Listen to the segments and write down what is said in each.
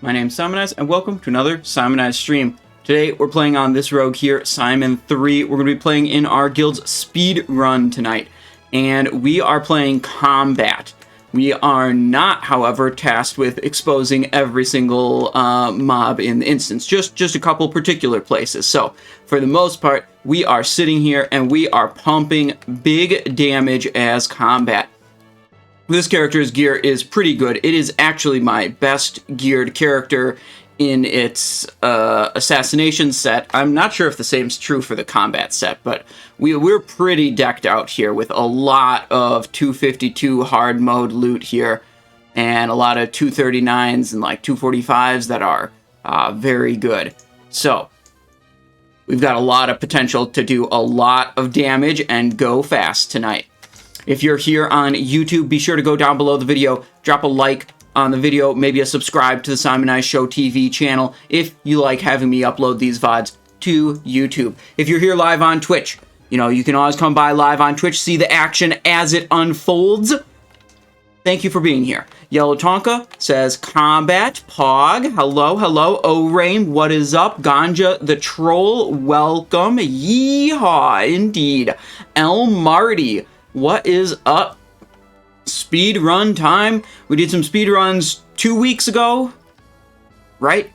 My name's Simonize, and welcome to another Simonize stream. Today, we're playing on this rogue here, Simon 3. We're going to be playing in our guild's speed run tonight, and we are playing combat. We are not, however, tasked with exposing every single mob in the instance, just a couple particular places. So, for the most part, we are sitting here, and we are pumping big damage as combat. This character's gear is pretty good. It is actually my best geared character in its Assassination set. I'm not sure if the same's true for the combat set, but we're pretty decked out here with a lot of 252 hard mode loot here, and a lot of 239s and like 245s that are very good. So, we've got a lot of potential to do a lot of damage and go fast tonight. If you're here on YouTube, be sure to go down below the video, drop a like on the video, maybe a subscribe to the Simonize Show TV channel if you like having me upload these VODs to YouTube. If you're here live on Twitch, you can always come by live on Twitch, see the action as it unfolds. Thank you for being here. Yellow Tonka says, Combat, Pog, hello, O-Rain, what is up? Ganja the Troll, welcome, yeehaw, indeed. El Marty, what is up? Speed run time. We did some speed runs 2 weeks ago, right?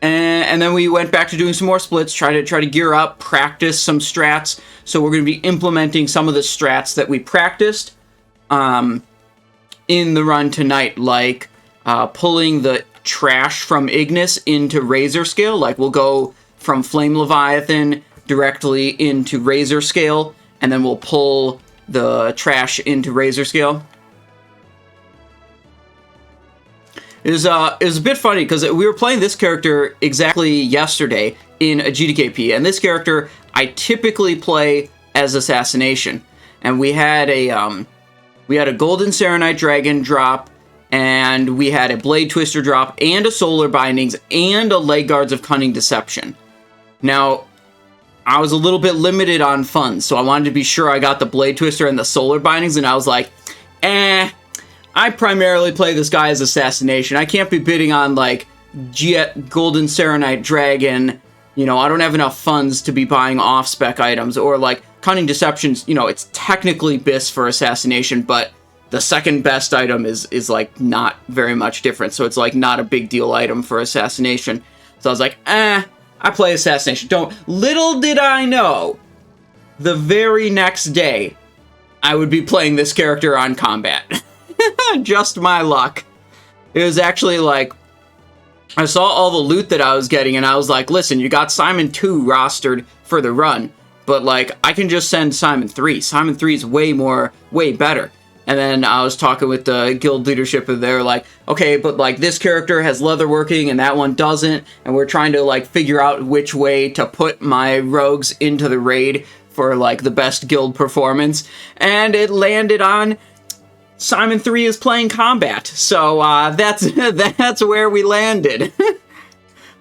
And then we went back to doing some more splits, try to gear up, practice some strats. So we're going to be implementing some of the strats that we practiced in the run tonight, like pulling the trash from Ignis into Razorscale. Like we'll go from Flame Leviathan directly into Razorscale, and then we'll pull the trash into Razorscale. It was a bit funny because we were playing this character exactly yesterday in a GDKP, and this character I typically play as Assassination, and we had a Golden Saronite Dragon drop, and we had a Blade Twister drop, and a Solar Bindings, and a Leg Guards of Cunning Deception. Now, I was a little bit limited on funds, so I wanted to be sure I got the Blade Twister and the Solar Bindings, and I was like, I primarily play this guy as Assassination. I can't be bidding on, like, Golden Saronite Dragon. I don't have enough funds to be buying off-spec items, or, like, Cunning Deceptions, it's technically BIS for Assassination, but the second best item is like, not very much different, so it's, like, not a big deal item for Assassination. So I was like, I play Assassination. Little did I know, the very next day, I would be playing this character on combat. Just my luck. It was actually like, I saw all the loot that I was getting, and I was like, listen, you got Simon 2 rostered for the run, but like, I can just send Simon 3. Simon 3 is way better. And then I was talking with the guild leadership, and they're like, okay, but like this character has leatherworking and that one doesn't, and we're trying to like figure out which way to put my rogues into the raid for like the best guild performance. And it landed on Simon 3 is playing combat. So that's where we landed.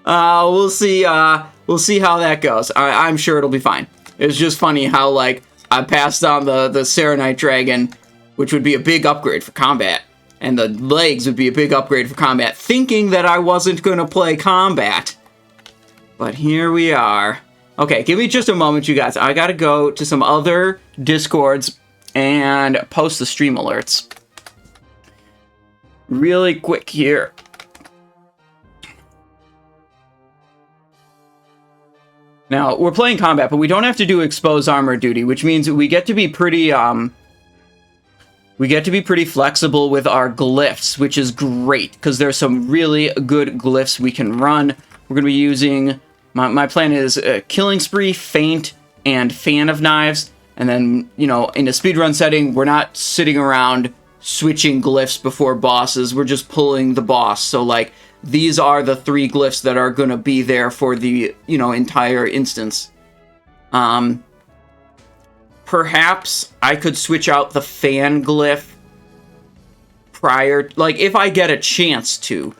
We'll see how that goes. I'm sure it'll be fine. It was just funny how like I passed on the Saronite Dragon, which would be a big upgrade for combat, and the legs would be a big upgrade for combat, thinking that I wasn't going to play combat. But here we are. Okay, give me just a moment, you guys. I gotta go to some other Discords and post the stream alerts. Really quick here. Now, we're playing combat, but we don't have to do exposed armor duty, which means we get to be pretty, flexible with our glyphs, which is great, because there's some really good glyphs we can run. We're going to be using, my plan is Killing Spree, Feint, and Fan of Knives. And then, in a speedrun setting, we're not sitting around switching glyphs before bosses. We're just pulling the boss. So, like, these are the 3 glyphs that are going to be there for the, entire instance. Perhaps I could switch out the fan glyph prior, like if I get a chance to,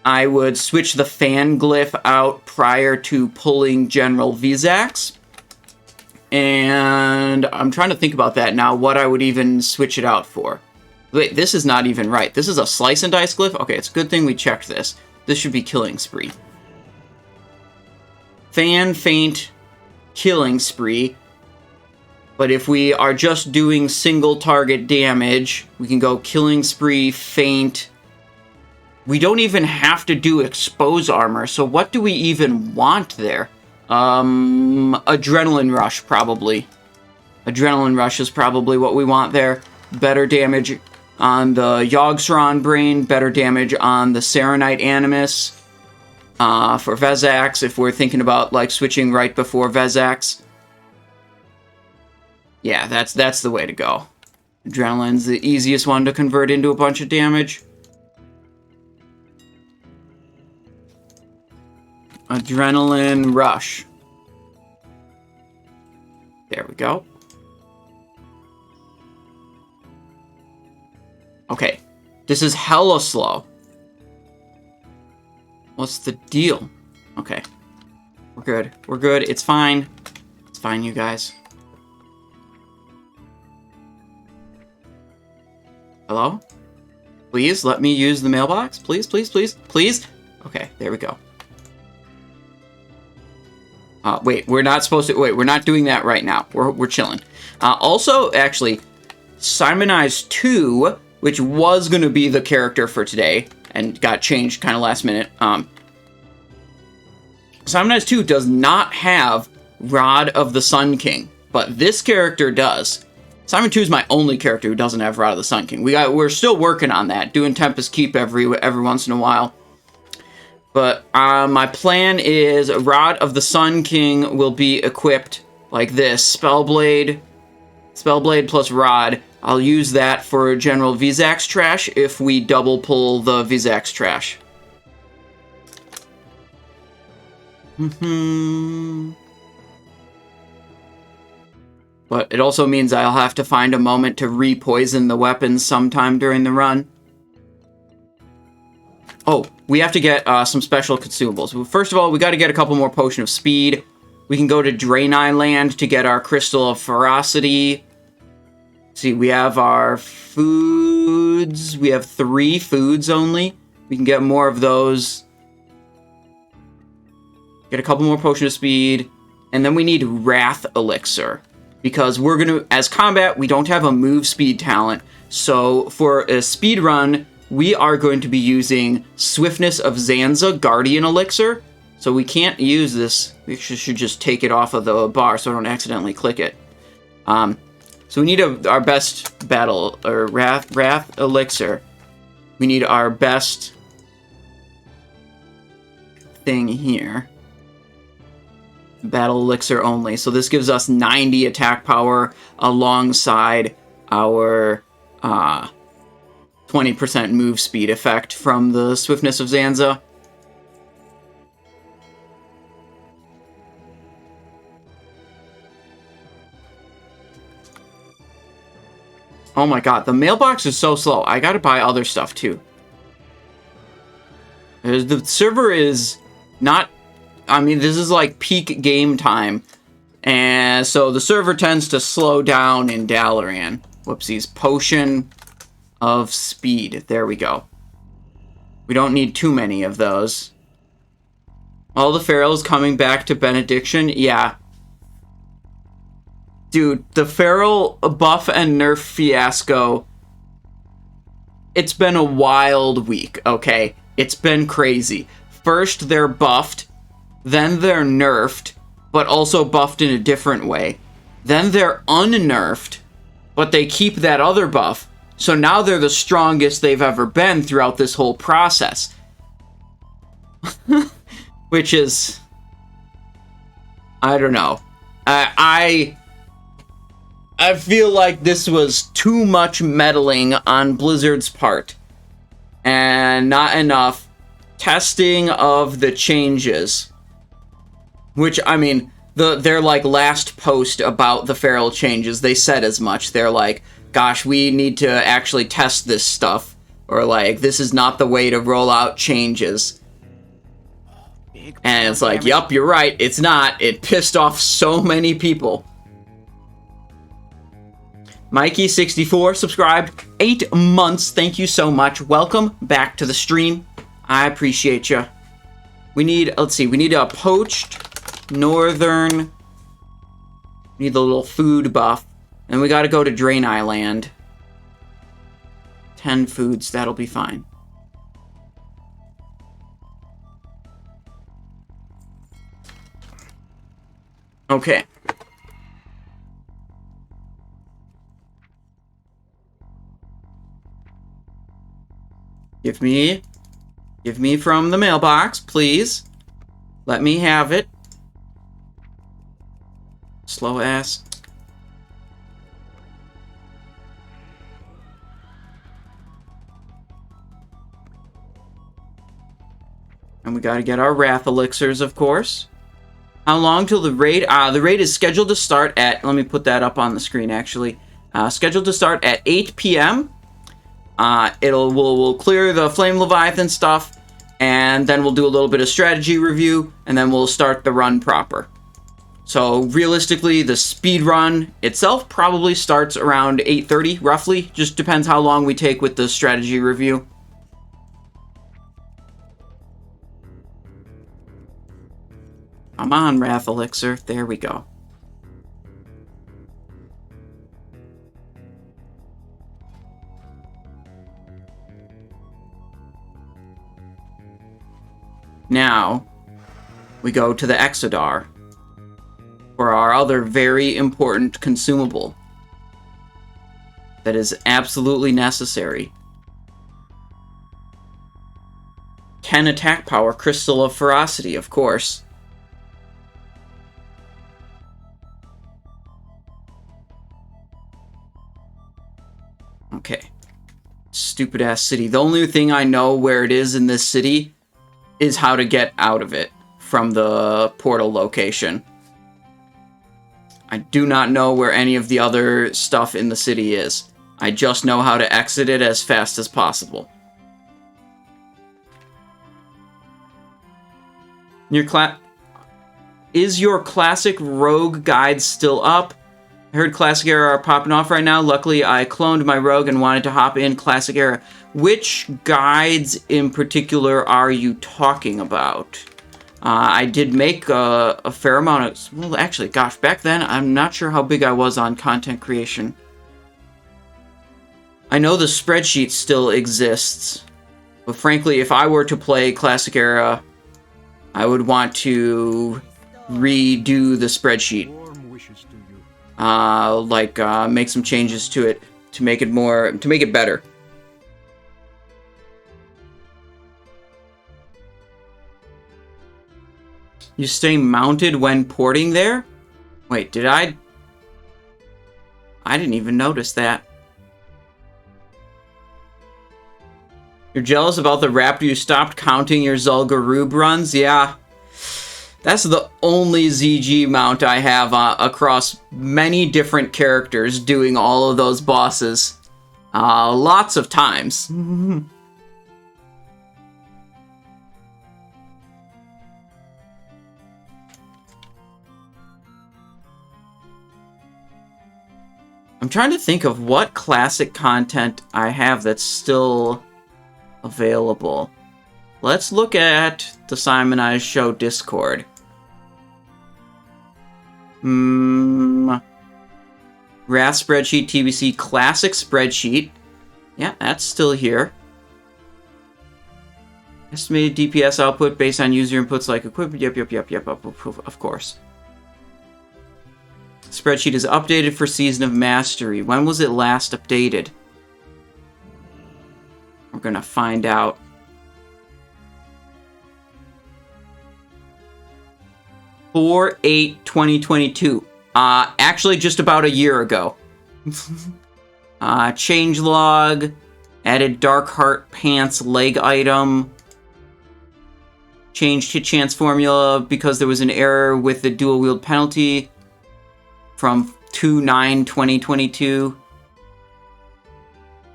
I would switch the fan glyph out prior to pulling General Vezax. And I'm trying to think about that now, what I would even switch it out for. Wait, this is not even right. This is a slice and dice glyph? Okay, it's a good thing we checked this. This should be Killing Spree. Fan, Feint, Killing Spree. But if we are just doing single target damage, we can go Killing Spree, Feint. We don't even have to do Expose Armor, so what do we even want there? Adrenaline Rush, probably. Adrenaline Rush is probably what we want there. Better damage on the Yogg-Saron Brain, better damage on the Serenite Animus. For Vezax, if we're thinking about, like, switching right before Vezax. Yeah, that's the way to go. Adrenaline's the easiest one to convert into a bunch of damage. Adrenaline Rush. There we go. Okay, this is hella slow. What's the deal? Okay, we're good. We're good. It's fine. It's fine, you guys. Hello? Please let me use the mailbox. Please, please, please, please. Okay, there we go. Wait, we're not supposed to... Wait, we're not doing that right now. We're chilling. Also, actually, Simonize 2, which was going to be the character for today, and got changed kind of last minute. Simonize 2 does not have Rod of the Sun King, but this character does. Simon 2 is my only character who doesn't have Rod of the Sun King. We're still working on that, doing Tempest Keep every once in a while. But my plan is Rod of the Sun King will be equipped like this. Spellblade plus Rod. I'll use that for general Vezax trash if we double pull the Vezax trash. But it also means I'll have to find a moment to re-poison the weapons sometime during the run. Oh, we have to get some special consumables. First of all, we got to get a couple more Potion of Speed. We can go to Draenei Land to get our Crystal of Ferocity. See, we have our foods. We have 3 foods only. We can get more of those. Get a couple more Potion of Speed. And then we need Wrath Elixir. Because we're going to, as combat, we don't have a move speed talent. So for a speed run, we are going to be using Swiftness of Zanza Guardian Elixir. So we can't use this. We should just take it off of the bar so I don't accidentally click it. So we need our best battle, or Wrath Elixir. We need our best thing here. Battle Elixir only. So this gives us 90 attack power alongside our 20% move speed effect from the Swiftness of Zanza. Oh my god, the mailbox is so slow. I gotta buy other stuff too. The server is not... I mean, this is like peak game time. And so the server tends to slow down in Dalaran. Whoopsies. Potion of Speed. There we go. We don't need too many of those. All the Ferals coming back to Benediction? Yeah. Dude, the Feral buff and nerf fiasco. It's been a wild week, okay? It's been crazy. First, they're buffed. Then they're nerfed, but also buffed in a different way. Then they're unnerfed, but they keep that other buff. So now they're the strongest they've ever been throughout this whole process. Which is... I don't know. I feel like this was too much meddling on Blizzard's part. And not enough testing of the changes. Which, I mean, their, like, last post about the Feral changes, they said as much. They're like, gosh, we need to actually test this stuff. Or, like, this is not the way to roll out changes. And it's like, yup, you're right, it's not. It pissed off so many people. Mikey64 subscribed 8 months. Thank you so much. Welcome back to the stream. I appreciate you. We need, let's see, we need a poached northern. We need the little food buff. And we gotta go to Drain Island. 10 foods, that'll be fine. Okay. Give me from the mailbox, please. Let me have it. Slow ass. And we gotta get our Wrath Elixirs, of course. How long till the raid? The raid is scheduled to start at, let me put that up on the screen, actually. Scheduled to start at 8 p.m. We'll clear the Flame Leviathan stuff, and then we'll do a little bit of strategy review, and then we'll start the run proper. So realistically, the speed run itself probably starts around 8:30, roughly. Just depends how long we take with the strategy review. Come on, Wrath Elixir. There we go. Now, we go to the Exodar for our other very important consumable that is absolutely necessary. 10 attack power, Crystal of Ferocity, of course. Okay. Stupid ass city. The only thing I know where it is in this city is how to get out of it from the portal location. I do not know where any of the other stuff in the city is. I just know how to exit it as fast as possible. Is your classic rogue guide still up? I heard Classic Era are popping off right now. Luckily, I cloned my rogue and wanted to hop in Classic Era. Which guides in particular are you talking about? I did make a fair amount of... Well, actually, gosh, back then, I'm not sure how big I was on content creation. I know the spreadsheet still exists. But frankly, if I were to play Classic Era, I would want to redo the spreadsheet. Make some changes to it to make it better. You stay mounted when porting there? Wait, did I didn't even notice that. You're jealous about the raptor you stopped counting your Zul'Gurub runs? Yeah. That's the only ZG mount I have across many different characters doing all of those bosses. Lots of times. I'm trying to think of what classic content I have that's still available. Let's look at the Simonized Show Discord. Wrath spreadsheet, TBC, classic spreadsheet. Yeah, that's still here. Estimated DPS output based on user inputs like equipment. Yep, of course. Spreadsheet is updated for Season of Mastery. When was it last updated? We're gonna find out. 4/8/2022. Actually, just about a year ago. Changelog. Added Dark Heart Pants leg item. Changed hit chance formula because there was an error with the dual wield penalty from 2/9/2022.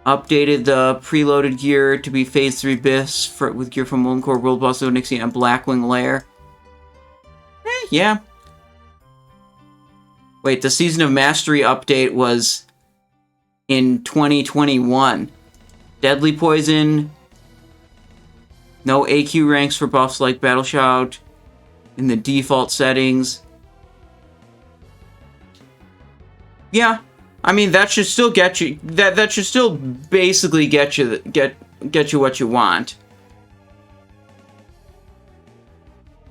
Updated the preloaded gear to be Phase 3 Bis with gear from Molten Core, World Boss, Nixie, and Blackwing Lair. Yeah. Wait, the Season of Mastery update was in 2021. Deadly Poison. No AQ ranks for buffs like Battle Shout in the default settings. Yeah, I mean that should still get you. That should still basically get you what you want.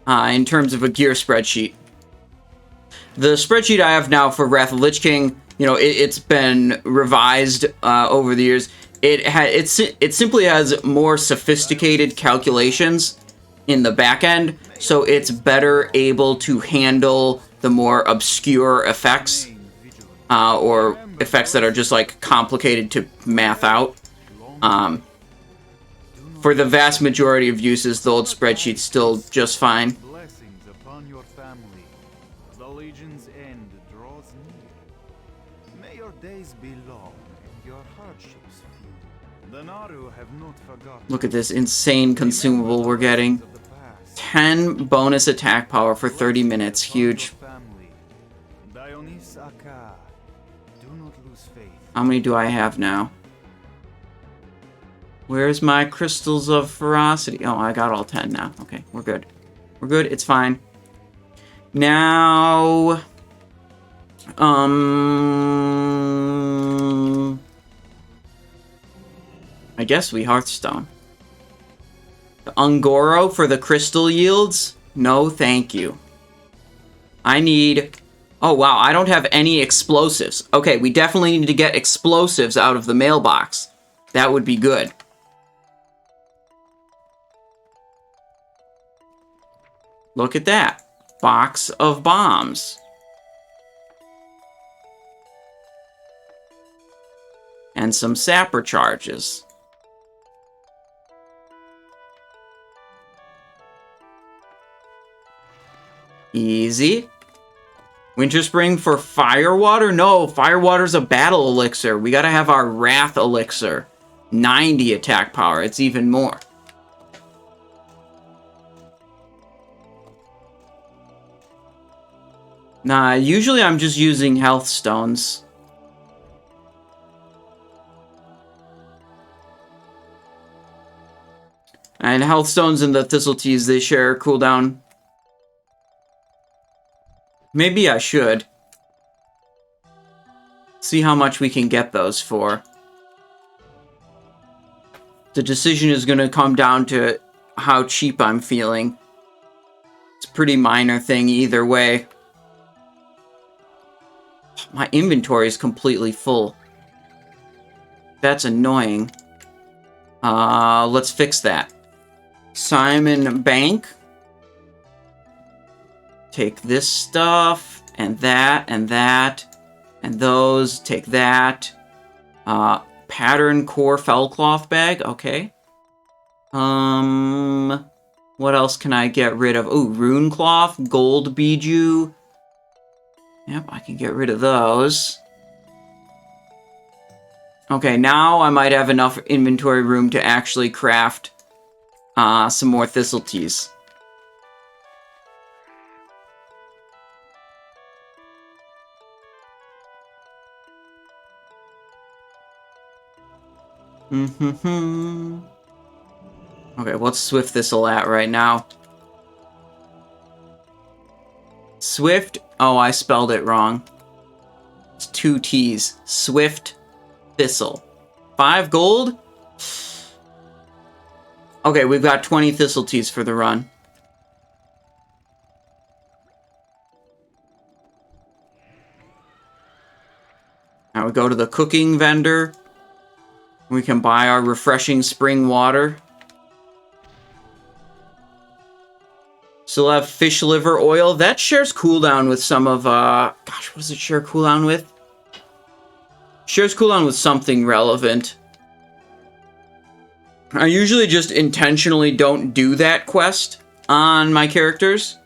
In terms of a gear spreadsheet. The spreadsheet I have now for Wrath of Lich King, you know, it's been revised over the years. It simply has more sophisticated calculations in the back end, so it's better able to handle the more obscure effects, or effects that are just like complicated to math out. For the vast majority of uses, the old spreadsheet's still just fine. Blessings upon your family. The Legion's end draws near. May your days be long and your hardships few. The Naru have not forgotten. Look at this insane consumable we're getting. 10 bonus attack power for 30 minutes. Huge. How many do I have now? Where's my crystals of ferocity? Oh, I got all 10 now. Okay, we're good. We're good. It's fine. Now, I guess we Hearthstone. The Ungoro for the crystal yields? No, thank you. I need... Oh, wow, I don't have any explosives. Okay, we definitely need to get explosives out of the mailbox. That would be good. Look at that. Box of bombs. And some sapper charges. Easy. Winter Spring for Firewater? No, Firewater's a battle elixir. We gotta have our Wrath elixir. 90 attack power. It's even more. Nah, usually I'm just using health stones. And health stones and the Thistle Teas, they share cooldown. Maybe I should. See how much we can get those for. The decision is going to come down to how cheap I'm feeling. It's a pretty minor thing either way. My inventory is completely full. That's annoying. Let's fix that. Simon Bank. Take this stuff, and that, and that, and those. Take that. Pattern Core Fellcloth Bag. Okay. What else can I get rid of? Ooh, Rune Cloth, Gold Bijou. Yep, I can get rid of those. Okay, now I might have enough inventory room to actually craft some more Thistle Teas. Okay, what's Swift Thistle at right now? Swift... Oh, I spelled it wrong. It's 2 T's. Swift Thistle. 5 gold? Okay, we've got 20 Thistle Teas for the run. Now we go to the cooking vendor. We can buy our refreshing spring water. Still have fish liver oil. That shares cooldown with some of, gosh, what does it share cooldown with? Shares cooldown with something relevant. I usually just intentionally don't do that quest on my characters,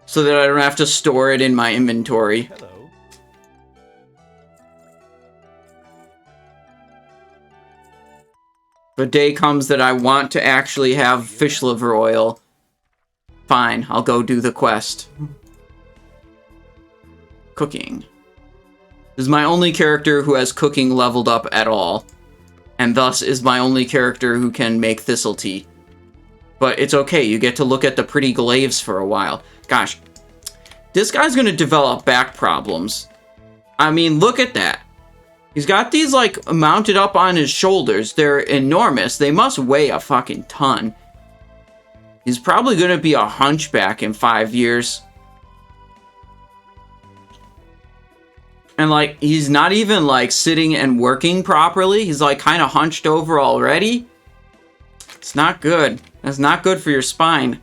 so that I don't have to store it in my inventory. Hello. The day comes that I want to actually have fish liver oil. Fine, I'll go do the quest. Cooking. This is my only character who has cooking leveled up at all. And thus is my only character who can make Thistle Tea. But it's okay, you get to look at the pretty glaives for a while. Gosh, this guy's gonna develop back problems. I mean, look at that. He's got these, like, mounted up on his shoulders. They're enormous. They must weigh a fucking ton. He's probably gonna be a hunchback in 5 years. And, like, he's not even, like, sitting and working properly. He's, like, kind of hunched over already. It's not good. That's not good for your spine.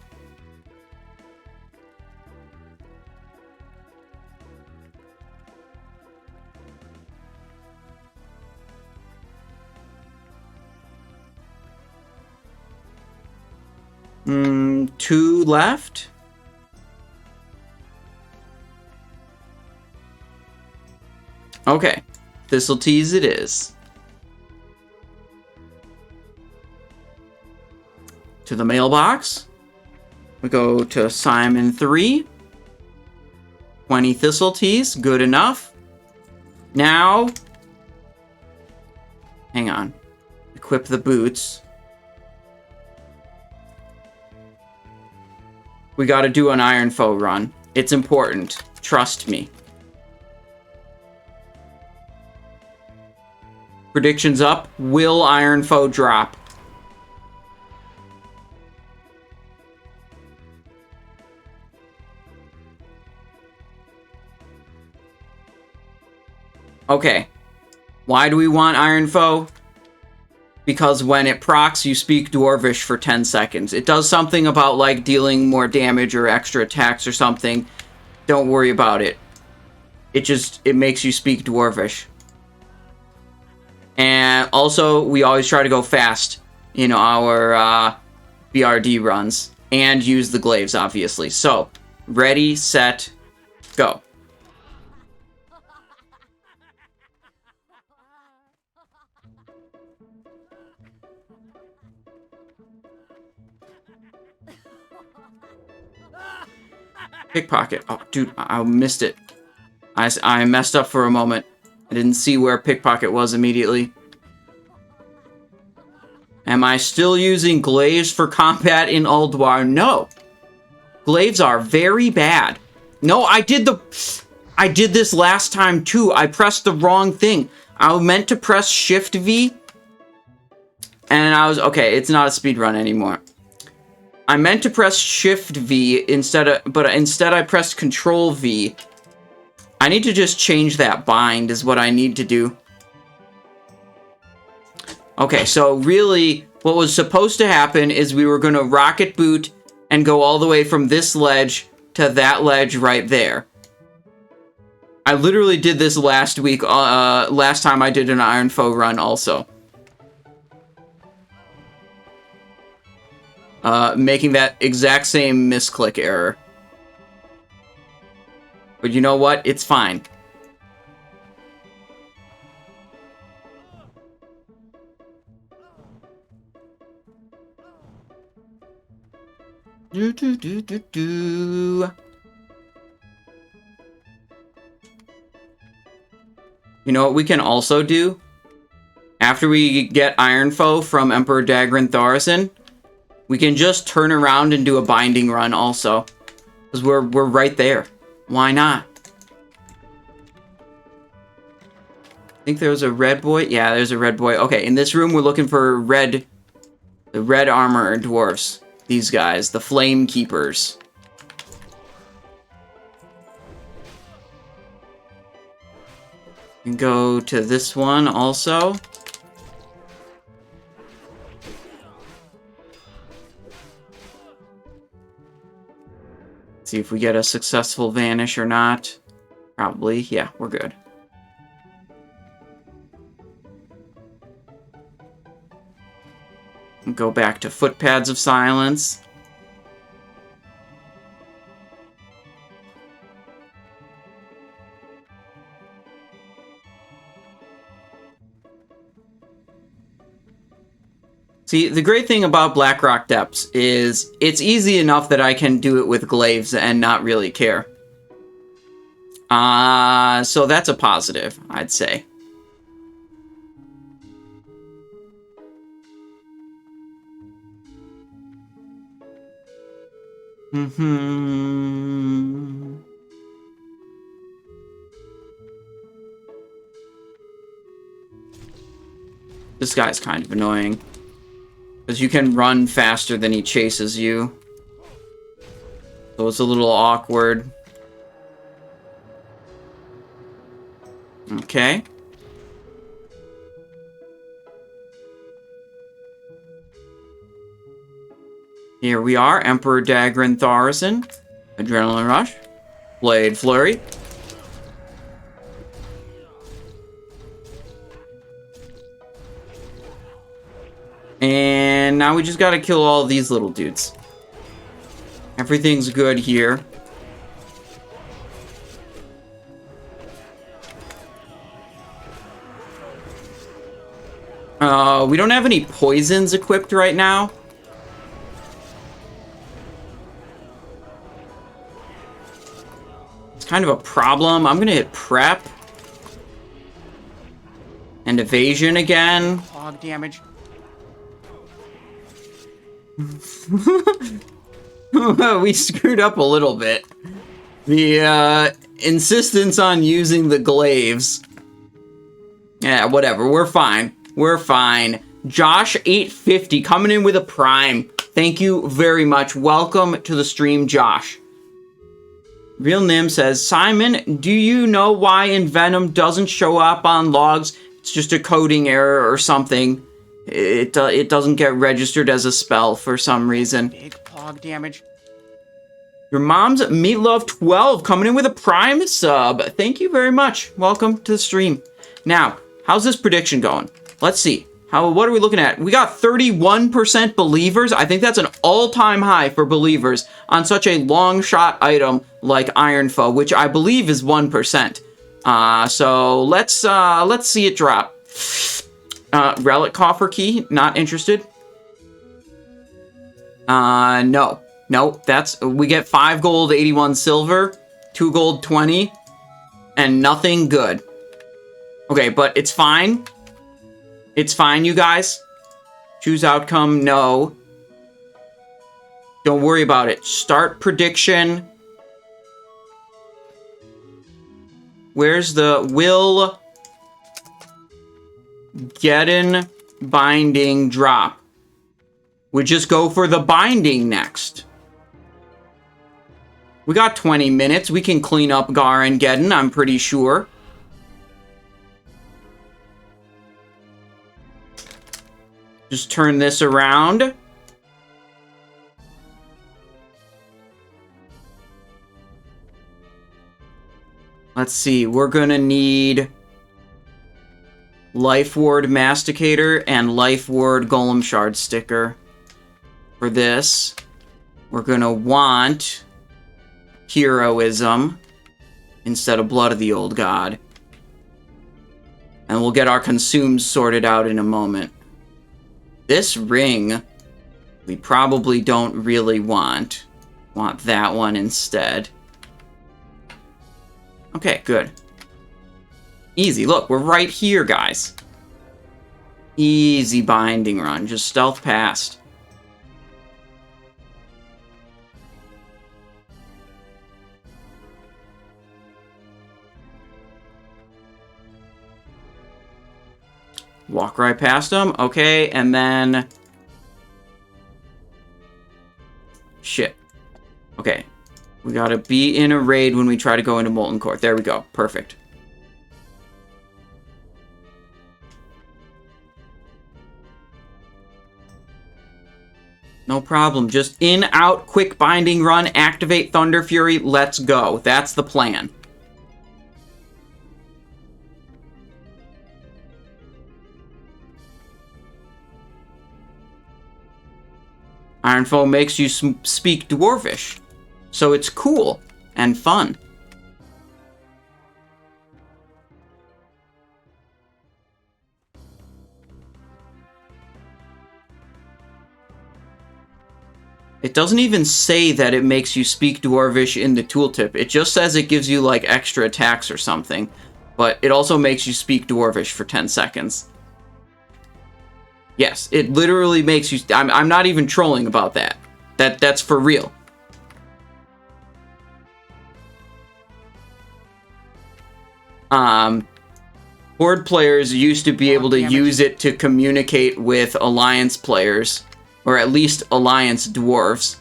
Two left. Okay. Thistletease it is. To the mailbox. We go to Simon 3. 20 Thistletease. Good enough. Now. Hang on. Equip the boots. We gotta do an Iron Foe run. It's important. Trust me. Predictions up. Will Iron Foe drop? Okay. Why do we want Iron Foe? Because when it procs, you speak Dwarvish for 10 seconds. It does something about, like, dealing more damage or extra attacks or something. Don't worry about it. It makes you speak Dwarvish. And also, we always try to go fast in our BRD runs. And use the glaives, obviously. So, ready, set, go. Pickpocket. Oh, dude, I missed it. I messed up for a moment. I didn't see where pickpocket was immediately. Am I still using glaives for combat in Ulduar? No. Glaives are very bad. No, I did this last time too. I pressed the wrong thing. I meant to press Shift V. And I was, okay, it's not a speedrun anymore. I meant to press Shift V but instead I pressed Control V. I need to just change that bind is what I need to do. Okay, so really what was supposed to happen is we were going to rocket boot and go all the way from this ledge to that ledge right there. I literally did this last week, last time I did an Iron Foe run also. Making that exact same misclick error. But you know what? It's fine. Do do do do do. You know what we can also do? After we get Iron Foe from Emperor Dagger and Thaurissan, we can just turn around and do a binding run also. Because we're right there. Why not? I think there's a red boy. Yeah, there's a red boy. Okay, in this room we're looking for the red armor dwarves. These guys, the Flame Keepers. And go to this one also. See if we get a successful vanish or not. Probably. Yeah, we're good. Go back to Footpads of Silence. See, the great thing about Blackrock Depths is it's easy enough that I can do it with glaives and not really care. So that's a positive, I'd say. Mm-hmm. This guy's kind of annoying. Because you can run faster than he chases you. So it's a little awkward. Okay. Here we are, Emperor Dagger and Thaurissan. Adrenaline Rush. Blade Flurry. And now we just gotta kill all these little dudes. Everything's good here. We don't have any poisons equipped right now. It's kind of a problem. I'm gonna hit prep. And evasion again. Hog damage. We screwed up a little bit. The insistence on using the glaives. Yeah, whatever. We're fine. We're fine. Josh 850 coming in with a prime. Thank you very much. Welcome to the stream, Josh. Real Nim says, Simon, do you know why Envenom doesn't show up on logs? It's just a coding error or something. It doesn't get registered as a spell for some reason. Big hog damage. Your mom's Meatloaf 12 coming in with a prime sub. Thank you very much. Welcome to the stream. Now, how's this prediction going? Let's see. What are we looking at? We got 31% believers. I think that's an all-time high for believers on such a long shot item like Iron Foe, which I believe is 1%. So let's see it drop. Relic Coffer Key, not interested. No, we get 5 gold, 81 silver, 2 gold, 20, and nothing good. Okay, but it's fine. It's fine, you guys. Choose outcome, no. Don't worry about it. Start prediction. Where's the will Geddon binding drop? We just go for the binding next. We got 20 minutes. We can clean up Gar and Geddon, I'm pretty sure. Just turn this around. Let's see. We're gonna need Life Ward Masticator and Life Ward Golem Shard Sticker. For this, we're gonna want Heroism instead of Blood of the Old God. And we'll get our consumes sorted out in a moment. This ring, we probably don't really want. Want that one instead. Okay, good. Easy. Look, we're right here, guys. Easy binding run. Just stealth past. Walk right past them. Okay, and then... Shit. Okay. We gotta be in a raid when we try to go into Molten Core. There we go. Perfect. No problem. Just in, out, quick binding run, activate Thunder Fury, let's go. That's the plan. Iron Foe makes you speak Dwarvish, so it's cool and fun. It doesn't even say that it makes you speak Dwarvish in the tooltip. It just says it gives you, like, extra attacks or something. But it also makes you speak Dwarvish for 10 seconds. Yes, it literally makes you... I'm not even trolling about that. That's for real. Horde players used to be able to use it to communicate with Alliance players, or at least Alliance dwarves.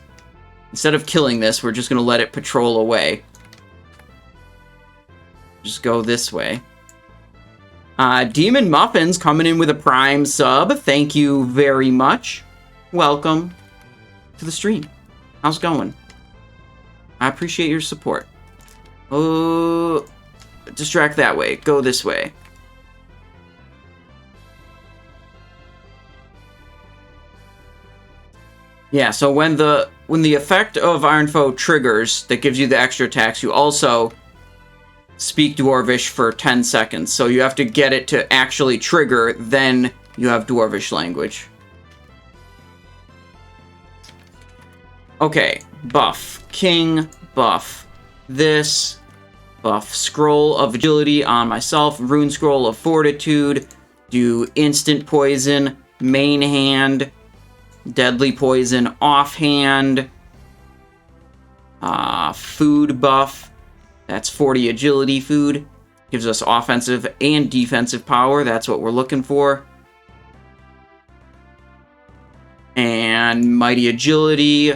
Instead of killing this, we're just going to let it patrol away. Just go this way. Demon Muffins coming in with a Prime sub. Thank you very much. Welcome to the stream. How's it going? I appreciate your support. Oh, distract that way. Go this way. Yeah, so when the effect of Iron Foe triggers that gives you the extra attacks, you also speak Dwarvish for 10 seconds. So you have to get it to actually trigger, then you have Dwarvish language. Okay, buff. King, buff. This, buff. Scroll of Agility on myself. Rune Scroll of Fortitude. Do instant poison. Main hand. Deadly poison offhand. Food buff. That's 40 agility food. Gives us offensive and defensive power. That's what we're looking for. And mighty agility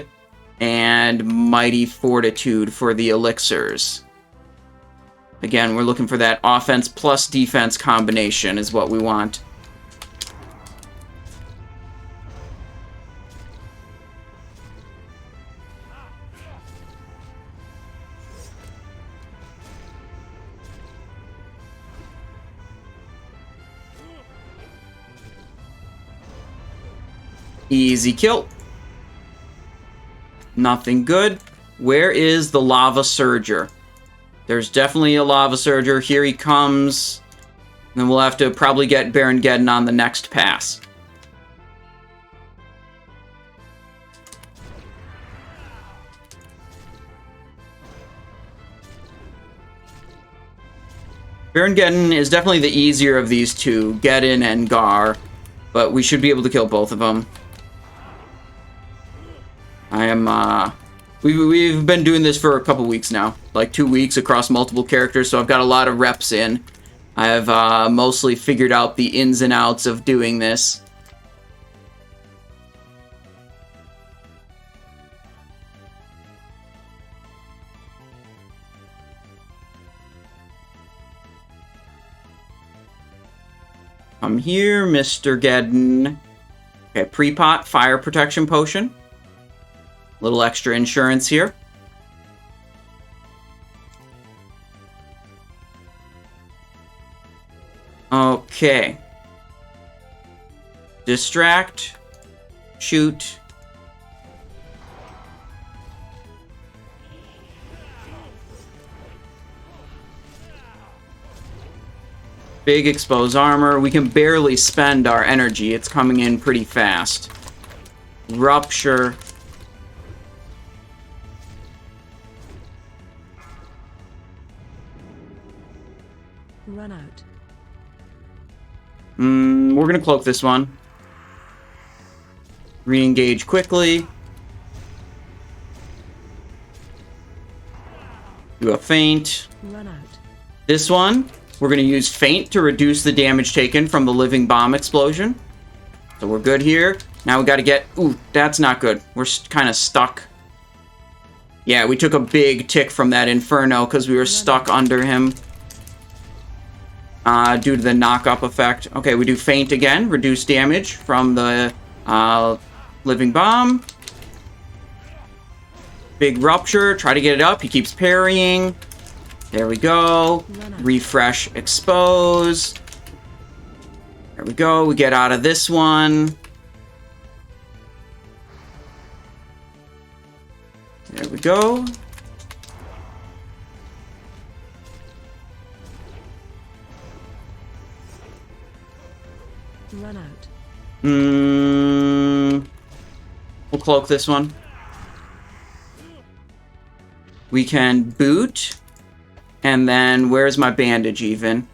and mighty fortitude for the elixirs. Again, we're looking for that offense plus defense combination is what we want. Easy kill. Nothing good. Where is the Lava Surger? There's definitely a Lava Surger. Here he comes. And then we'll have to probably get Baron Geddon on the next pass. Baron Geddon is definitely the easier of these two, Geddon and Gar. But we should be able to kill both of them. We've been doing this for a couple weeks now. Like 2 weeks across multiple characters, so I've got a lot of reps in. I have mostly figured out the ins and outs of doing this. Come here, Mr. Geddon. Okay, pre-pot, fire protection potion. Little extra insurance here. Okay. Distract. Shoot. Big exposed armor. We can barely spend our energy. It's coming in pretty fast. Rupture. Run out. We're gonna cloak this one. Re-engage quickly. Do a feint. Run out. This one, we're gonna use feint to reduce the damage taken from the living bomb explosion. So we're good here. Now we gotta get... Ooh, that's not good. We're kind of stuck. Yeah, we took a big tick from that Inferno because we were stuck under him. Due to the knock-up effect. Okay, we do feint again. Reduce damage from the living bomb. Big rupture. Try to get it up. He keeps parrying. There we go. Refresh, expose. There we go. We get out of this one. There we go. Run out. We'll cloak this one. We can boot. And then, where's my bandage even?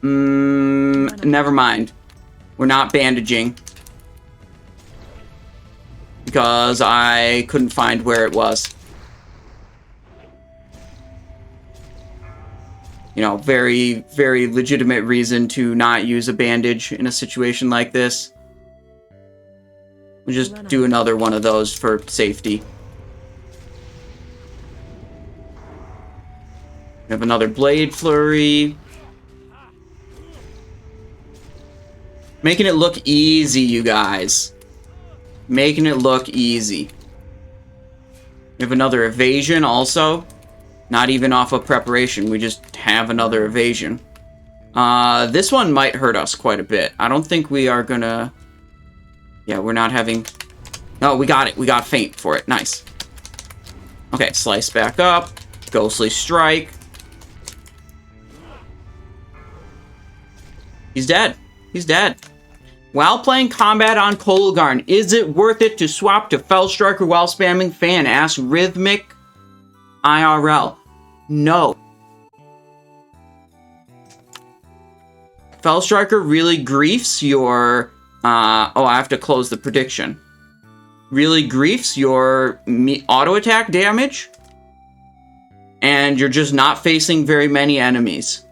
Never mind. We're not bandaging. Because I couldn't find where it was. you know, very, very legitimate reason to not use a bandage in a situation like this. We'll just do another one of those for safety. We have another Blade Flurry. Making it look easy, you guys. Making it look easy. We have another Evasion also. Not even off of preparation. We just have another Evasion. This one might hurt us quite a bit. I don't think we are gonna... Yeah, we're not having... No, we got it. We got Feint for it. Nice. Okay, slice back up. Ghostly Strike. He's dead. He's dead. While playing combat on Kologarn, is it worth it to swap to Fellstriker while spamming Fan? Asks Rhythmic IRL. No. Fellstriker really griefs your... oh, I have to close the prediction. Really griefs your auto attack damage. And you're just not facing very many enemies.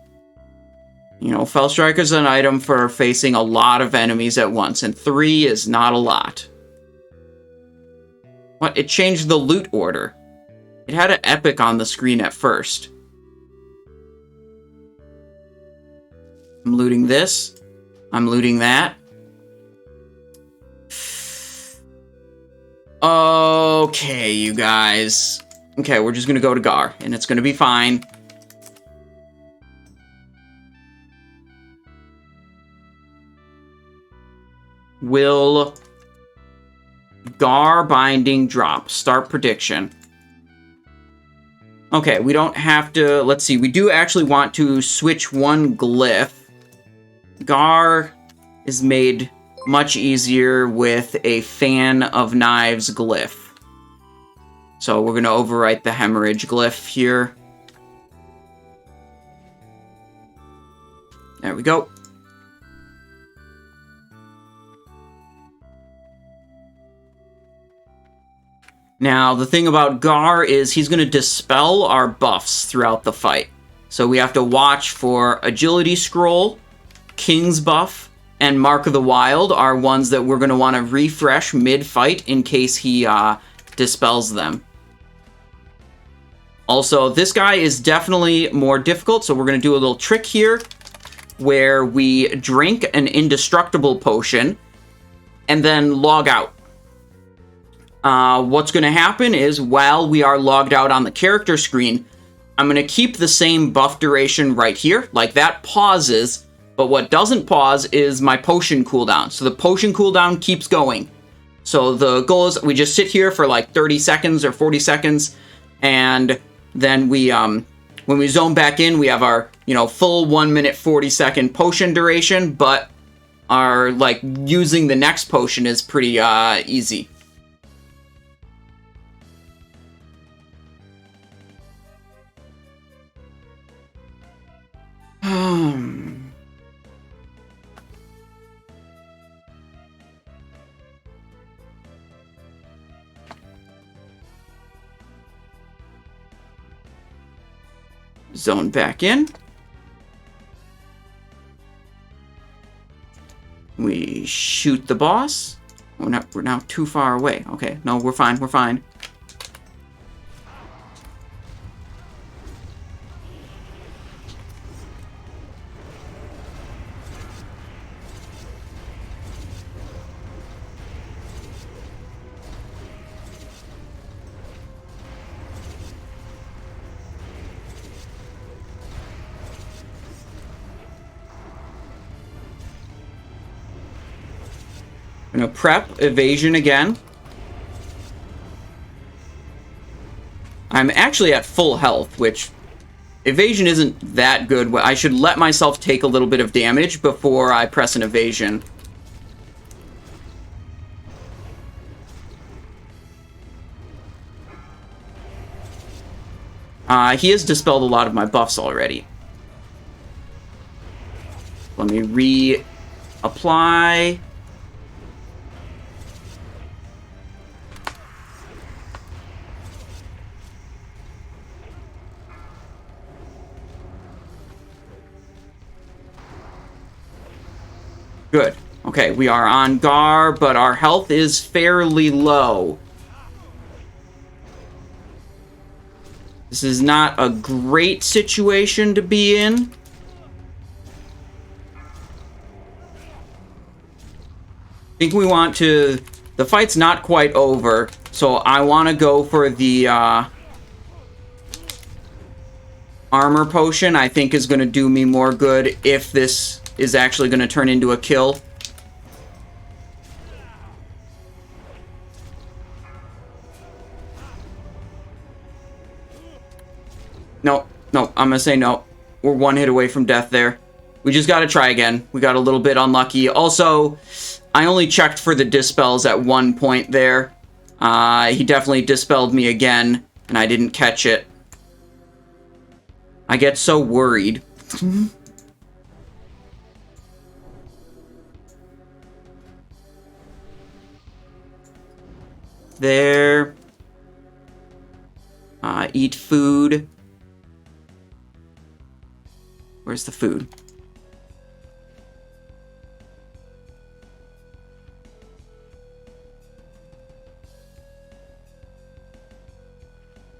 You know, Fellstriker is an item for facing a lot of enemies at once, and 3 is not a lot. What? It changed the loot order. It had an epic on the screen at first. I'm looting this. I'm looting that. Okay, you guys. Okay, we're just gonna go to Gar, and it's gonna be fine. Will Gar Binding drop? Start prediction. Okay, we don't have to... Let's see. We do actually want to switch one glyph. Gar is made much easier with a Fan of Knives glyph. So we're going to overwrite the Hemorrhage glyph here. There we go. Now, the thing about Gar is he's going to dispel our buffs throughout the fight. So we have to watch for Agility Scroll, King's Buff, and Mark of the Wild are ones that we're going to want to refresh mid-fight in case he dispels them. Also, this guy is definitely more difficult, so we're going to do a little trick here where we drink an indestructible potion and then log out. What's going to happen is while we are logged out on the character screen, I'm going to keep the same buff duration right here. Like that pauses, but what doesn't pause is my potion cooldown. So the potion cooldown keeps going. So the goal is we just sit here for like 30 seconds or 40 seconds, and then we, when we zone back in, we have our, you know, full 1 minute 40 second potion duration, but our, like, using the next potion is pretty, easy. Zone back in. We shoot the boss. We're now too far away. Okay, no, we're fine, we're fine. I'm gonna prep evasion again. I'm actually at full health, which evasion isn't that good. I should let myself take a little bit of damage before I press an evasion. He has dispelled a lot of my buffs already. Let me reapply. Good. Okay, we are on Gar, but our health is fairly low. This is not a great situation to be in. I think we want to... The fight's not quite over, so I want to go for the armor potion. I think is going to do me more good if this is actually going to turn into a kill. No, I'm going to say no. We're one hit away from death there. We just got to try again. We got a little bit unlucky. Also, I only checked for the dispels at one point there. He definitely dispelled me again, and I didn't catch it. I get so worried. There. Eat food. Where's the food?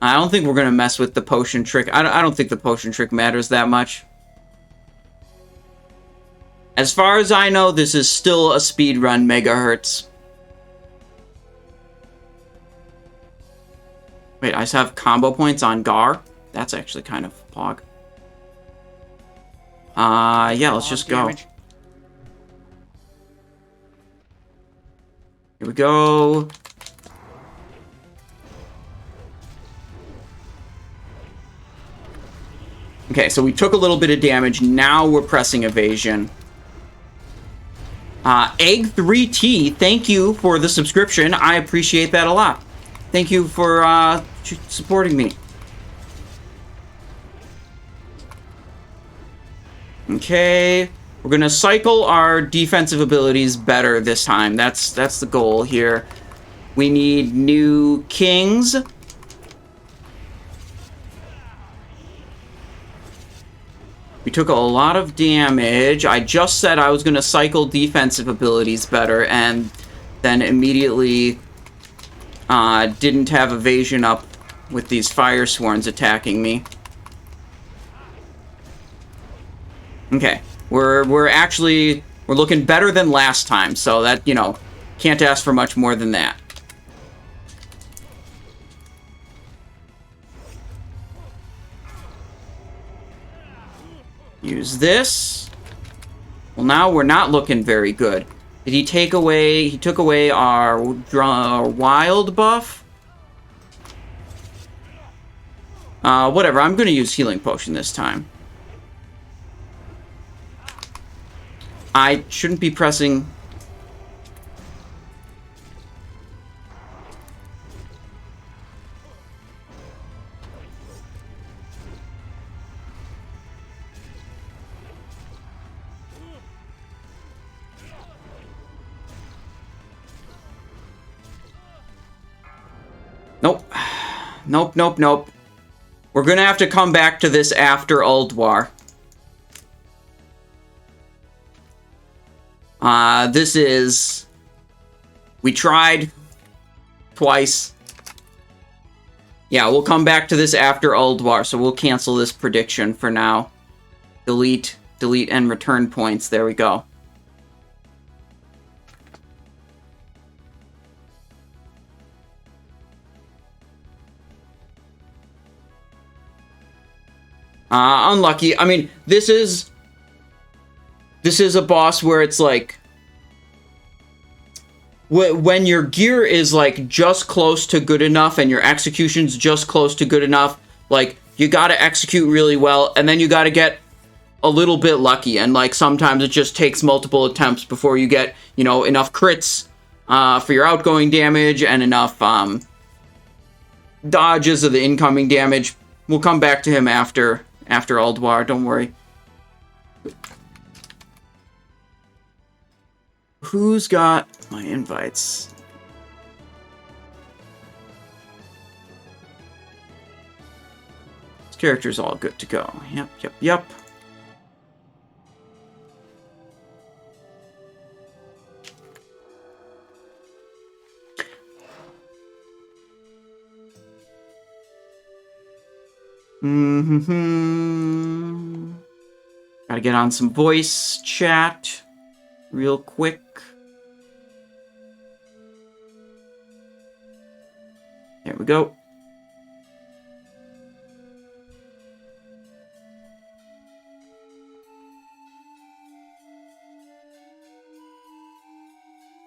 I don't think we're going to mess with the potion trick. I don't think the potion trick matters that much. As far as I know, this is still a speedrun megahertz. Wait, I just have combo points on Gar? That's actually kind of pog. Yeah, let's just go. Damage. Here we go. Okay, so we took a little bit of damage. Now we're pressing evasion. Egg3T, thank you for the subscription. I appreciate that a lot. Thank you for supporting me. Okay, we're gonna cycle our defensive abilities better this time. That's the goal here. We need new kings. We took a lot of damage. I just said I was gonna cycle defensive abilities better, and then immediately didn't have evasion up with these fire swarms attacking me. Okay, we're looking better than last time, so that, you know, can't ask for much more than that. Use this. Well, now we're not looking very good. Did he take away... He took away our wild buff? Whatever, I'm gonna use healing potion this time. I shouldn't be pressing... Nope. Nope. We're gonna have to come back to this after Ulduar. This is... We tried twice. Yeah, we'll come back to this after Ulduar, so we'll cancel this prediction for now. Delete, and return points. There we go. Unlucky. I mean, this is a boss where it's like... When your gear is, like, just close to good enough and your execution's just close to good enough, like, you gotta execute really well, and then you gotta get a little bit lucky, and, like, sometimes it just takes multiple attempts before you get, you know, enough crits for your outgoing damage and enough dodges of the incoming damage. We'll come back to him after Ulduar, don't worry. Who's got my invites? This character's all good to go. Yep. Mm-hmm. Gotta get on some voice chat real quick. There we go.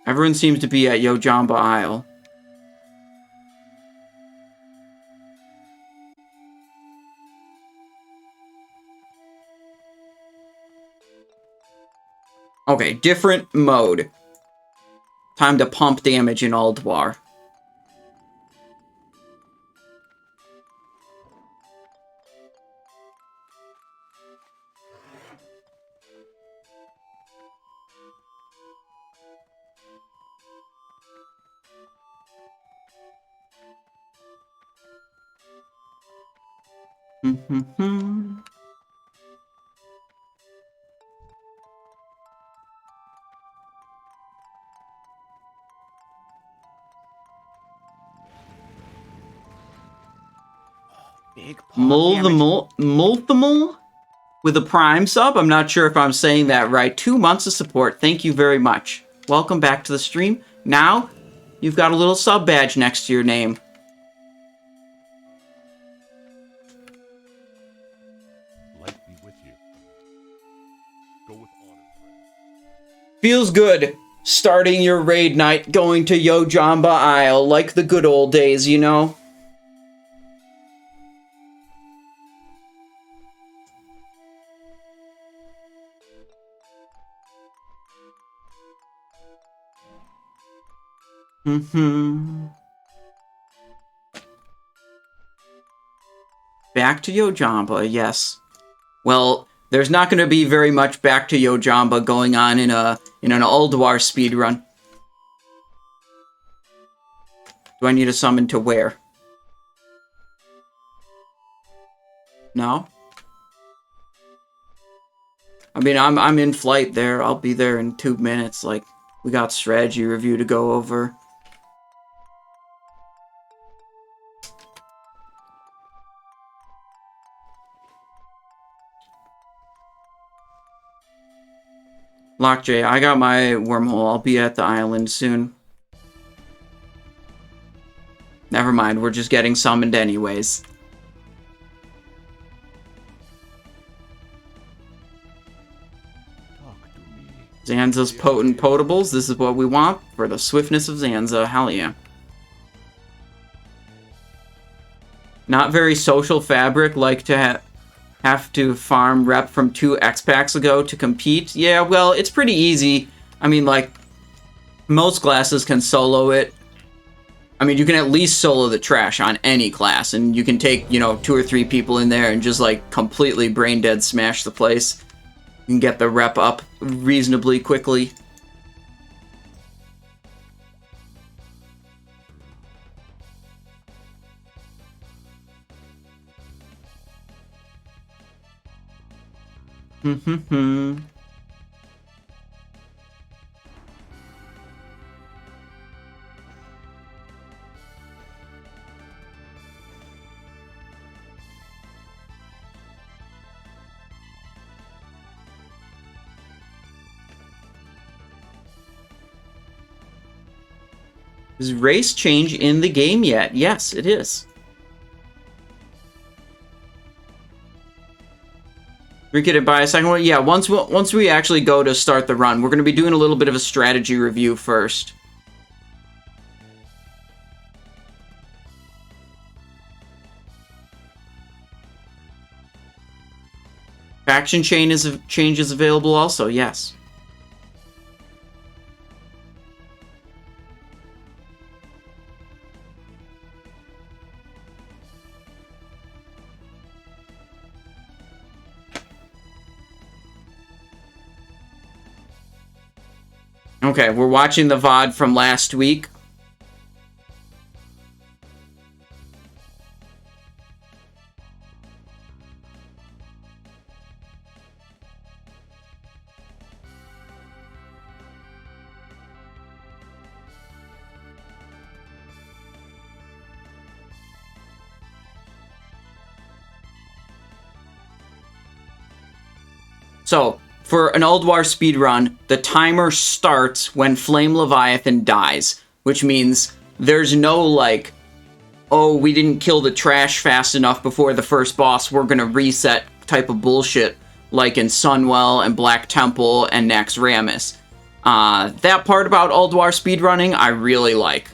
Everyone seems to be at Yojamba Isle. Okay, different mode. Time to pump damage in Ulduar. Big paw damage. Multimal with a Prime sub. I'm not sure if I'm saying that right. 2 months of support. Thank you very much. Welcome back to the stream. Now, you've got a little sub badge next to your name. Light be with you. Go with honor, friend. Feels good starting your raid night going to Yojamba Isle like the good old days, you know? Back to Yojamba, yes. Well, there's not going to be very much back to Yojamba going on in an Ulduar speedrun. Do I need a summon to where? No? I mean, I'm in flight there. I'll be there in 2 minutes. Like, we got strategy review to go over. Lockjay, I got my wormhole. I'll be at the island soon. Never mind, we're just getting summoned anyways. Talk to me. Zanza's potent potables. This is what we want for the swiftness of Zanza. Hell yeah. Not very social fabric, like to have to farm rep from 2 X-Packs ago to compete. Yeah, well, it's pretty easy. I mean, like, most classes can solo it. I mean, you can at least solo the trash on any class, and you can take, you know, 2 or 3 people in there and just, like, completely brain dead smash the place. You can get the rep up reasonably quickly. Is race change in the game yet? Yes, it is. We could buy a second one? Yeah, once we actually go to start the run, we're going to be doing a little bit of a strategy review first. Faction change is available also, yes. Okay, we're watching the VOD from last week. So, for an Ulduar speedrun, the timer starts when Flame Leviathan dies, which means there's no, like, oh, we didn't kill the trash fast enough before the first boss, we're gonna reset type of bullshit, like in Sunwell and Black Temple and Naxxramas. That part about Ulduar speedrunning, I really like.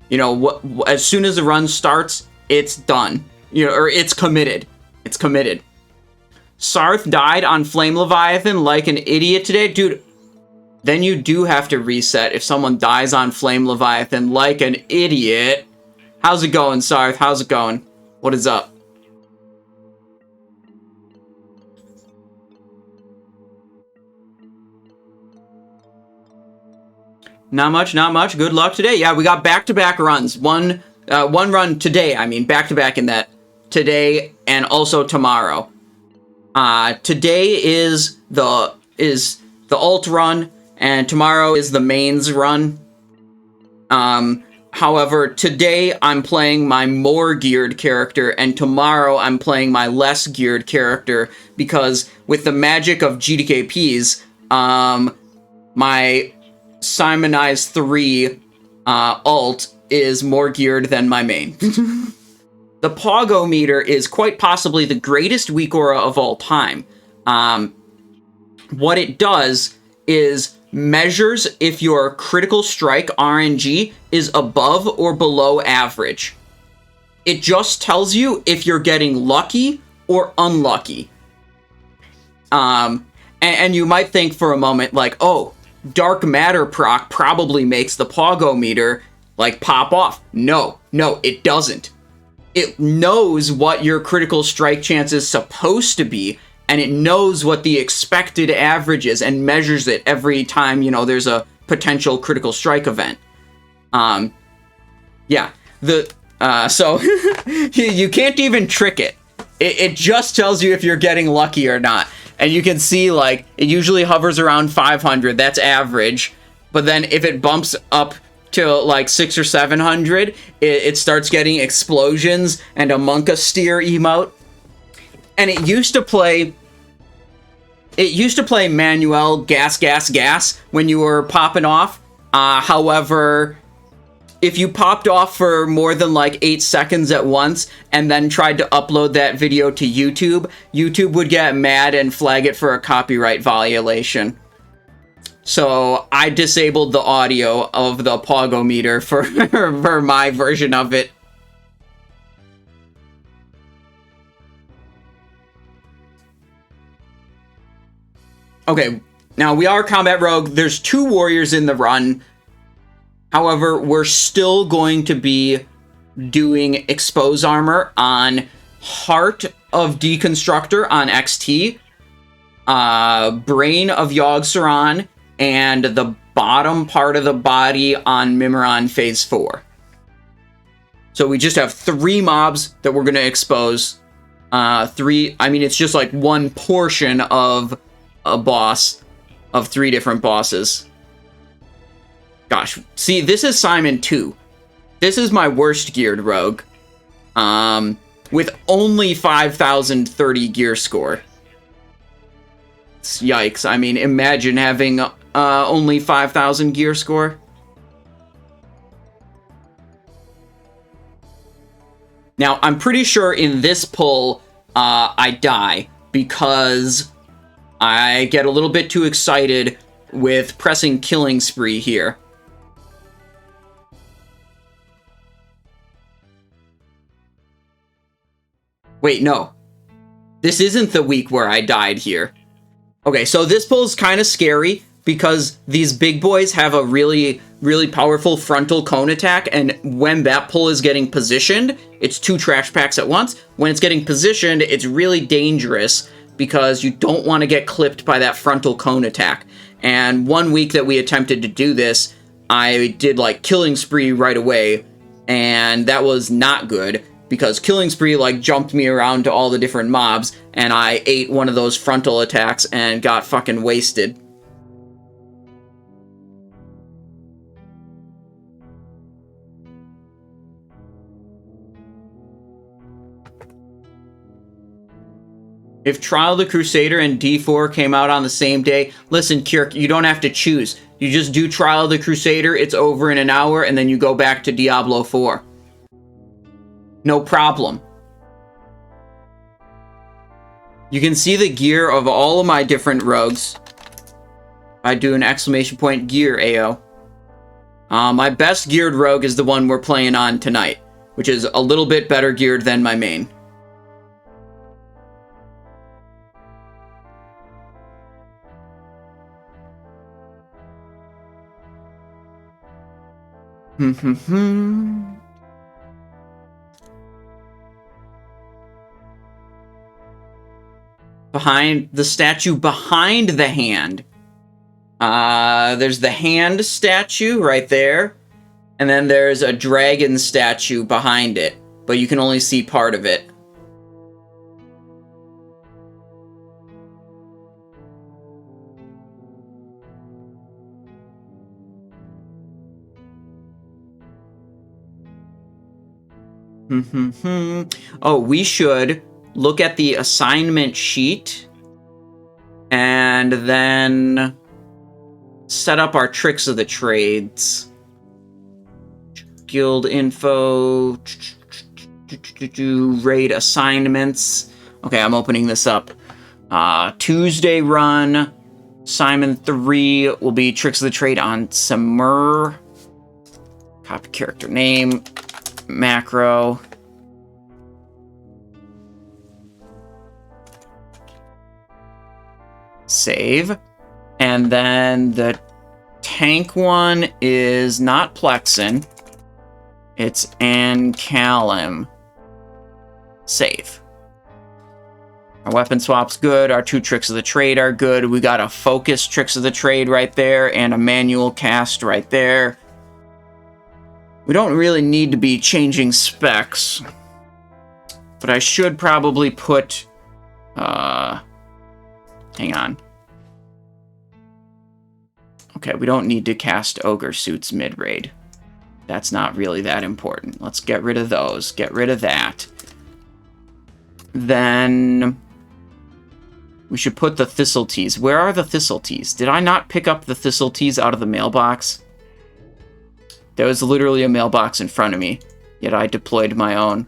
You know, as soon as the run starts, it's done. You know, or it's committed. It's committed. Sarth died on Flame Leviathan like an idiot today. Dude, then you do have to reset if someone dies on Flame Leviathan like an idiot. How's it going, Sarth? How's it going? What is up? Not much, not much. Good luck today. Yeah, we got back-to-back runs. One run today, I mean, back-to-back in that today and also tomorrow. Today is the alt run, and tomorrow is the mains run. However, today I'm playing my more geared character, and tomorrow I'm playing my less geared character, because with the magic of GDKPs, my Simonize 3 alt is more geared than my main. The Pogo meter is quite possibly the greatest weak aura of all time. What it does is measures if your critical strike RNG is above or below average. It just tells you if you're getting lucky or unlucky. And you might think for a moment, like, oh, Dark Matter proc probably makes the Pogo meter, like, pop off. No, it doesn't. It knows what your critical strike chance is supposed to be, and it knows what the expected average is, and measures it every time, you know, there's a potential critical strike event. Yeah. So, you can't even trick it. It just tells you if you're getting lucky or not. And you can see, like, it usually hovers around 500. That's average. But then if it bumps up to, like, 600 or 700, it starts getting explosions and a Monka Steer emote. And it used to play Manuel gas when you were popping off. However, if you popped off for more than like 8 seconds at once and then tried to upload that video to YouTube, YouTube would get mad and flag it for a copyright violation. So I disabled the audio of the Pogo meter for my version of it. Okay, now we are Combat Rogue. There's 2 warriors in the run. However, we're still going to be doing Expose Armor on Heart of Deconstructor on XT, Brain of Yogg-Saron, and the bottom part of the body on Mimiron Phase 4. So we just have 3 mobs that we're going to expose. I mean, it's just like one portion of a boss of 3 different bosses. Gosh, see, this is Simon 2. This is my worst geared rogue. With only 5,030 gear score. Yikes, I mean, imagine having only 5,000 gear score. Now, I'm pretty sure in this pull, I die, because I get a little bit too excited with pressing Killing Spree here. Wait, no. This isn't the week where I died here. Okay, so this pull's kind of scary because these big boys have a really, really powerful frontal cone attack, and when that pull is getting positioned, it's 2 trash packs at once. When it's getting positioned, it's really dangerous because you don't want to get clipped by that frontal cone attack. And one week that we attempted to do this, I did like Killing Spree right away, and that was not good, because Killing Spree, like, jumped me around to all the different mobs, and I ate one of those frontal attacks and got fucking wasted. If Trial of the Crusader and D4 came out on the same day, listen, Kirk, you don't have to choose. You just do Trial of the Crusader, it's over in an hour, and then you go back to Diablo 4. No problem. You can see the gear of all of my different rogues. I do an exclamation point gear, AO. My best geared rogue is the one we're playing on tonight, which is a little bit better geared than my main. Behind the statue behind the hand. There's the hand statue right there. And then there's a dragon statue behind it. But you can only see part of it. Oh, we should look at the assignment sheet and then set up our tricks of the trades. Guild info, raid assignments. Okay, I'm opening this up. Tuesday run, Simon 3 will be tricks of the trade on Samur. Copy character name, macro. Save. And then the tank one is not Plexen. It's Ancalim. Save. Our weapon swap's good. Our 2 tricks of the trade are good. We got a focus tricks of the trade right there and a manual cast right there. We don't really need to be changing specs. But I should probably put... hang on. Okay, we don't need to cast Ogre Suits mid-raid. That's not really that important. Let's get rid of those. Get rid of that. Then... we should put the Thistle Teas. Where are the Thistle Teas? Did I not pick up the Thistle Teas out of the mailbox? There was literally a mailbox in front of me, yet I deployed my own.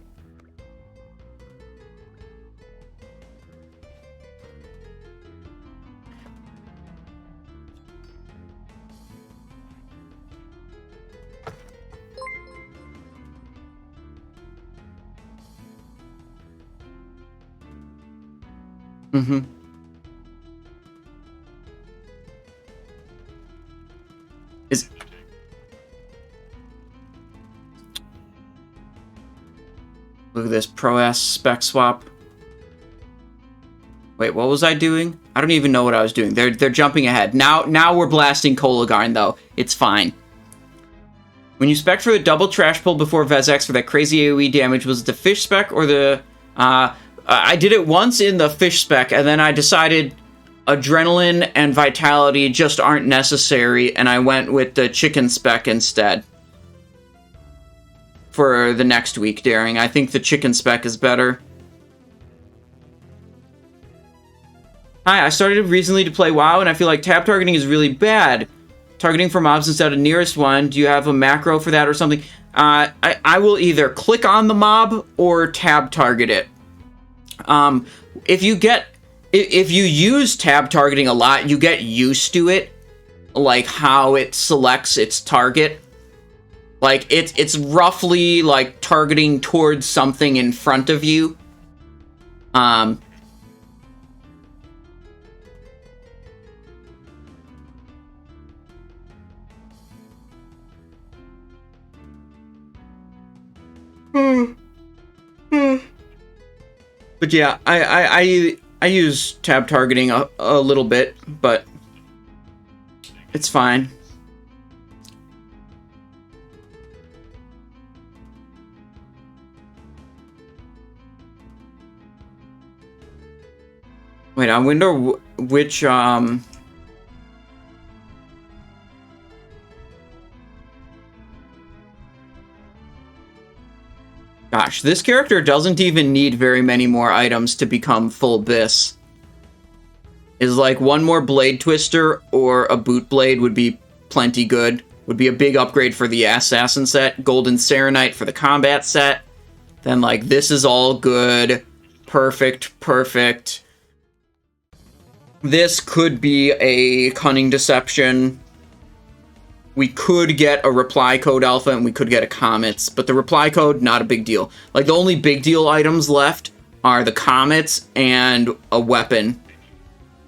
Is... look at this pro-ass spec swap. Wait, what was I doing? I don't even know what I was doing. They're jumping ahead. Now we're blasting Kologarn, though. It's fine. When you spec for the double trash pull before Vezax for that crazy AoE damage, was it the fish spec or the... I did it once in the fish spec, and then I decided adrenaline and vitality just aren't necessary, and I went with the chicken spec instead. For the next week, Daring. I think the chicken spec is better. Hi, I started recently to play WoW, and I feel like tab targeting is really bad. Targeting for mobs instead of nearest one. Do you have a macro for that or something? I will either click on the mob or tab target it. If you use tab targeting a lot, you get used to it, like how it selects its target. Like it's roughly like targeting towards something in front of you. But yeah, I use tab targeting a little bit, but it's fine. Wait, I wonder which Gosh, this character doesn't even need very many more items to become full bis. Is like one more blade twister or a boot blade would be plenty good. Would be a big upgrade for the assassin set. Golden Serenite for the combat set. Then like this is all good. Perfect, perfect. This could be a Cunning Deception. We could get a Reply Code Alpha and we could get a Comets, but the Reply Code, not a big deal. Like, the only big deal items left are the Comets and a weapon.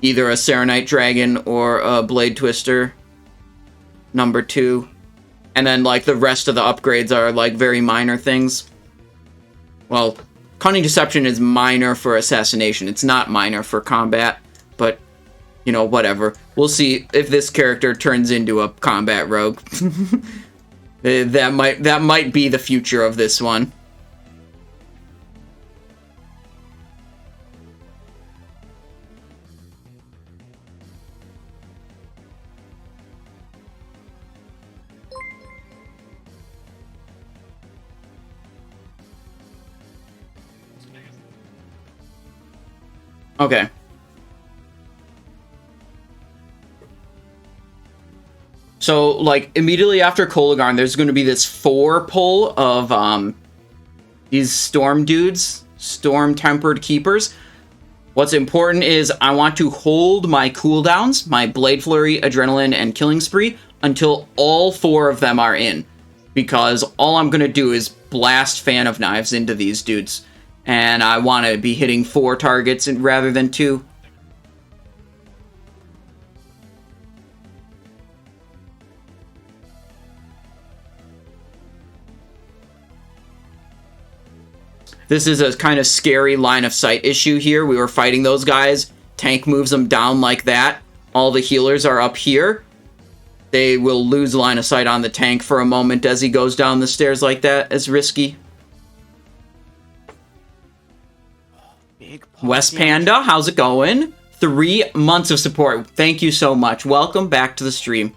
Either a Serenite Dragon or a Blade Twister. Number 2. And then, like, the rest of the upgrades are, like, very minor things. Well, Cunning Deception is minor for Assassination. It's not minor for combat, but... you know, whatever. We'll see if this character turns into a combat rogue. that might be the future of this one. Okay. So, like, immediately after Kologarn, there's going to be this 4 pull of, these Storm dudes. Storm-Tempered Keepers. What's important is I want to hold my cooldowns, my Blade Flurry, Adrenaline, and Killing Spree, until all 4 of them are in. Because all I'm going to do is blast Fan of Knives into these dudes. And I want to be hitting 4 targets rather than 2. This is a kind of scary line of sight issue here. We were fighting those guys. Tank moves them down like that. All the healers are up here. They will lose line of sight on the tank for a moment as he goes down the stairs like that. It's risky. West Panda, how's it going? 3 months of support. Thank you so much. Welcome back to the stream.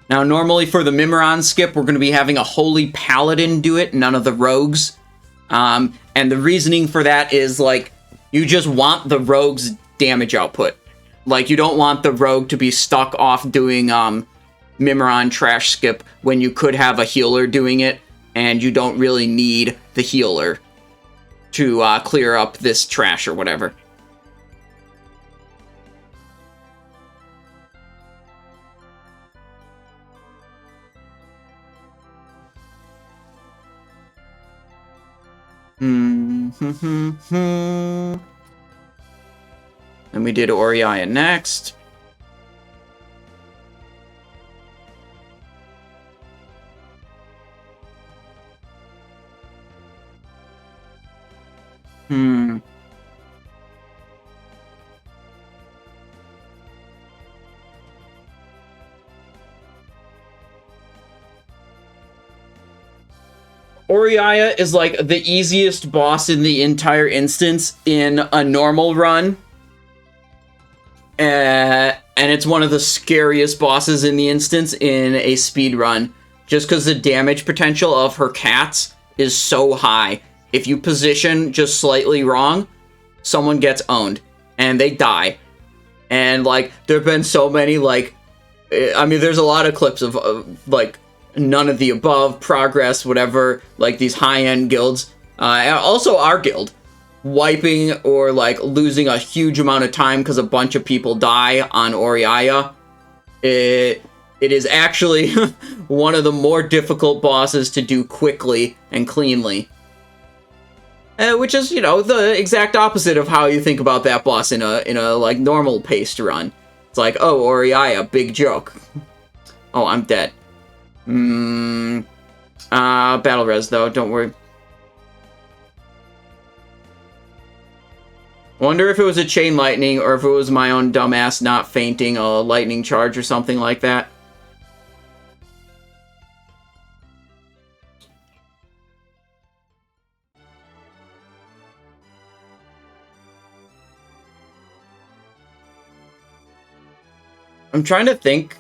Now, normally for the Mimiron skip, we're going to be having a Holy Paladin do it, none of the rogues. And the reasoning for that is, like, you just want the rogue's damage output. Like, you don't want the rogue to be stuck off doing Mimiron trash skip when you could have a healer doing it, and you don't really need the healer to clear up this trash or whatever. And we did Oriaya next. Oriaya is like the easiest boss in the entire instance in a normal run. And it's one of the scariest bosses in the instance in a speed run. Just because the damage potential of her cats is so high. If you position just slightly wrong, someone gets owned. And they die. And, like, there have been so many, like... I mean, there's a lot of clips of like... None of the above, progress, whatever, like these high-end guilds. Also our guild. Wiping or, like, losing a huge amount of time because a bunch of people die on Oriaya. It is actually one of the more difficult bosses to do quickly and cleanly. Which is, you know, the exact opposite of how you think about that boss in a like, normal paced run. It's like, oh, Oriaya, big joke. Oh, I'm dead. Battle res, though, don't worry. Wonder if it was a chain lightning, or if it was my own dumbass not fainting a lightning charge or something like that. I'm trying to think.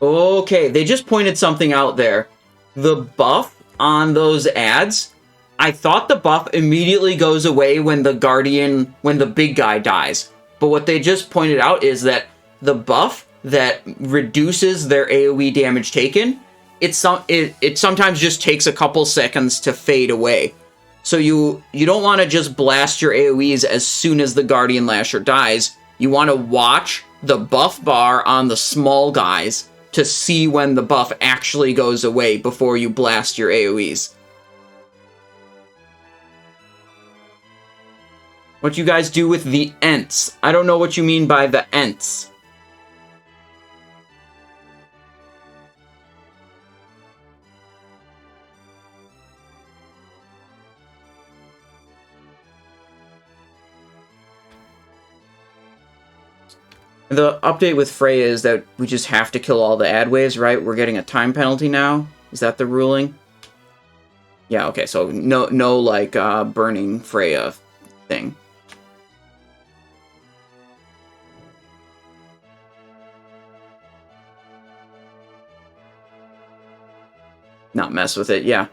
Okay, they just pointed something out there. The buff on those ads, I thought the buff immediately goes away when the Guardian, when the big guy dies. But what they just pointed out is that the buff that reduces their AoE damage taken, it sometimes just takes a couple seconds to fade away. So you don't want to just blast your AoEs as soon as the Guardian Lasher dies. You want to watch the buff bar on the small guys to see when the buff actually goes away before you blast your AoEs. What you guys do with the Ents? I don't know what you mean by the Ents. The update with Freya is that we just have to kill all the ad waves, right? We're getting a time penalty now? Is that the ruling? Yeah, okay, so no like, burning Freya thing. Not mess with it, yeah.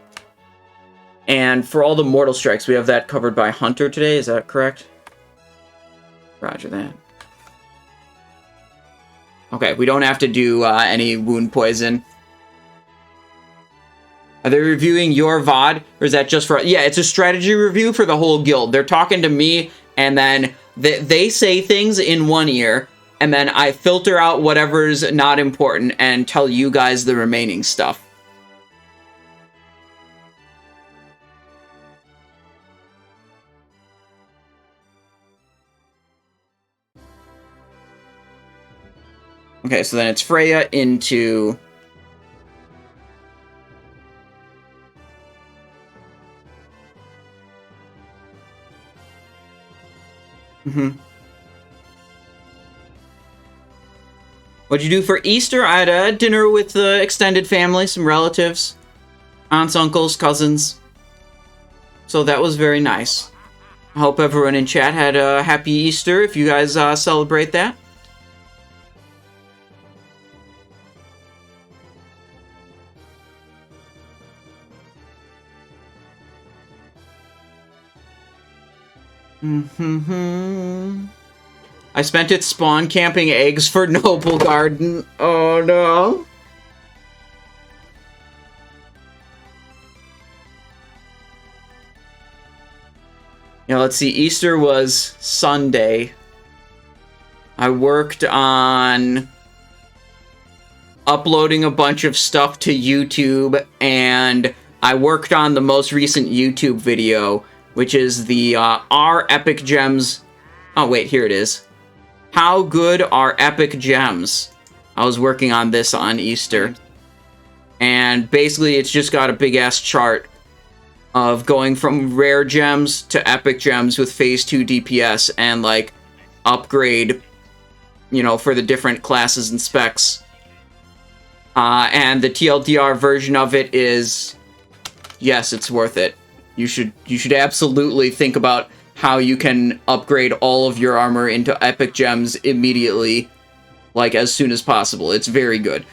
And for all the Mortal Strikes, we have that covered by Hunter today, is that correct? Roger that. Okay, we don't have to do any wound poison. Are they reviewing your VOD, or is that just for... Yeah, it's a strategy review for the whole guild. They're talking to me, and then they say things in one ear, and then I filter out whatever's not important and tell you guys the remaining stuff. Okay, so then it's Freya into... What'd you do for Easter? I had a dinner with the extended family, some relatives, aunts, uncles, cousins. So that was very nice. I hope everyone in chat had a happy Easter if you guys celebrate that. I spent it spawn camping eggs for Noble Garden. Oh no. Yeah, let's see. Easter was Sunday. I worked on uploading a bunch of stuff to YouTube, and I worked on the most recent YouTube video, which is the Are Epic Gems... Oh, wait, here it is. How good are epic gems? I was working on this on Easter. And basically, it's just got a big-ass chart of going from rare gems to epic gems with Phase 2 DPS and, like, upgrade, you know, for the different classes and specs. And the TLDR version of it is... Yes, it's worth it. You should absolutely think about how you can upgrade all of your armor into epic gems immediately, like as soon as possible. It's very good.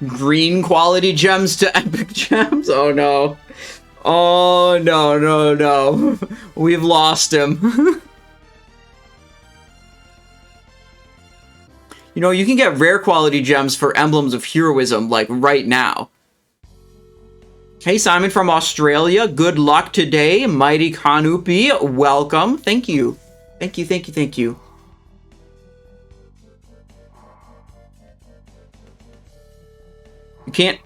Green quality gems to epic gems? Oh no. Oh no, no, no. We've lost him. You know, you can get rare quality gems for emblems of heroism, like, right now. Hey, Simon from Australia. Good luck today. Mighty Kanupi, welcome. Thank you. Thank you, thank you, thank you. You can't...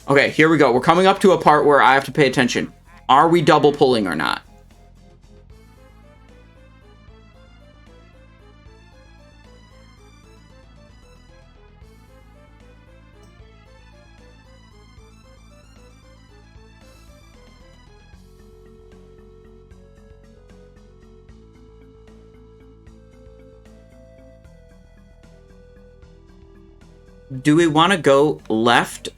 Okay, here we go. We're coming up to a part where I have to pay attention. Are we double pulling or not? Do we want to go left?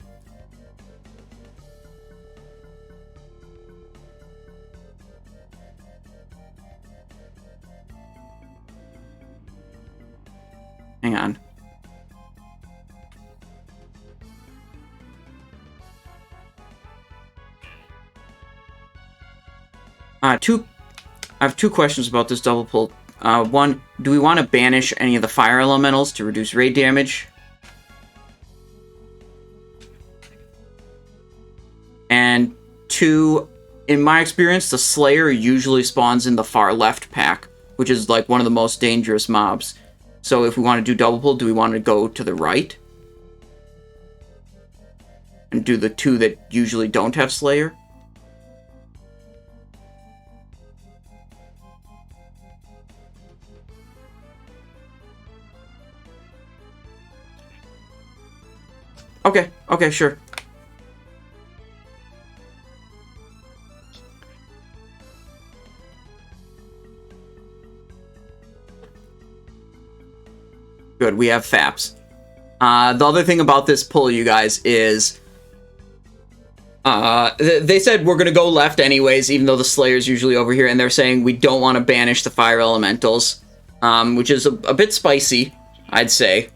I have two questions about this double pull. One, do we want to banish any of the fire elementals to reduce raid damage? And two, in my experience, the Slayer usually spawns in the far left pack, which is like one of the most dangerous mobs. So if we want to do double pull, do we want to go to the right? And do the two that usually don't have Slayer? Okay, sure. Good, we have FAPs. The other thing about this pull, you guys, is... they said we're gonna go left anyways, even though the Slayer's usually over here, and they're saying we don't want to banish the Fire Elementals, which is a bit spicy, I'd say.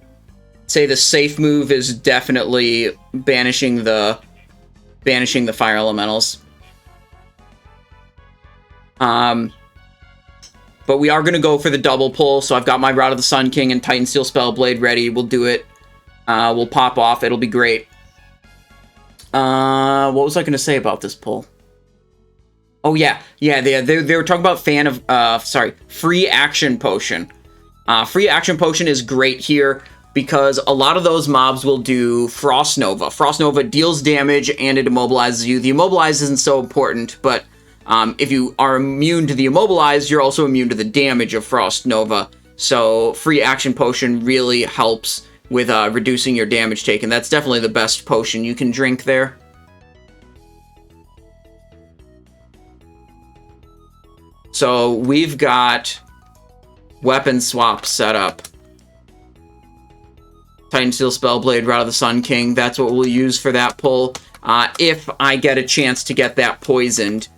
Say the safe move is definitely banishing the Fire Elementals. But we are going to go for the double pull, so I've got my Rod of the Sun King and Titan Steel Spellblade ready. We'll do it. We'll pop off. It'll be great. What was I going to say about this pull? Oh, yeah. Yeah, they were talking about Free Action Potion. Free Action Potion is great here because a lot of those mobs will do Frost Nova. Frost Nova deals damage and it immobilizes you. The immobilize isn't so important, but if you are immune to the immobilize, you're also immune to the damage of Frost Nova. So Free Action Potion really helps with reducing your damage taken. That's definitely the best potion you can drink there. So we've got weapon swap set up. Titan Steel Spellblade, Rod of the Sun King, that's what we'll use for that pull. If I get a chance to get that poisoned,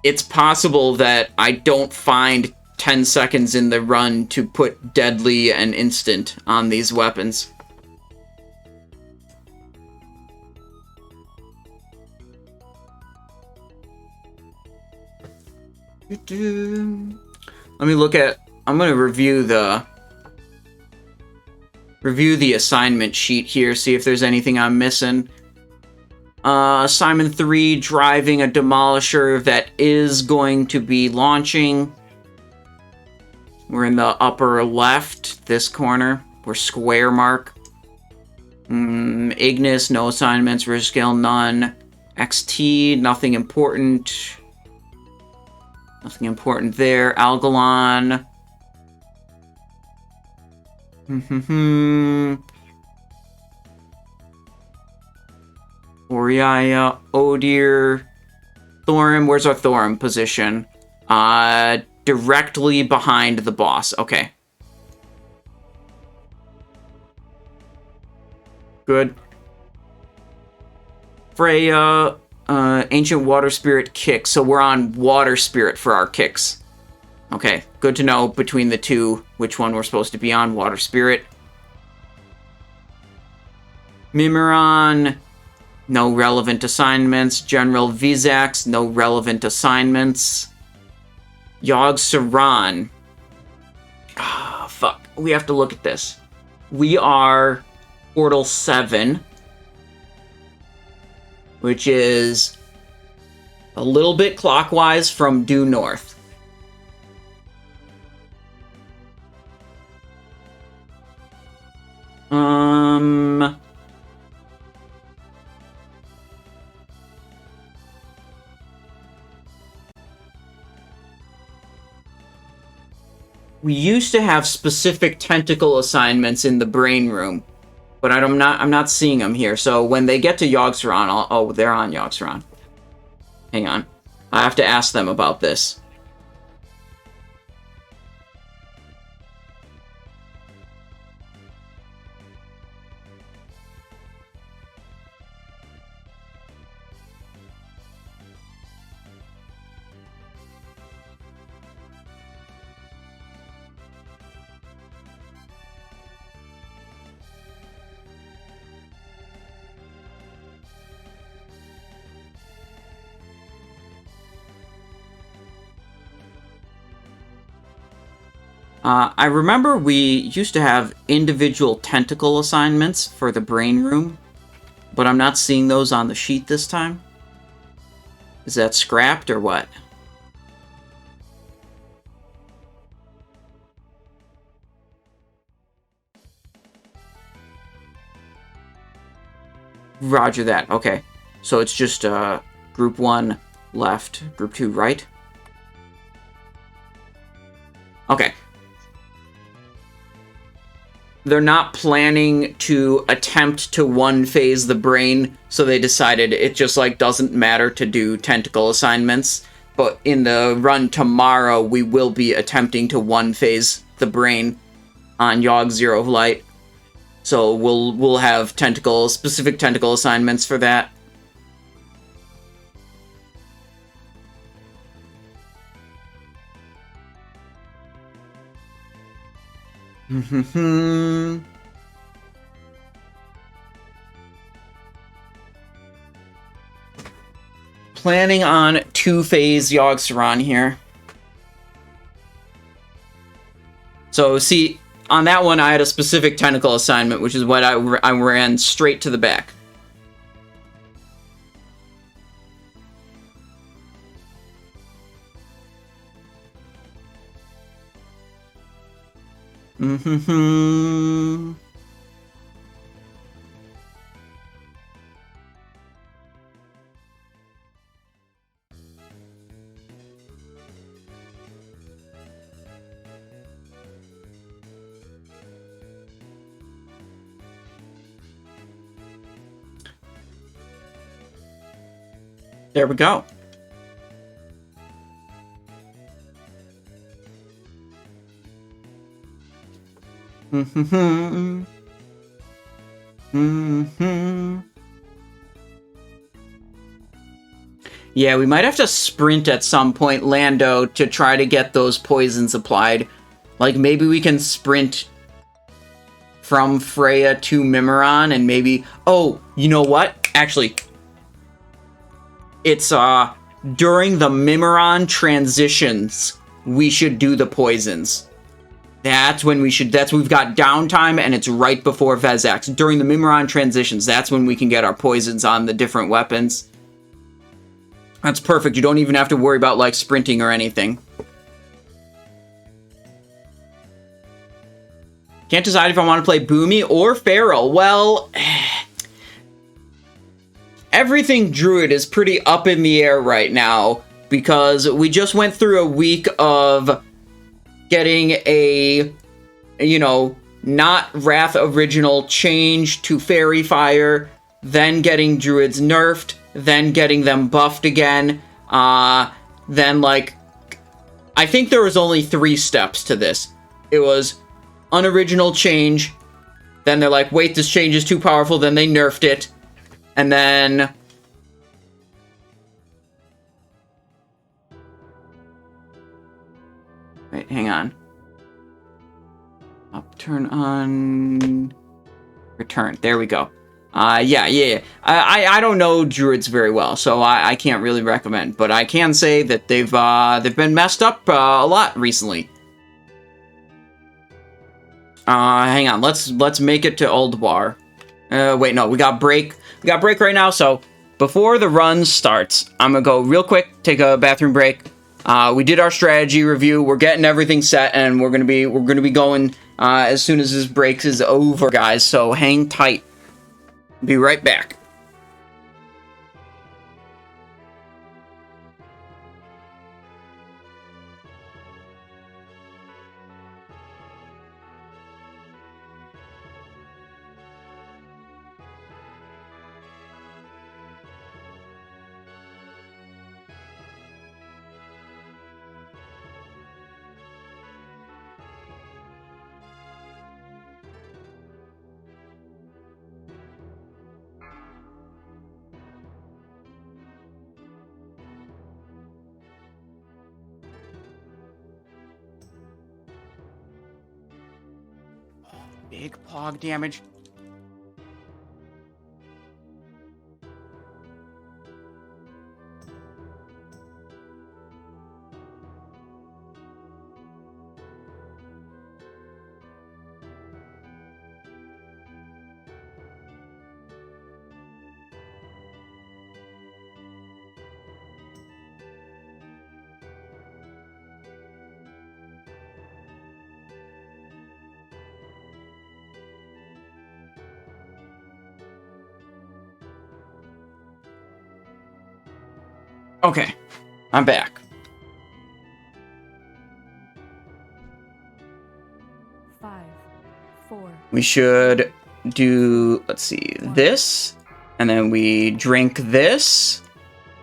it's possible that I don't find 10 seconds in the run to put Deadly and Instant on these weapons. Let me look at... I'm going to review the assignment sheet here, see if there's anything I'm missing. Assignment 3, driving a Demolisher that is going to be launching. We're in the upper left, this corner. We're square mark. Ignis, no assignments. Razorscale, none. XT, nothing important. Nothing important there. Algalon. Freya, Hodir, Thorim. Where's our Thorim position? Directly behind the boss. Okay. Good. Freya, Ancient Water Spirit kick. So we're on Water Spirit for our kicks. Okay, good to know between the two which one we're supposed to be on. Water Spirit. Mimiron, no relevant assignments. General Vezax, no relevant assignments. Yogg-Saron. Ah, fuck. We have to look at this. We are Portal 7, which is a little bit clockwise from due north. We used to have specific tentacle assignments in the brain room, but I'm not seeing them here. So when they get to Yogg-Saron, oh, they're on Yogg-Saron. Hang on. I have to ask them about this. I remember we used to have individual tentacle assignments for the brain room, but I'm not seeing those on the sheet this time. Is that scrapped or what? Roger that. Okay. So it's just group 1 left, group 2 right? Okay. They're not planning to attempt to one-phase the brain, so they decided it just, like, doesn't matter to do tentacle assignments. But in the run tomorrow, we will be attempting to one-phase the brain on Yogg-Saron Light. So we'll have specific tentacle assignments for that. Planning on 2-phase Yogg-Saron here. So, see, on that one, I had a specific tentacle assignment, which is what I ran straight to the back. There we go. Yeah, we might have to sprint at some point, Lando, to try to get those poisons applied. Like, maybe we can sprint from Freya to Mimiron, and maybe... Oh, you know what? Actually, it's, during the Mimiron transitions, we should do the poisons. That's when we should... we've got downtime, and it's right before Vezax. During the Mimiron transitions, that's when we can get our poisons on the different weapons. That's perfect. You don't even have to worry about, like, sprinting or anything. Can't decide if I want to play Boomy or Feral. Well, everything Druid is pretty up in the air right now, because we just went through a week of getting a, you know, not Wrath Original change to Fairy Fire, then getting Druids nerfed, then getting them buffed again, then, like, I think there was only 3 steps to this. It was unoriginal change, then they're like, wait, this change is too powerful, then they nerfed it, and then... Wait, hang on. Turn on... Return. There we go. Yeah. I don't know Druids very well, so I can't really recommend, but I can say that they've been messed up a lot recently. Hang on, let's make it to Ulduar. Wait, no, we got break. We got break right now, so before the run starts, I'm gonna go real quick, take a bathroom break. We did our strategy review. We're getting everything set, and we're gonna be going as soon as this break is over, guys. So hang tight. Be right back. Big pog damage. Okay, I'm back. 5, 4, We should do, let's see, this, and then we drink this,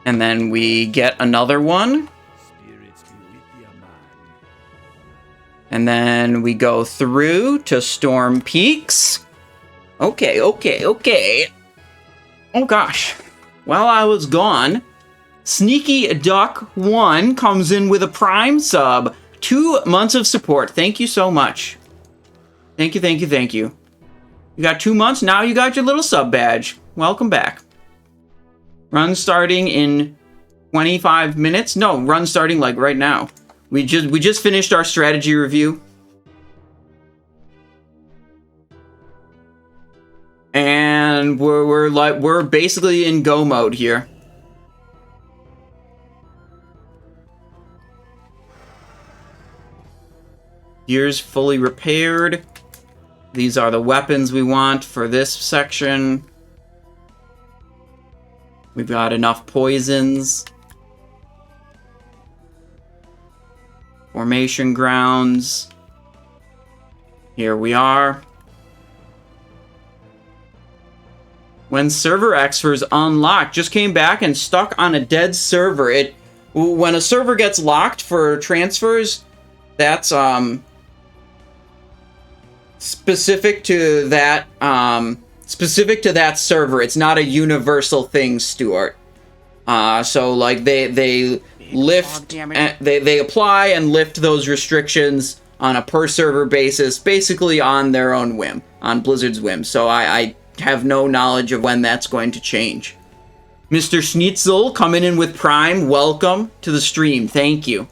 and then we get another one, Spirits be with ya, man. and then we go through to Storm Peaks. Okay. Oh gosh. While I was gone, Sneaky Duck 1 comes in with a Prime sub. 2 months of support. Thank you so much. Thank you. You got 2 months, now you got your little sub badge. Welcome back. Run starting in 25 minutes? No, run starting like right now. We just finished our strategy review. And we're basically in go mode here. Gear's fully repaired. These are the weapons we want for this section. We've got enough poisons. Formation grounds. Here we are. When server X was unlocked, just came back and stuck on a dead server. When a server gets locked for transfers, that's specific to that server. It's not a universal thing, Stuart. So like they lift, they apply and lift those restrictions on a per server basis, basically on their own whim, on Blizzard's whim. So I have no knowledge of when that's going to change. Mr. Schnitzel coming in with Prime, welcome to the stream. Thank you.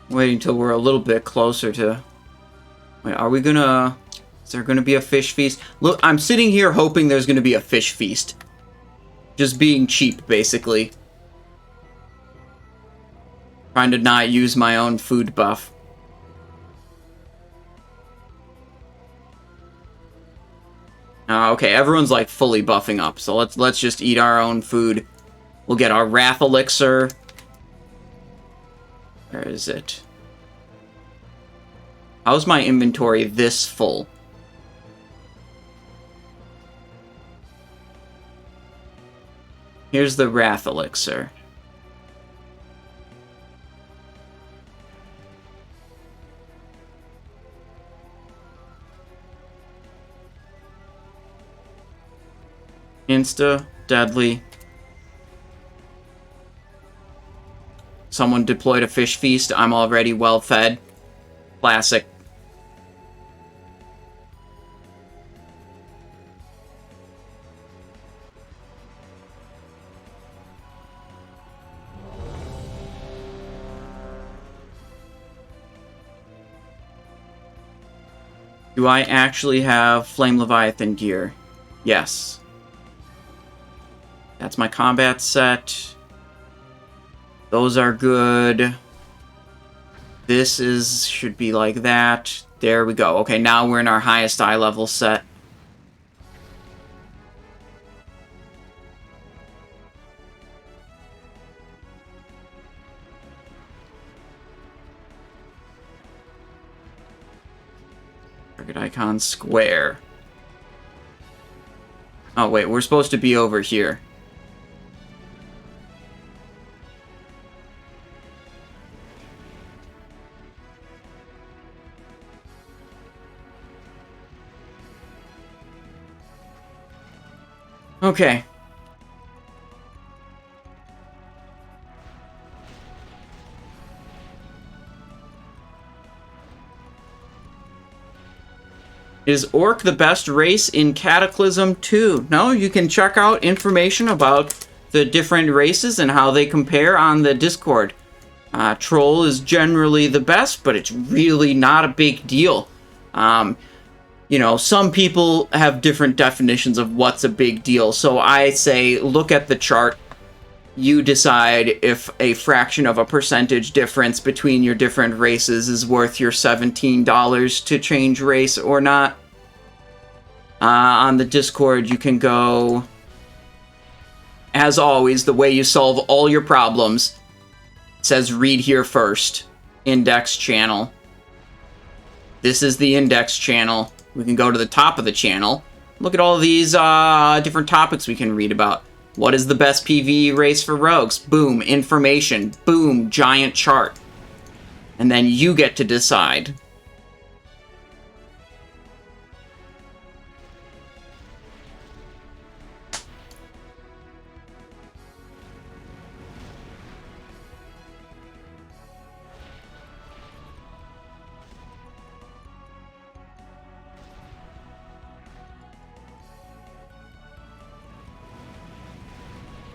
Waiting till we're a little bit closer to... Wait, are we gonna... Is there gonna be a fish feast? Look, I'm sitting here hoping there's gonna be a fish feast. Just being cheap, basically. Trying to not use my own food buff. Okay, everyone's like fully buffing up, so let's just eat our own food. We'll get our Wrath Elixir. Where is it? How's my inventory this full? Here's the Wrath Elixir. Insta, deadly. Someone deployed a fish feast. I'm already well fed. Classic. Do I actually have Flame Leviathan gear? Yes. That's my combat set. Those are good. This should be like that. There we go. Okay, now we're in our highest eye level set. Target icon square. Oh wait, we're supposed to be over here. Okay. Is Orc the best race in Cataclysm 2? No, you can check out information about the different races and how they compare on the Discord. Troll is generally the best, but it's really not a big deal. you know, some people have different definitions of what's a big deal. So I say, look at the chart. You decide if a fraction of a percentage difference between your different races is worth your $17 to change race or not. On the Discord, you can go, as always, the way you solve all your problems. It says read here first. Index channel. This is the index channel. We can go to the top of the channel. Look at all these different topics we can read about. What is the best PvE race for rogues? Boom, information. Boom, giant chart. And then you get to decide.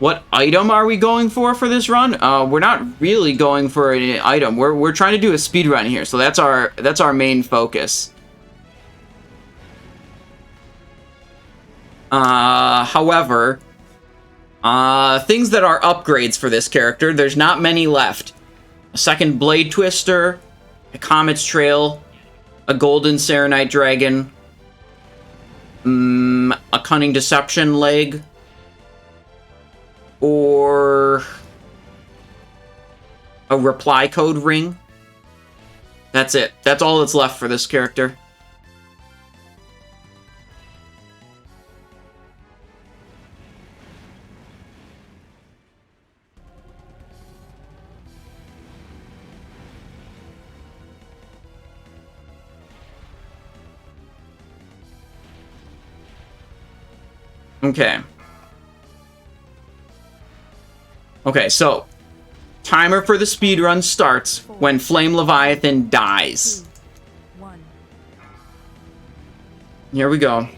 What item are we going for this run? We're not really going for an item. We're trying to do a speed run here, so that's our main focus. However, things that are upgrades for this character, there's not many left. A second Blade Twister, a Comet's Trail, a Golden Serenite Dragon, a Cunning Deception leg, or a reply code ring. That's it. That's all that's left for this character. Okay. Okay, so timer for the speedrun starts when Flame Leviathan dies. 2, 1. Here we go.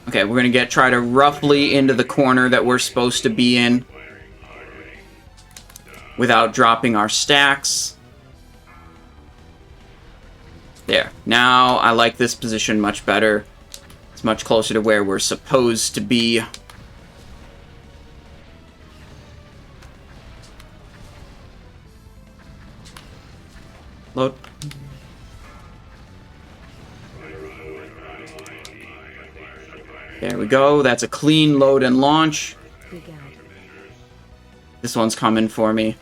Okay, we're gonna try to roughly into the corner that we're supposed to be in without dropping our stacks. There. Now I like this position much better. It's much closer to where we're supposed to be. Load. There we go. That's a clean load and launch. This one's coming for me.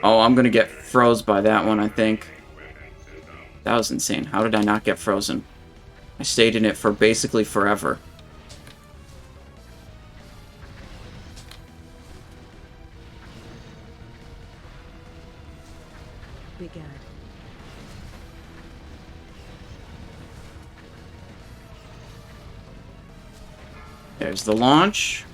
Oh, I'm gonna get froze by that one, I think. That was insane. How did I not get frozen? I stayed in it for basically forever. There's the launch.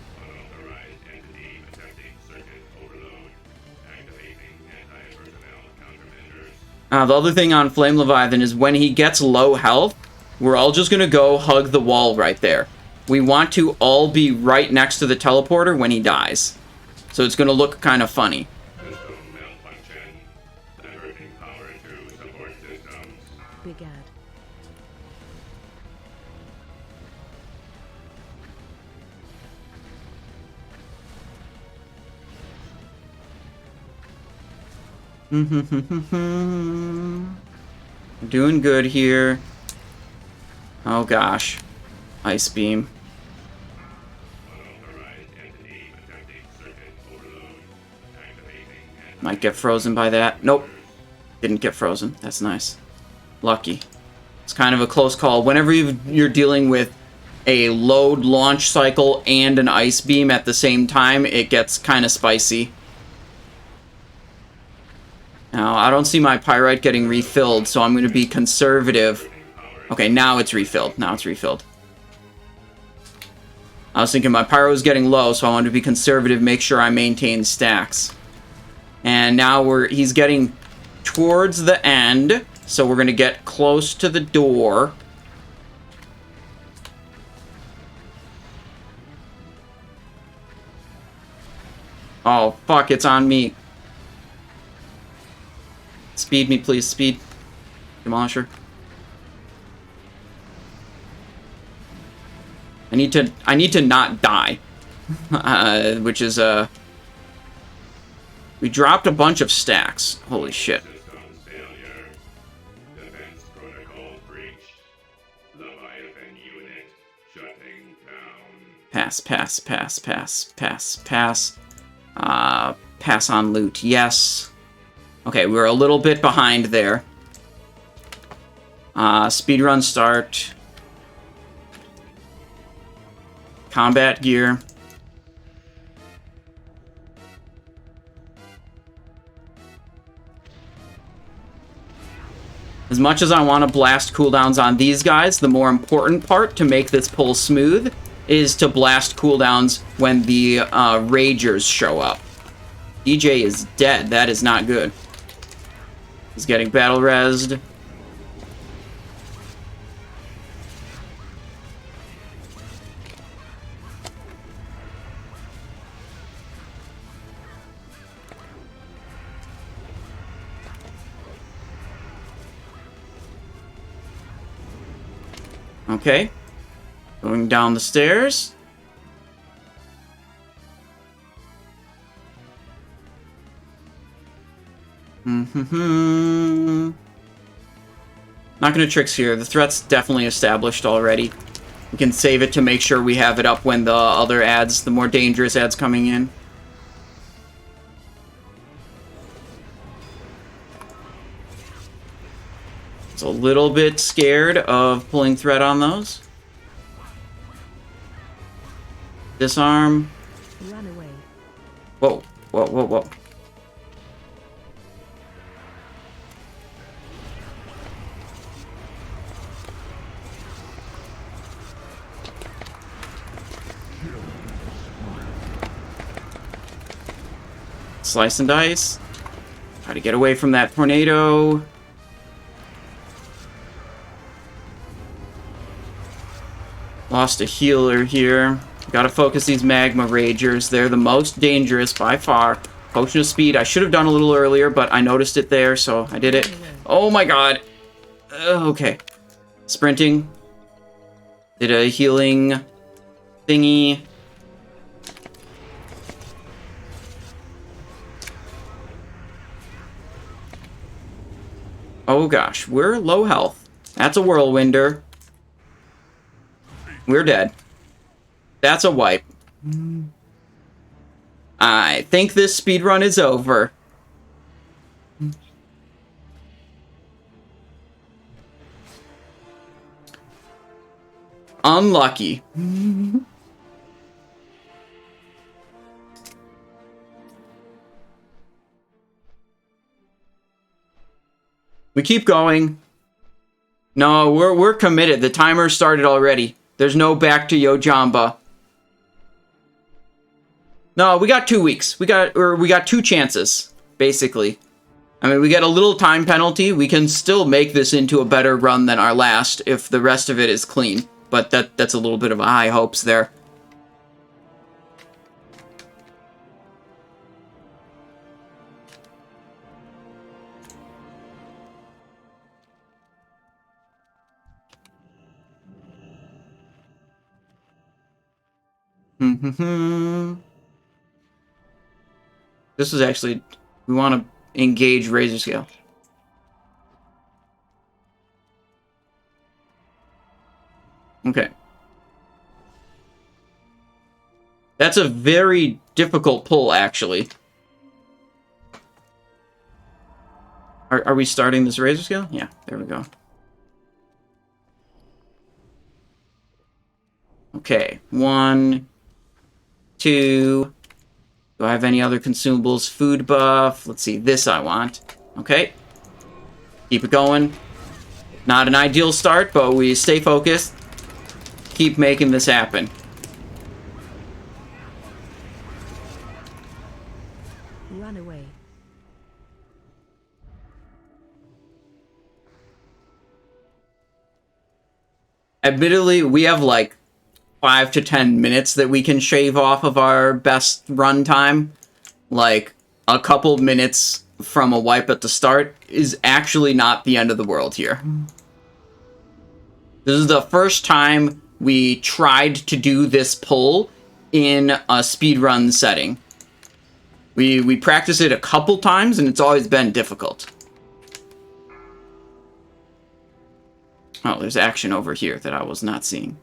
The other thing on Flame Leviathan is when he gets low health, we're all just going to go hug the wall right there. We want to all be right next to the teleporter when he dies. So it's going to look kind of funny. Doing good here. Oh gosh. Ice beam. Might get frozen by that. Nope. Didn't get frozen. That's nice. Lucky. It's kind of a close call. Whenever you're dealing with a load launch cycle and an ice beam at the same time, it gets kind of spicy. Now, I don't see my pyrite getting refilled, so I'm going to be conservative Okay, now it's refilled. Now it's refilled. I was thinking my pyro was getting low, so I wanted to be conservative, make sure I maintain stacks. And now he's getting towards the end, so we're going to get close to the door. Oh, fuck, it's on me. Speed me, please, speed. Demolisher. I need to not die. Which is, we dropped a bunch of stacks. Holy shit. Failure. Defense protocol breached. Leviathan unit shutting down. Pass, pass, pass, pass, pass, pass. Pass on loot, yes. Okay, we're a little bit behind there. Speedrun start. Combat gear. As much as I want to blast cooldowns on these guys, the more important part to make this pull smooth is to blast cooldowns when the Ragers show up. DJ is dead. That is not good. He's getting battle rezzed. Okay. Going down the stairs. Not gonna tricks here. The threat's definitely established already. We can save it to make sure we have it up when the other ads, the more dangerous ads coming in. A little bit scared of pulling threat on those. Disarm. Run away. Whoa, whoa, whoa, whoa. Slice and dice. Try to get away from that tornado. Lost a healer here. Gotta focus these magma ragers. They're the most dangerous by far. Potion of speed. I should have done a little earlier, but I noticed it there, so I did it. Oh my god. Okay. Sprinting. Did a healing thingy. Oh gosh, we're low health. That's a whirlwinder. We're dead. That's a wipe. I think this speedrun is over. Unlucky. We keep going. No, we're committed. The timer started already. There's no back to Yojamba. No, we got 2 weeks. We got 2 chances, basically. I mean, we get a little time penalty. We can still make this into a better run than our last if the rest of it is clean. But that's a little bit of a high hopes there. This is actually, we want to engage Razorscale. Okay. That's a very difficult pull, actually. Are we starting this Razorscale? Yeah, there we go. Okay, 1, 2. Do I have any other consumables? Food buff. Let's see, this I want. Okay. Keep it going. Not an ideal start, but we stay focused. Keep making this happen. Run away. Admittedly, we have like 5 to 10 minutes that we can shave off of our best run time. Like, a couple minutes from a wipe at the start is actually not the end of the world here. This is the first time we tried to do this pull in a speedrun setting. We practiced it a couple times, and it's always been difficult. Oh, there's action over here that I was not seeing.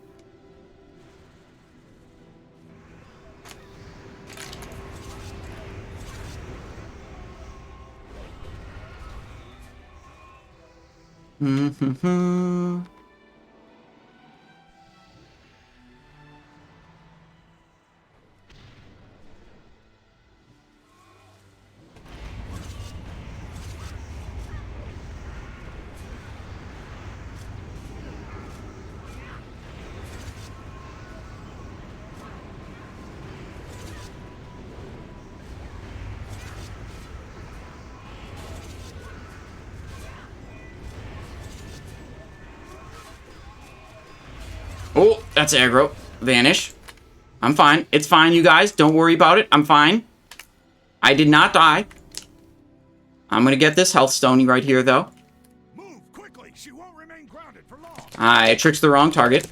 Oh, that's aggro. Vanish. I'm fine. It's fine, you guys. Don't worry about it. I'm fine. I did not die. I'm gonna get this health stone right here, though. Move quickly. She won't remain grounded for long. I tricked the wrong target.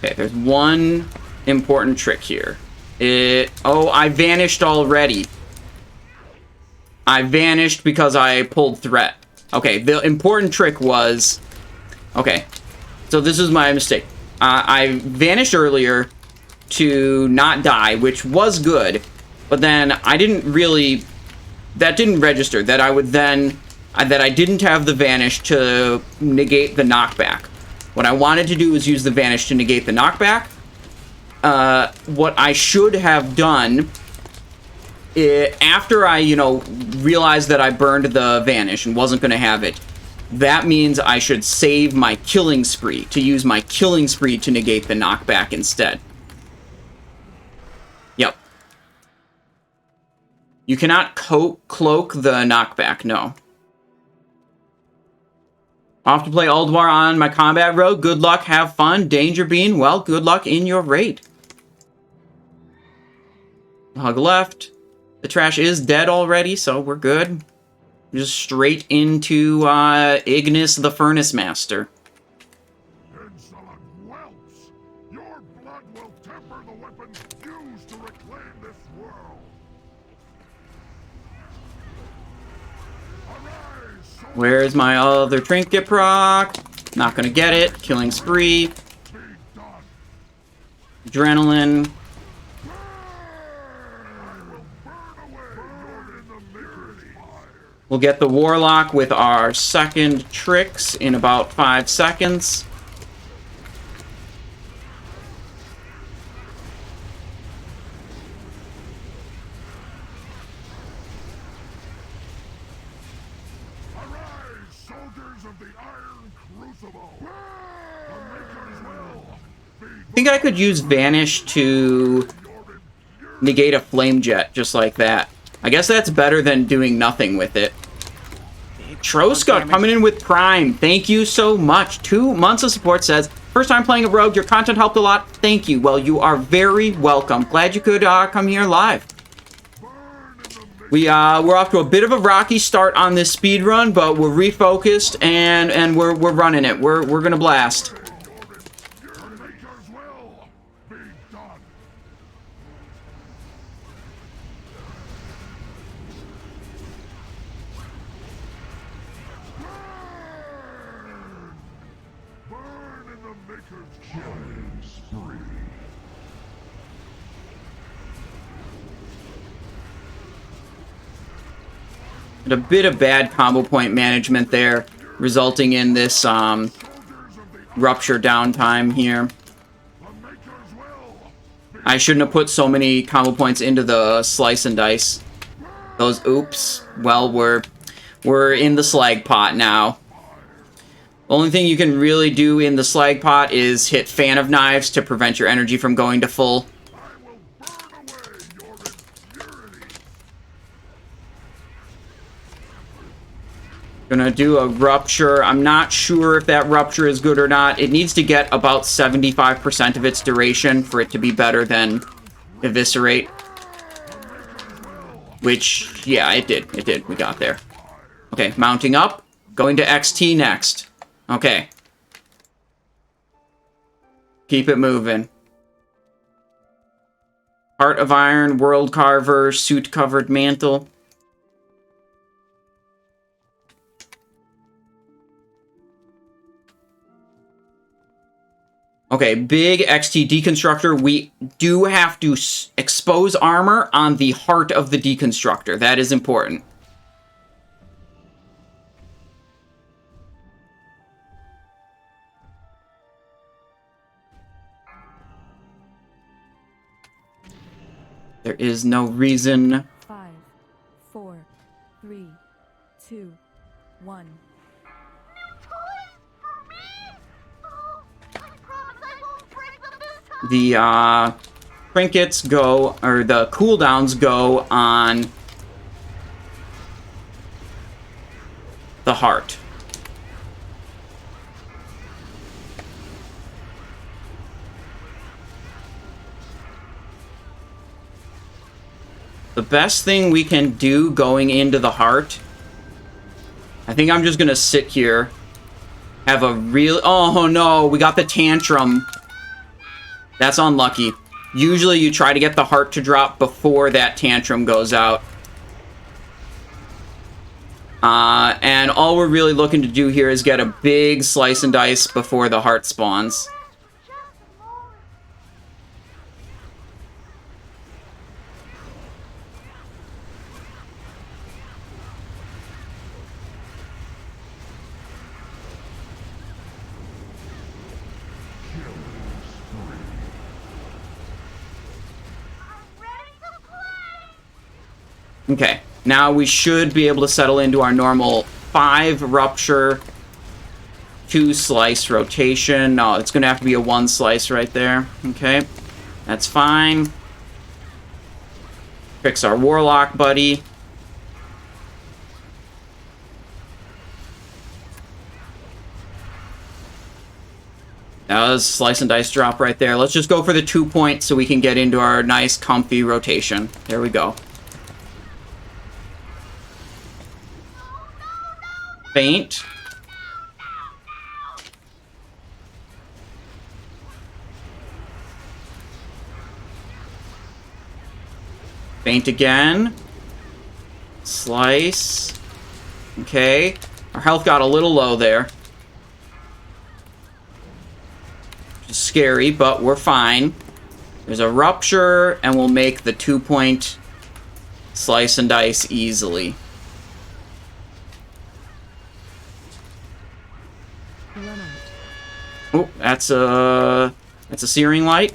Okay, there's one important trick here. Oh, I vanished already. I vanished because I pulled threat. Okay, the important trick was... Okay, so this is my mistake. I vanished earlier to not die, which was good, but then I didn't really... That didn't register, that I would then... That I didn't have the vanish to negate the knockback. What I wanted to do was use the vanish to negate the knockback. What I should have done, after I, realized that I burned the vanish and wasn't going to have it, that means I should save my killing spree, to use my killing spree to negate the knockback instead. Yep. You cannot cloak the knockback, no. Off to play Ulduar on my combat rogue. Good luck, have fun. Danger Bean, well, good luck in your raid. Hug left. The trash is dead already, so we're good. Just straight into Ignis the Furnace Master. Insolent whelps! Your blood will temper the weapons used to reclaim this world. Arise, Where's my other trinket proc? Not gonna get it. Killing spree. be done. Adrenaline. We'll get the Warlock with our second tricks in about 5 seconds. Arise, soldiers of the Iron Crucible. The Maker's will be I think I could use Vanish to negate a Flame Jet, just like that. I guess that's better than doing nothing with it. Troska coming in with Prime. Thank you so much. 2 months of support says, first time playing a rogue, your content helped a lot. Thank you. Well, you are very welcome. Glad you could come here live. We're off to a bit of a rocky start on this speed run, but we're refocused and we're running it. We're gonna blast. the Maker's will be done. Burn in the Maker's killing spree. Had a bit of bad combo point management there, resulting in this rupture downtime here. I shouldn't have put so many combo points into the slice and dice. Those oops. Well, we're in the slag pot now. The only thing you can really do in the slag pot is hit Fan of Knives to prevent your energy from going to full. Gonna do a rupture. I'm not sure if that rupture is good or not. It needs to get about 75% of its duration for it to be better than eviscerate. Which, yeah, it did. It did. We got there. Okay, mounting up. Going to XT next. Okay. Keep it moving. Heart of Iron, World Carver, Suit-Covered Mantle. Okay, big XT Deconstructor. We do have to expose armor on the heart of the Deconstructor. That is important. There is no reason. 5, 4, 3, 2, 1. The trinkets go, or the cooldowns go on the heart. The best thing we can do going into the heart, I think I'm just gonna sit here, have a real, oh no, we got the tantrum. That's unlucky. Usually you try to get the heart to drop before that tantrum goes out. And all we're really looking to do here is get a big slice and dice before the heart spawns. Okay, now we should be able to settle into our normal 5 rupture, 2 slice rotation. No, it's going to have to be a 1 slice right there. Okay, that's fine. Fix our warlock buddy. That was slice and dice drop right there. Let's just go for the 2 points so we can get into our nice comfy rotation. There we go. Faint. Faint again. Slice. Okay. Our health got a little low there. Which is scary, but we're fine. There's a rupture, and we'll make the 2-point slice and dice easily. Oh, that's a searing light.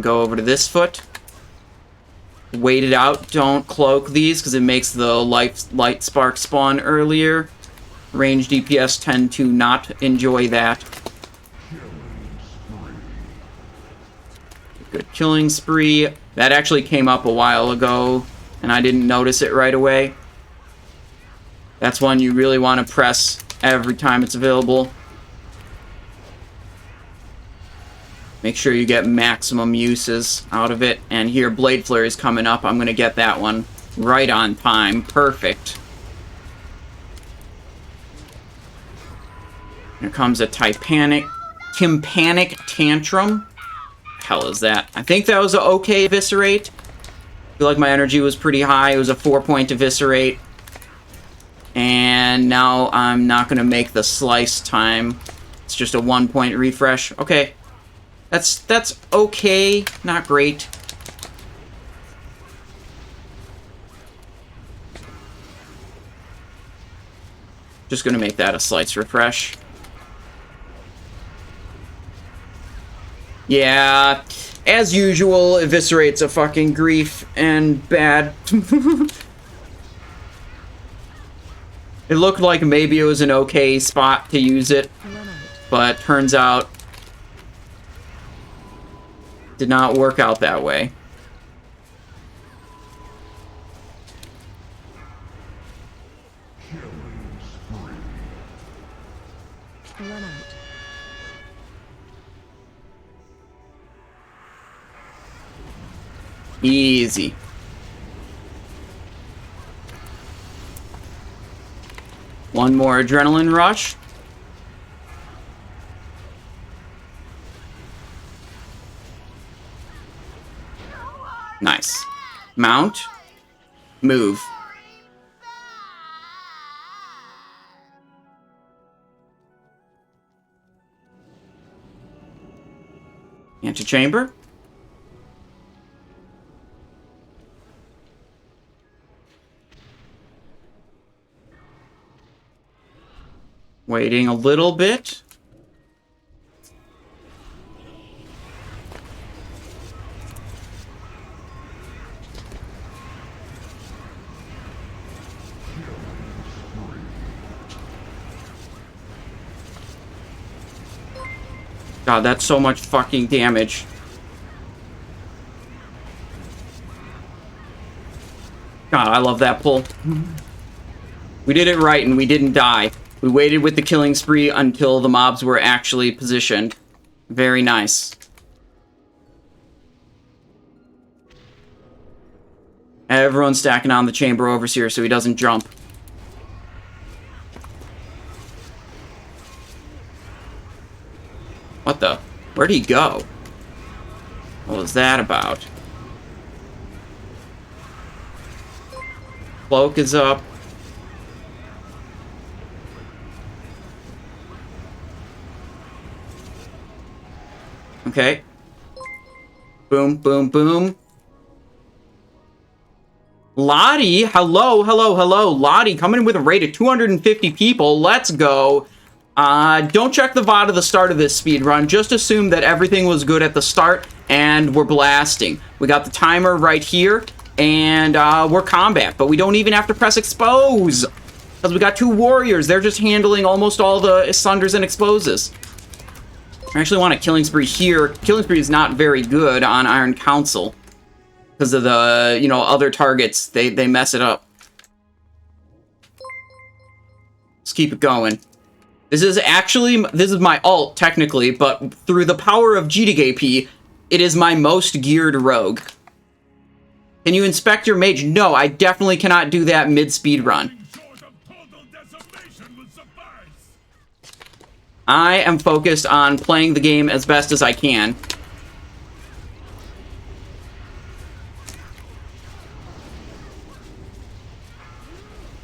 Go over to this foot. Wait it out. Don't cloak these because it makes the light spark spawn earlier. Range DPS tend to not enjoy that. Good killing spree. That actually came up a while ago, and I didn't notice it right away. That's one you really want to press every time it's available. Make sure you get maximum uses out of it. And here, Blade Flare is coming up. I'm going to get that one right on time. Perfect. Here comes a tympanic tantrum. Hell is that? I think that was an okay eviscerate. I feel like my energy was pretty high. It was a 4-point eviscerate. And now I'm not going to make the slice time. It's just a 1-point refresh. Okay. That's okay. Not great. Just gonna make that a slice refresh. Yeah, as usual, Eviscerate's a fucking grief and bad. It looked like maybe it was an okay spot to use it, but turns out did not work out that way. Run out. Easy. One more adrenaline rush. Nice. Mount. Move. Antechamber. Waiting a little bit. God, that's so much fucking damage. God, I love that pull. We did it right and we didn't die. We waited with the killing spree until the mobs were actually positioned. Very nice. Everyone's stacking on the Chamber Overseer so he doesn't jump. What the? Where'd he go? What was that about? Cloak is up. Okay. Boom, boom, boom. Lottie, hello, hello, hello. Lottie coming in with a raid of 250 people. Let's go. Don't check the VOD at the start of this speed run. Just assume that everything was good at the start and we're blasting. We got the timer right here and we're combat, but we don't even have to press expose because we got two warriors. They're just handling almost all the sunders and exposes. I actually want a killing spree here. Killing spree is not very good on Iron Council because of the, you know, other targets. They mess it up. Let's keep it going. This is my alt, technically, but through the power of GDKP, it is my most geared rogue. Can you inspect your mage? No, I definitely cannot do that mid-speed run. I am focused on playing the game as best as I can.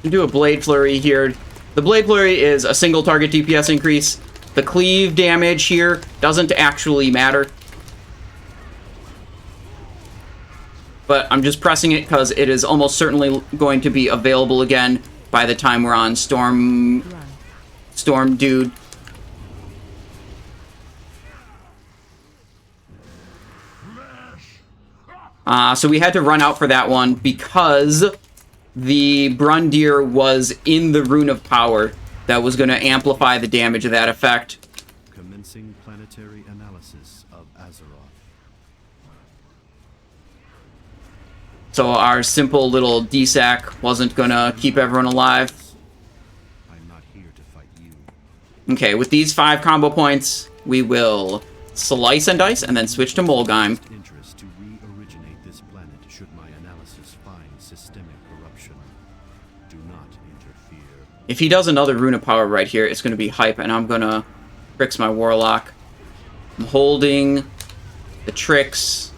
Do a Blade Flurry here. The Blade Flurry is a single target DPS increase. The cleave damage here doesn't actually matter. But I'm just pressing it because it is almost certainly going to be available again by the time we're on Storm Dude. So we had to run out for that one because the Brundir was in the Rune of Power that was going to amplify the damage of that effect. Commencing planetary analysis of Azeroth. So our simple little DSAC wasn't going to keep everyone alive. I'm not here to fight you. Okay, with these 5 combo points, we will slice and dice and then switch to Molgheim. Interest to re-originate this planet should my analysis find systemic corruption. Do not interfere. If he does another Rune of Power right here, it's going to be hype, and I'm going to Tricks my Warlock. I'm holding the Tricks.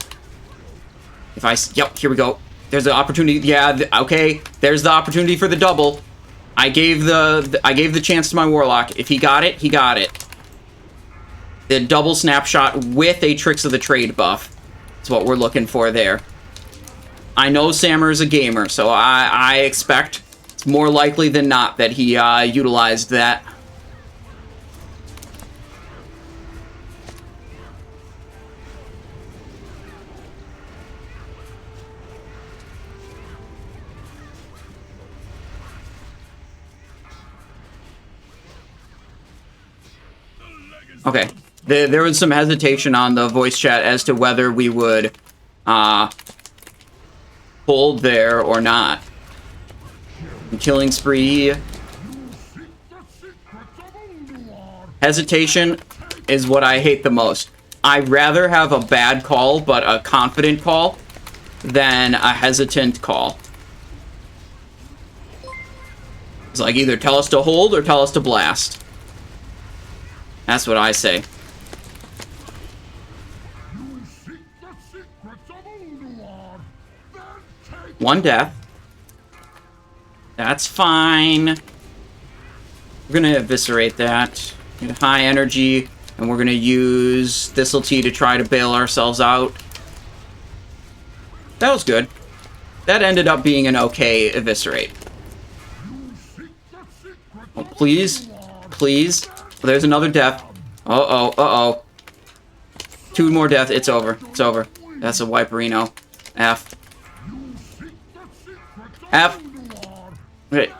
If I... Yep, here we go. There's the opportunity. Yeah, okay. There's the opportunity for the double. I gave the chance to my Warlock. If he got it, he got it. The double snapshot with a Tricks of the Trade buff. That's what we're looking for there. I know Sammer is a gamer, so I expect It's more likely than not that he utilized that. Okay, there was some hesitation on the voice chat as to whether we would hold there or not. Killing spree. Hesitation is what I hate the most. I'd rather have a bad call, but a confident call, than a hesitant call. It's like either tell us to hold or tell us to blast. That's what I say. One death. That's fine. We're gonna eviscerate that. Get high energy, and we're gonna use Thistle-Tea to try to bail ourselves out. That was good. That ended up being an okay eviscerate. Oh, please. Please. There's another death. Uh-oh, uh-oh. 2 more deaths. It's over. It's over. That's a Wiperino. F. F. Okay.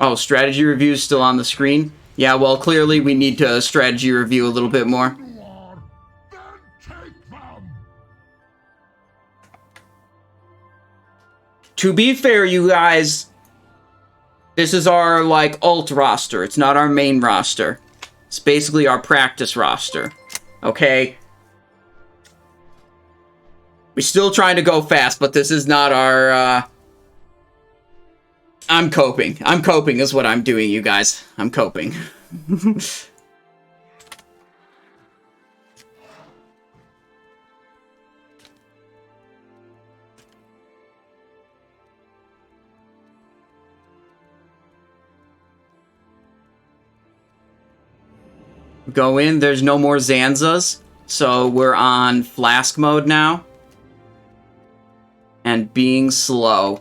Oh, strategy review is still on the screen? Yeah, well, clearly we need to strategy review a little bit more. To be fair, you guys, this is our, like, alt roster. It's not our main roster. It's basically our practice roster. Okay? We're still trying to go fast, but this is not our, I'm coping. I'm coping is what I'm doing, you guys. I'm coping. Go in, there's no more Zanzas, so we're on flask mode now. And being slow.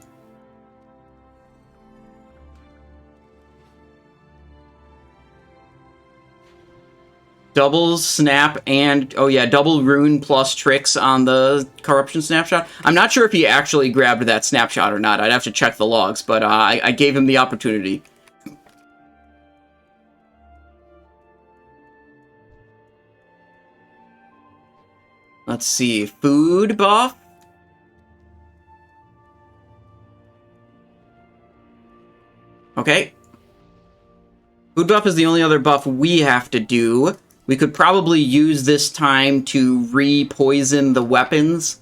Double snap and, oh yeah, double rune plus tricks on the corruption snapshot. I'm not sure if he actually grabbed that snapshot or not. I'd have to check the logs, but I gave him the opportunity. Let's see, food buff. Okay. Food buff is the only other buff we have to do. We could probably use this time to re-poison the weapons.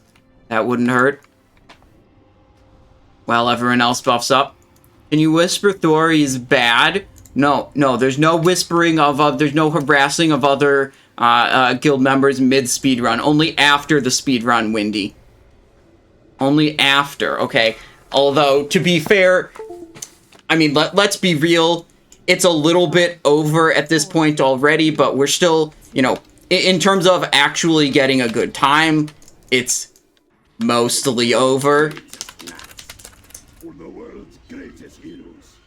That wouldn't hurt. While everyone else buffs up. Can you whisper Thor is bad? No, there's no whispering of, there's no harassing of other guild members mid-speedrun. Only after the speedrun, Windy. Only after, okay? Although, to be fair, I mean, let's be real. It's a little bit over at this point already, but we're still, you know, in terms of actually getting a good time, it's mostly over. For the world's greatest heroes.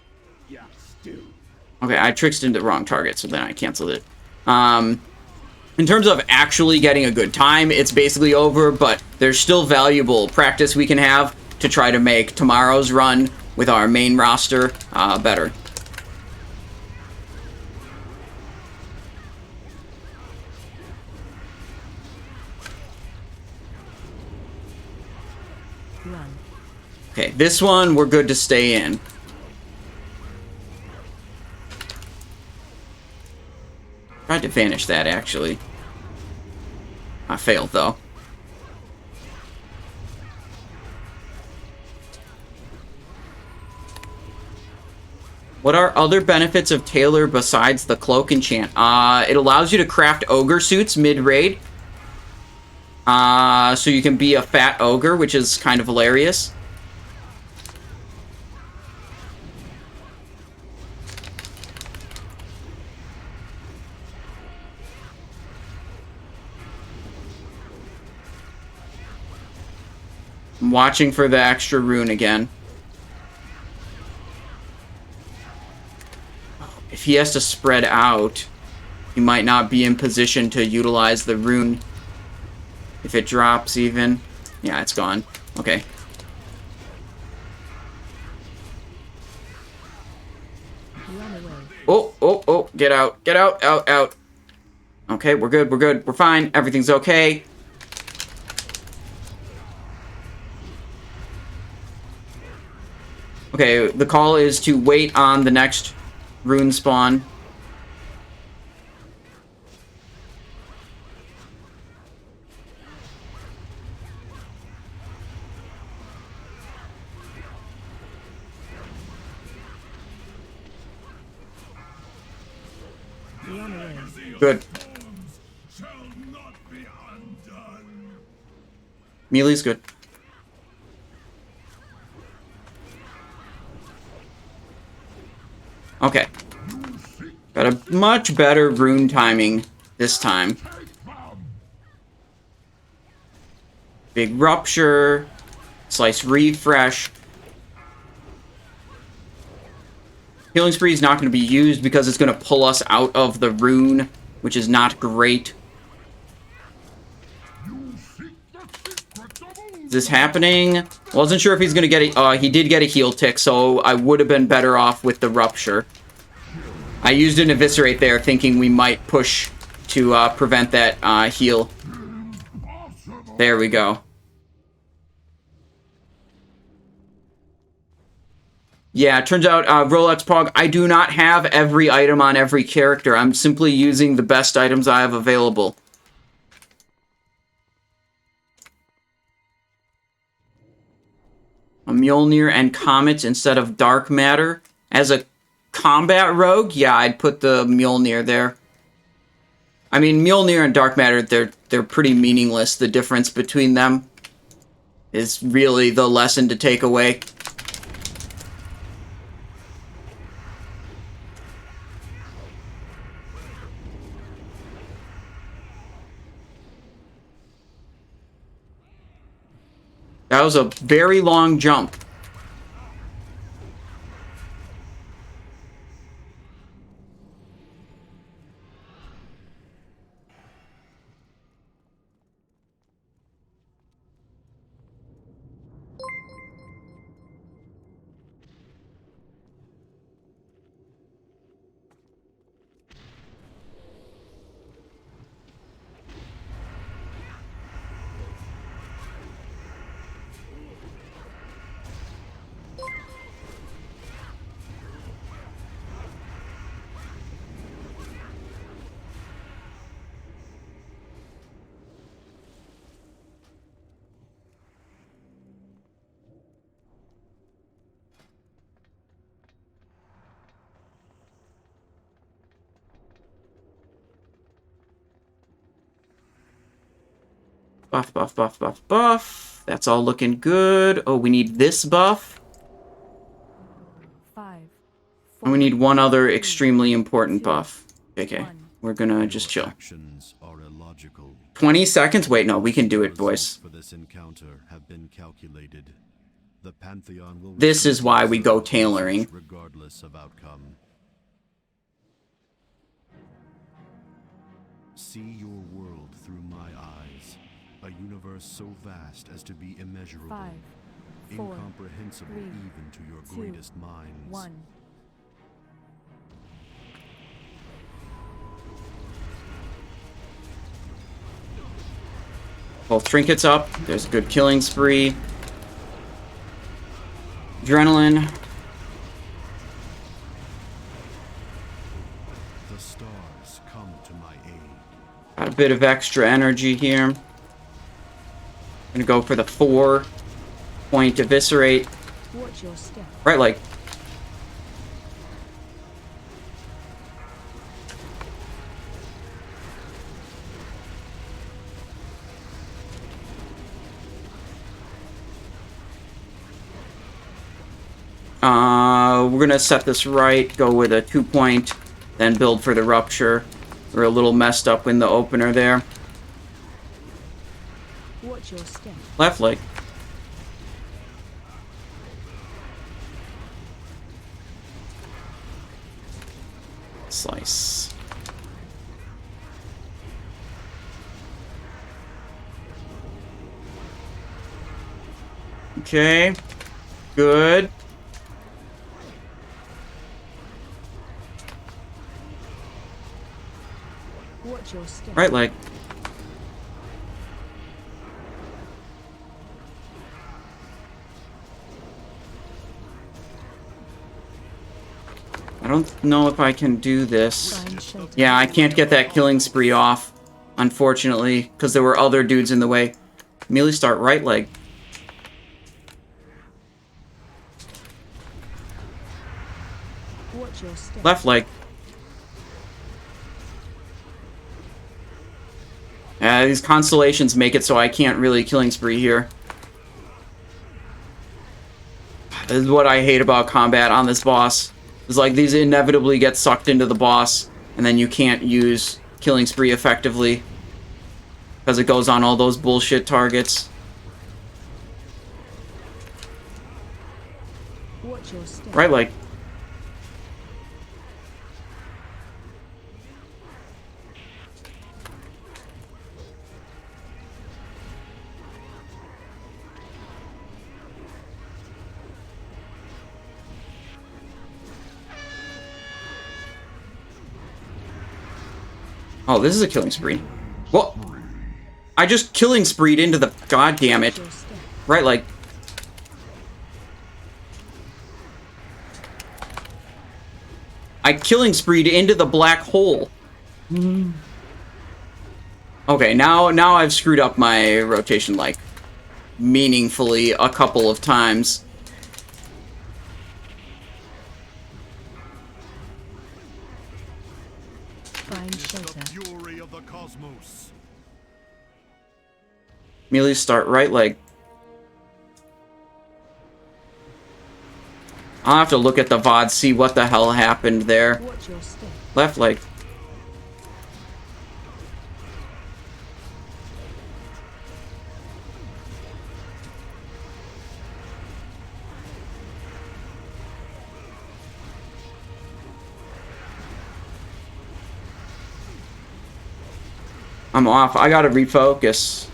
Yeah, still. Okay, I tricked into the wrong target, so then I canceled it. In terms of actually getting a good time, it's basically over, but there's still valuable practice we can have to try to make tomorrow's run with our main roster better. Okay, this one we're good to stay in. Tried to vanish that, actually. I failed, though. What are other benefits of Tailor besides the cloak enchant? It allows you to craft ogre suits mid-raid. So you can be a fat ogre, which is kind of hilarious. I'm watching for the extra rune again. If he has to spread out, he might not be in position to utilize the rune. If it drops even. Yeah, it's gone. Okay. Oh, get out, out. Okay, we're good, we're fine, everything's okay. Okay, the call is to wait on the next rune spawn. Good. Melee's good. Okay. Got a much better rune timing this time. Big rupture. Slice refresh. Healing Spree is not going to be used because it's going to pull us out of the rune, which is not great. Is this happening? Wasn't sure if he's going to get a... he did get a heal tick, so I would have been better off with the Rupture. I used an Eviscerate there, thinking we might push to prevent that heal. There we go. Yeah, it turns out, Rolex Pog, I do not have every item on every character. I'm simply using the best items I have available. A Mjolnir and Comet instead of Dark Matter. As a combat rogue, yeah, I'd put the Mjolnir there. I mean, Mjolnir and Dark Matter, they're pretty meaningless. The difference between them is really the lesson to take away. That was a very long jump. Buff, buff, buff, buff, buff. That's all looking good. Oh, we need this buff. 5, 4, And we need one other extremely important buff. Okay, we're gonna just chill. Actions are illogical. 20 seconds? Wait, no, we can do it, boys. For this encounter have been calculated. The Pantheon will This is why we go tailoring. regardless of outcome. See your world through my eyes. A universe so vast as to be immeasurable. 5, 4, incomprehensible 3, even to your 2, greatest minds. 1. Both trinkets up. There's a good killing spree. Adrenaline. The stars come to my aid. Got a bit of extra energy here. Gonna go for the 4-point eviscerate. Watch your step. Right leg. We're gonna set this right, go with a 2-point, then build for the rupture. We're a little messed up in the opener there. Watch your step. Left leg. Slice. Okay. Good. Watch your step. Right leg. I don't know if I can do this. Find shelter. Yeah, I can't get that killing spree off, unfortunately, because there were other dudes in the way. Melee start right leg. Watch your step. Left leg. These constellations make it so I can't really killing spree here. This is what I hate about combat on this boss. It's like these inevitably get sucked into the boss, and then you can't use killing spree effectively because it goes on all those bullshit targets. Watch your step. Right leg. Oh, this is a killing spree. Well, I just killing spreed into the... God damn it. Watch your step. Right leg. I killing spreed into the black hole. Okay, now I've screwed up my rotation, like, meaningfully a couple of times. Find shelter. Fury of the cosmos. Melee start right leg. I'll have to look at the VOD, see what the hell happened there. Watch your step. Left leg. I'm off. I gotta refocus.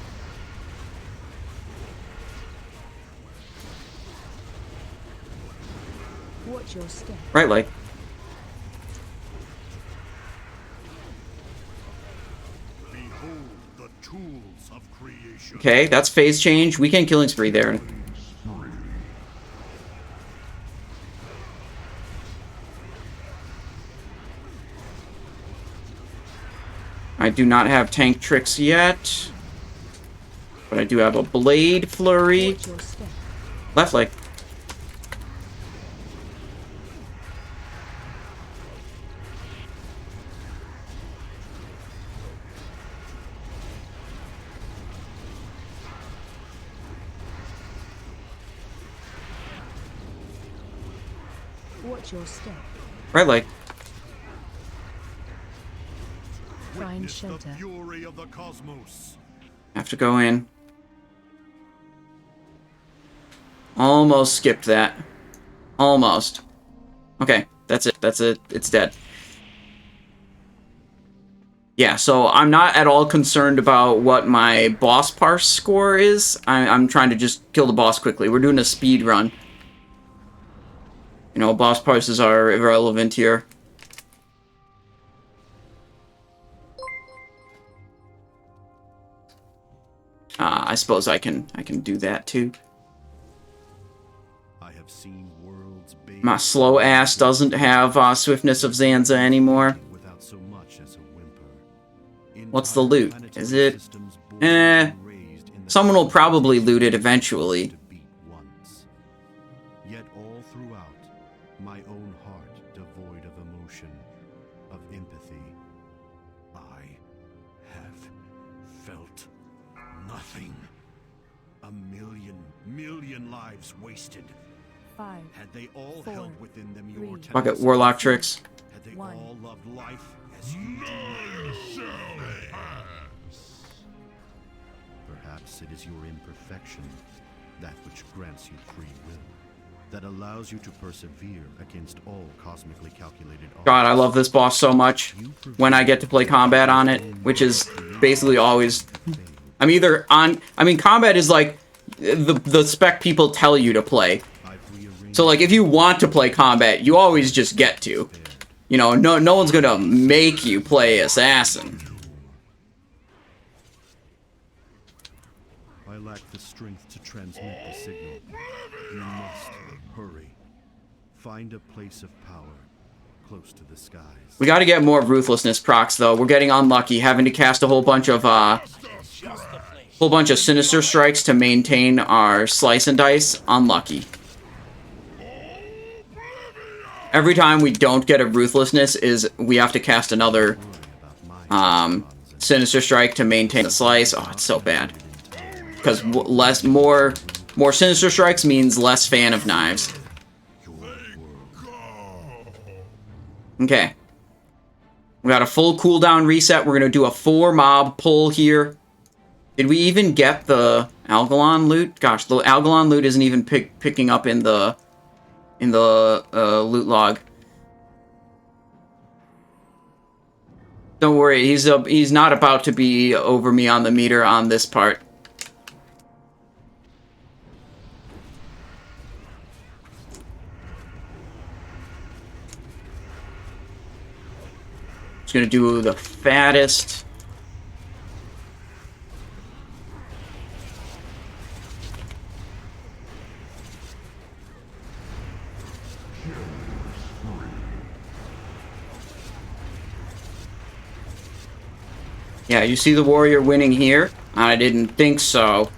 Watch your step. Right leg. Behold the tools of creation. Okay, that's phase change. Weekend killing spree there. I do not have tank tricks yet, but I do have a blade flurry. Watch your step. Left leg. Watch your step. Right leg. Find Witness the shelter. fury of the cosmos. Have to go in. Almost skipped that. Almost. Okay, that's it. That's it. It's dead. Yeah, so I'm not at all concerned about what my boss parse score is. I'm trying to just kill the boss quickly. We're doing a speed run. You know, boss parses are irrelevant here. I suppose I can do that too. I have seen worlds My slow ass doesn't have swiftness of Zanza anymore. without so much as a whimper. What's the loot? Entire Is it- systems born Eh, and raised in the Someone will probably loot it eventually. to beat once. Yet all throughout, my own heart devoid of emotion, of empathy, I have felt nothing. A million lives wasted. 5, Had they all 4, held within them your 3, Fuck it, tenets, warlock tricks. had they 1. all loved life as you None shall pass. Perhaps it is your imperfection, that which grants you free will, that allows you to persevere against all cosmically calculated odds. God, I love this boss so much when I get to play combat on it, which is basically always... I'm either on... I mean, combat is like the spec people tell you to play. So, like, if you want to play combat, you always just get to. You know, no one's gonna make you play Assassin. I lack the strength to transmit the signal. You must hurry. Find a place of power close to the skies. We gotta get more Ruthlessness procs, though. We're getting unlucky, having to cast a whole bunch of Sinister Strikes to maintain our Slice and Dice. Unlucky. Every time we don't get a Ruthlessness is we have to cast another Sinister Strike to maintain the Slice. Oh, it's so bad. Because more Sinister Strikes means less Fan of Knives. Okay. We got a full cooldown reset. We're going to do a 4-mob pull here. Did we even get the Algalon loot? Gosh, the Algalon loot isn't even picking up in the loot log. Don't worry, he's not about to be over me on the meter on this part. Just gonna do the fattest. Yeah, you see the warrior winning here? I didn't think so.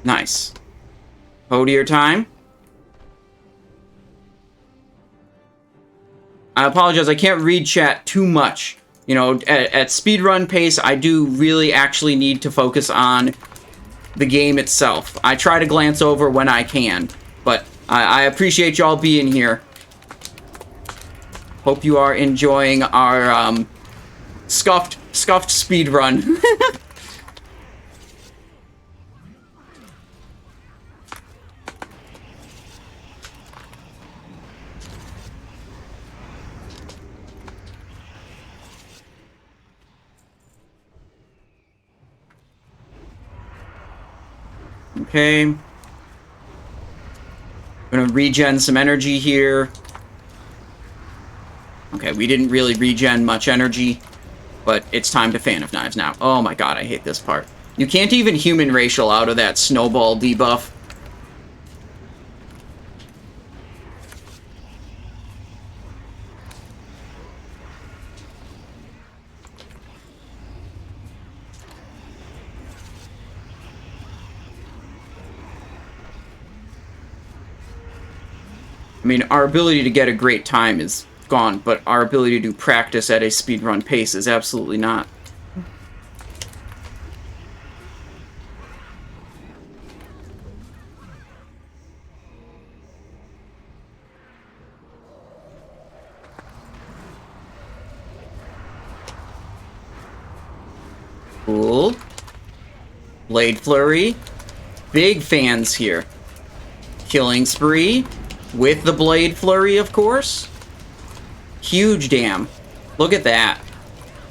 Nice. Hodir time. I apologize, I can't read chat too much. You know, at speedrun pace, I do really actually need to focus on the game itself. I try to glance over when I can, but I appreciate y'all being here. Hope you are enjoying our scuffed speedrun. Okay. I'm gonna regen some energy here. Okay, we didn't really regen much energy, but it's time to Fan of Knives now. Oh my god, I hate this part. You can't even human racial out of that snowball debuff. I mean, our ability to get a great time is gone, but our ability to practice at a speedrun pace is absolutely not. Cool. Blade Flurry. Big fans here. Killing Spree. With the Blade Flurry, of course. Huge damn. Look at that.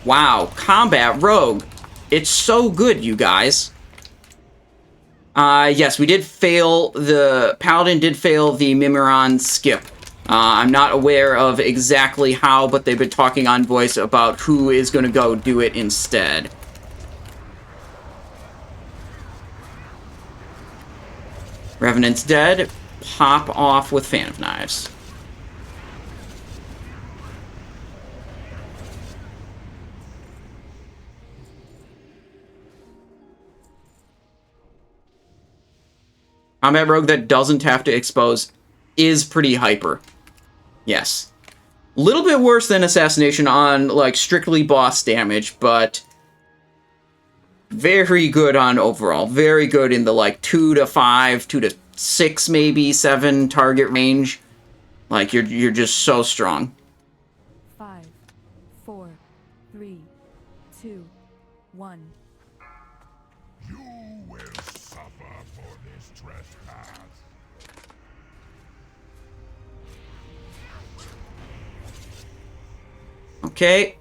Wow. Combat Rogue. It's so good, you guys. Yes, we did fail the... Paladin did fail the Mimiron skip. I'm not aware of exactly how, but they've been talking on voice about who is going to go do it instead. Revenant's dead. Pop off with Fan of Knives. Combat Rogue that doesn't have to expose is pretty hyper. Yes. A little bit worse than Assassination on, like, strictly boss damage, but very good on overall. Very good in the like 2 to 5, 2 to 6, maybe 7 target range. Like you're just so strong. 5, 4, 3, 2, 1. You will suffer for this trespass. Okay.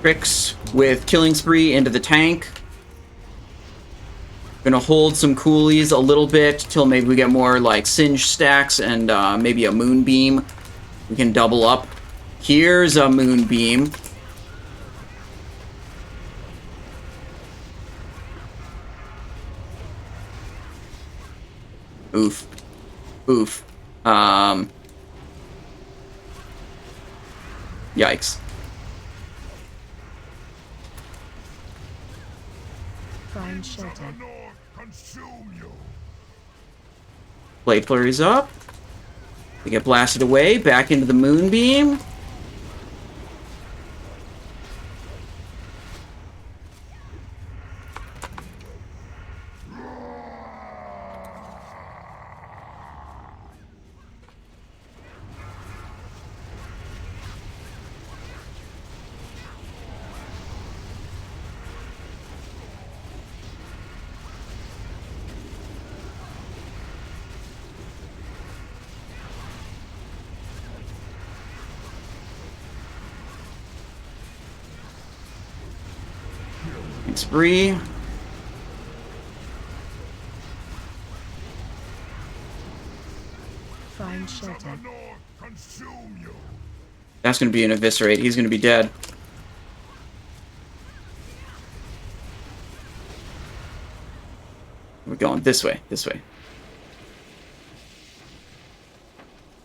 Tricks with Killing Spree into the tank. Gonna hold some coolies a little bit till maybe we get more like Singe stacks and maybe a Moonbeam. We can double up. Here's a Moonbeam. Oof. Oof. Yikes. Find shelter. The North consume you. Blade Flurry's up. We get blasted away, back into the Moonbeam. Spree. Find shelter. The North consume you. That's going to be an eviscerate. He's going to be dead. We're going this way. This way.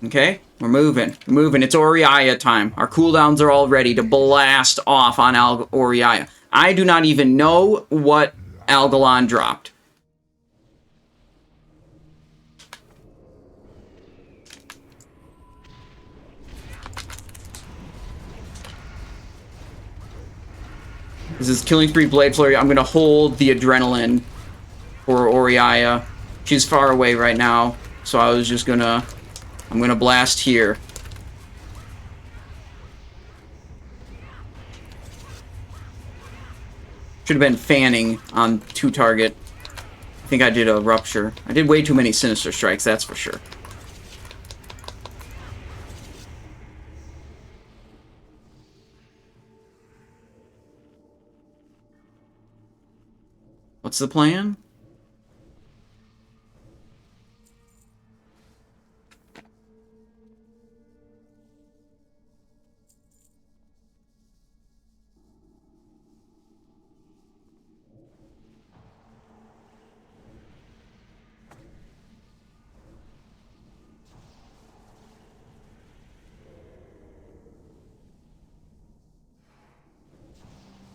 Okay, we're moving. We're moving. It's Oriaya time. Our cooldowns are all ready to blast off on Oriaya. I do not even know what Algalon dropped. This is Killing Spree, Blade Flurry. I'm going to hold the Adrenaline for Oriaya. She's far away right now, so I was just going to... I'm going to blast here. Should have been fanning on 2 target. I think I did a rupture. I did way too many Sinister Strikes, that's for sure. What's the plan?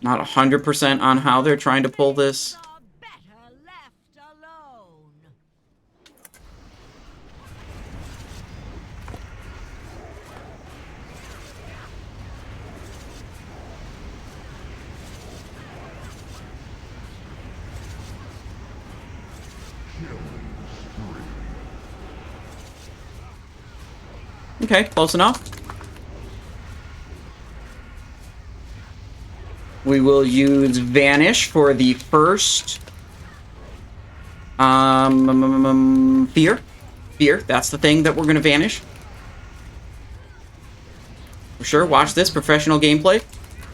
Not 100% on how they're trying to pull this. Better left alone. Okay, close enough. We will use Vanish for the first... Fear. Fear, that's the thing that we're going to Vanish. For sure, watch this. Professional gameplay.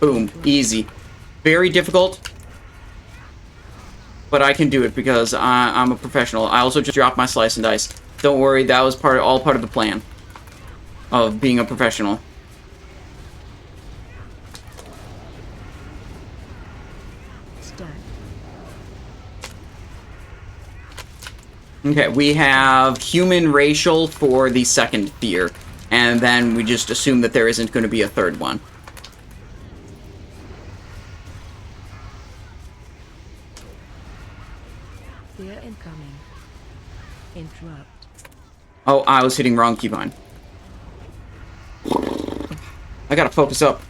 Boom. Easy. Very difficult. But I can do it because I'm a professional. I also just dropped my Slice and Dice. Don't worry, that was all part of the plan. Of being a professional. Okay, we have human racial for the second fear, and then we just assume that there isn't going to be a third one. Fear incoming. Interrupt. Oh, I was hitting wrong keybind. I gotta focus up.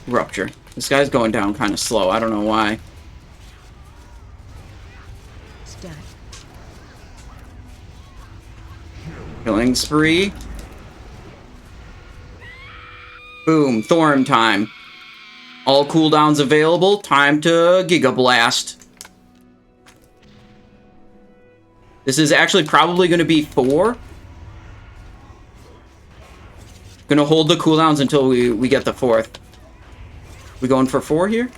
Rupture. This guy's going down kind of slow. I don't know why. Stack. Killing spree. Boom. Thorim time. All cooldowns available. Time to Giga Blast. This is actually probably going to be 4. Gonna hold the cooldowns until we get the 4th. We going for 4 here?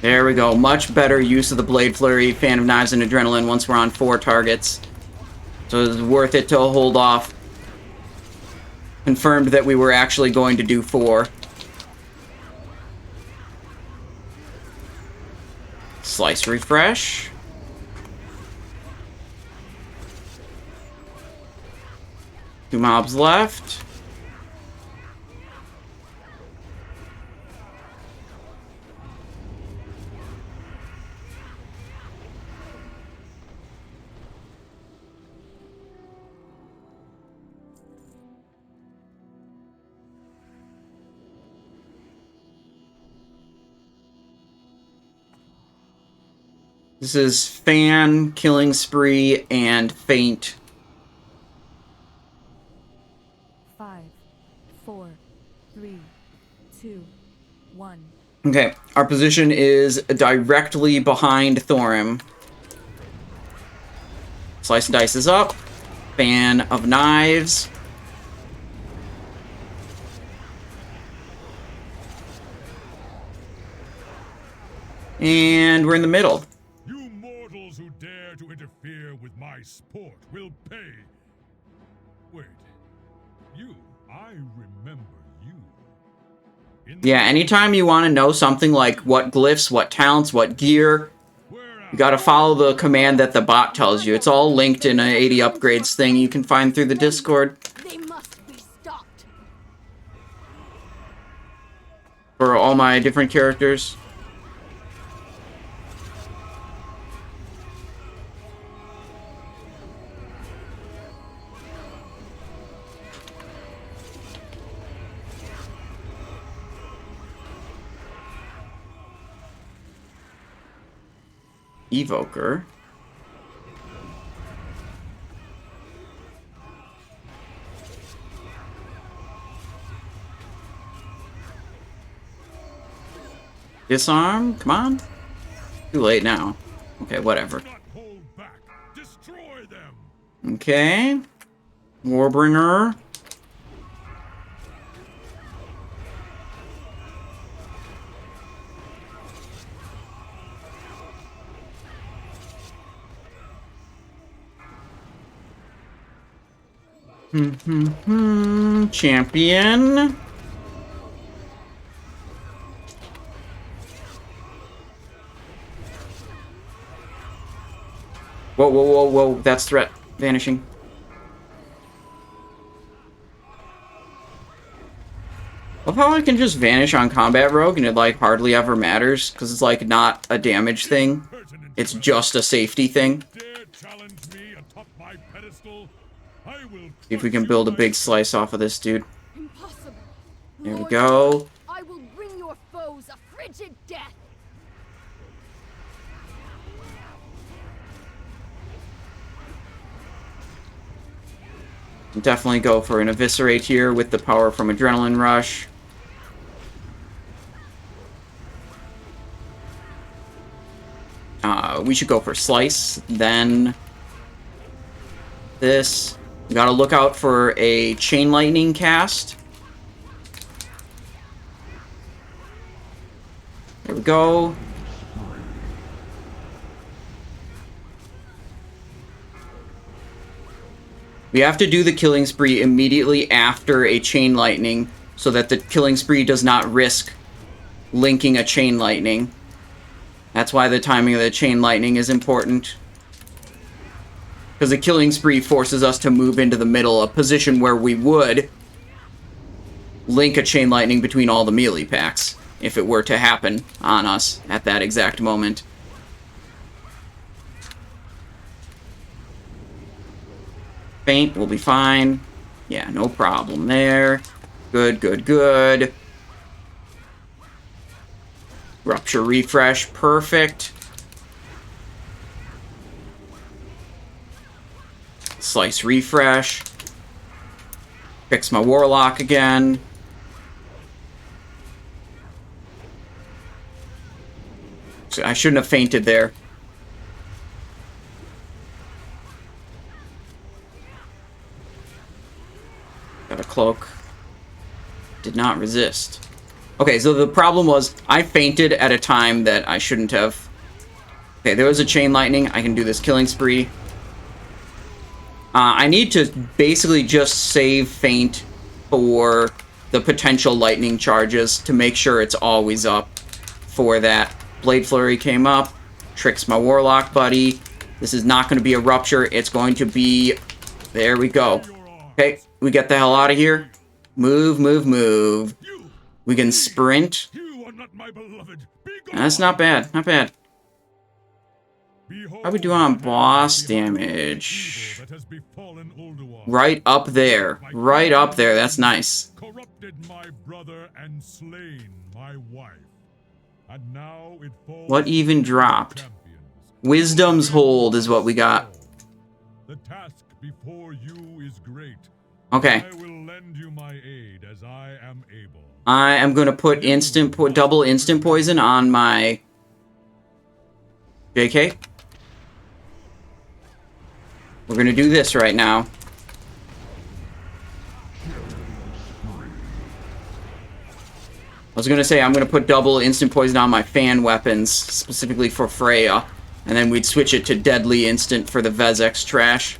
There we go. Much better use of the Blade Flurry, Fan of Knives, and Adrenaline once we're on 4 targets. So it's worth it to hold off. Confirmed that we were actually going to do 4. Slice refresh. Two mobs left. This is Fan, Killing Spree, and Faint. 5, 4, 3, 2, 1. Okay, our position is directly behind Thorim. Slice and Dice is up. Fan of Knives. And we're in the middle. You mortals who dare to interfere with my sport will pay. Wait. You. I remember you. Yeah, anytime you want to know something like what glyphs, what talents, what gear, you gotta follow the command that the bot tells you. It's all linked in an 80 upgrades thing you can find through the Discord. They must be stopped. For all my different characters. Evoker. Disarm? Come on. Too late now. Okay, whatever. Not hold back. Destroy them. Okay. Warbringer. Champion. Whoa, whoa, whoa, whoa. That's threat. Vanishing. Love how I can just vanish on Combat Rogue and it, like, hardly ever matters, because it's, like, not a damage thing. It's just a safety thing. Dare challenge me atop my pedestal? I will See if we can build a big slice off of this dude. Impossible. There we Lord, go. I will bring your foes a frigid death. Definitely go for an Eviscerate here with the power from Adrenaline Rush. We should go for Slice, then this. We gotta look out for a Chain Lightning cast. There we go. We have to do the Killing Spree immediately after a Chain Lightning so that the Killing Spree does not risk linking a Chain Lightning. That's why the timing of the Chain Lightning is important. Because the Killing Spree forces us to move into the middle, a position where we would link a Chain Lightning between all the melee packs, if it were to happen on us at that exact moment. Feint will be fine. Yeah, no problem there. Good, good, good. Rupture refresh, perfect. Slice refresh. Fix my Warlock again. So I shouldn't have fainted there. Got a cloak. Did not resist. Okay, so the problem was I fainted at a time that I shouldn't have. Okay, there was a Chain Lightning. I can do this killing spree. I need to basically just save Feint for the potential lightning charges to make sure it's always up for that. Blade Flurry came up. Tricks my Warlock buddy. This is not going to be a Rupture. It's going to be... There we go. Okay, we get the hell out of here. Move, move, move. We can sprint. That's not bad. Not bad. How we do on boss damage? Right up there. Right up there. That's nice. Corrupted my brother and slain my wife. And now it falls What even dropped? champions. Wisdom's Hold is what we got. The task before you is great. Okay. I will lend you my aid as I am able. I am going to put double instant poison on my JK. We're going to do this right now. I was going to say I'm going to put double instant poison on my fan weapons, specifically for Freya, and then we'd switch it to deadly instant for the Vezax trash.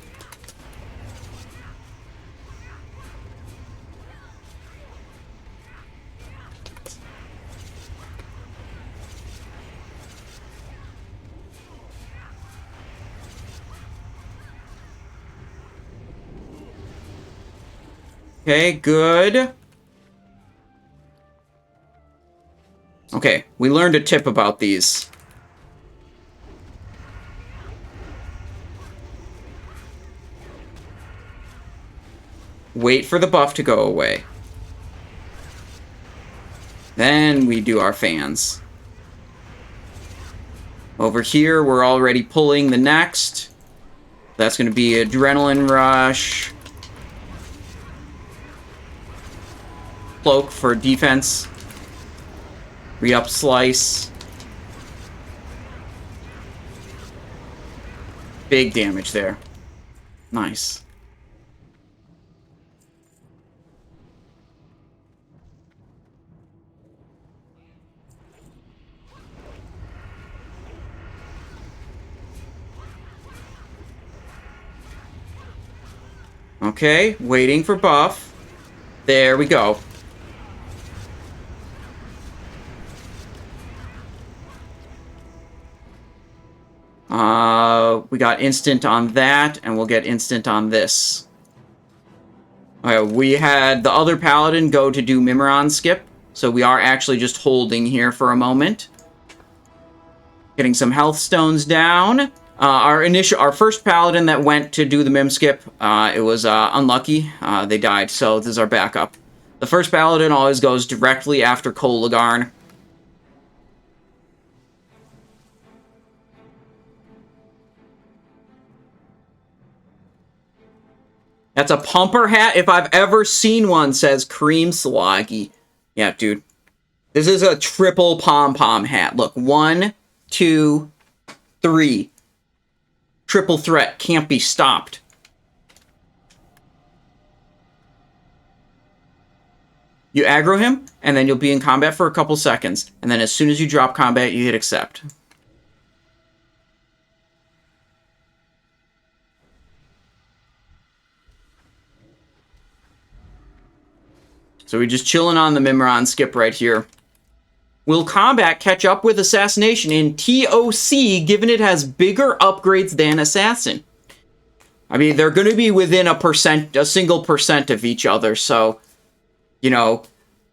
Okay, good. Okay, we learned a tip about these. Wait for the buff to go away. Then we do our fans. Over here, we're already pulling the next. That's going to be Adrenaline Rush. Cloak for defense. Re-up Slice. Big damage there. Nice. Okay, waiting for buff. There we go. We got instant on that, and we'll get instant on this. Okay, we had the other paladin go to do Mimiron skip, so we are actually just holding here for a moment. Getting some health stones down. Our first paladin that went to do the Mim skip, it was unlucky. They died, so this is our backup. The first paladin always goes directly after Kologarn. That's a pumper hat if I've ever seen one, says Cream Sloggy. Yeah, dude. This is a triple pom-pom hat. Look, 1, 2, 3. Triple threat, can't be stopped. You aggro him, and then you'll be in combat for a couple seconds. And then as soon as you drop combat, you hit accept. So we're just chilling on the Mimiron skip right here. Will combat catch up with Assassination in TOC, given it has bigger upgrades than Assassin? I mean, they're going to be within a single percent of each other, so, you know,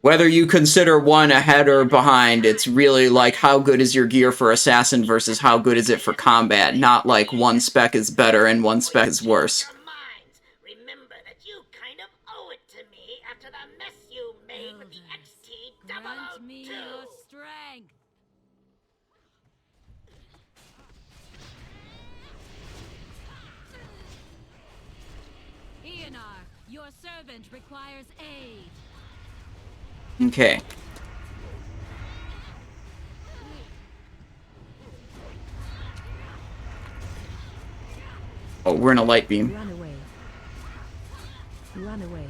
Whether you consider one ahead or behind, it's really like how good is your gear for assassin versus how good is it for combat, not like one spec is better and one spec is worse. Remember that you kind of owe it to me after the mess you made with the Grant me XT002. your strength. Ionar, your servant requires aid. Okay. Oh, we're in a light beam. Run away. Run away.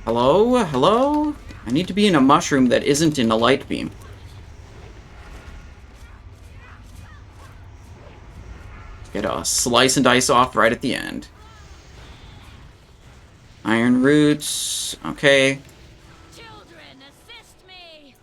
Hello? Hello? I need to be in a mushroom that isn't in a light beam. Get a slice and dice off right at the end. Iron roots. Okay. Children, assist me.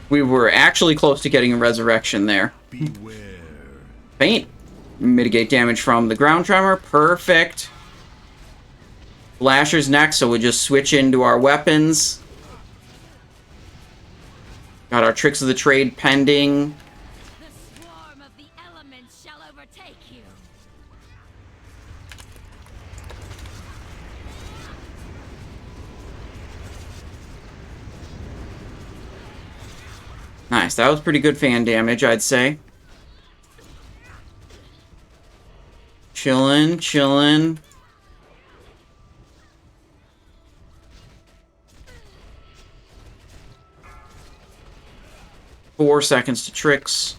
We were actually close to getting a resurrection there. Beware. Faint. Mitigate damage from the ground tremor. Perfect. Lasher's next, so we just switch into our weapons. Got our tricks of the trade pending. The swarm of the elements shall overtake you. Nice, that was pretty good fan damage, I'd say. Chillin', chillin'. Four seconds to tricks.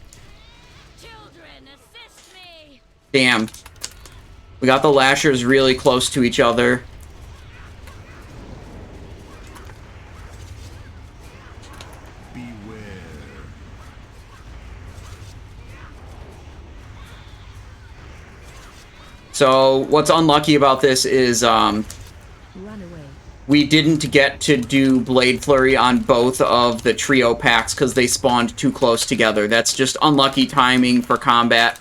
Children, assist me. Damn. We got the Lashers really close to each other. Beware. So, what's unlucky about this is, Run away. we didn't get to do Blade Flurry on both of the trio packs because they spawned too close together. That's just unlucky timing for combat.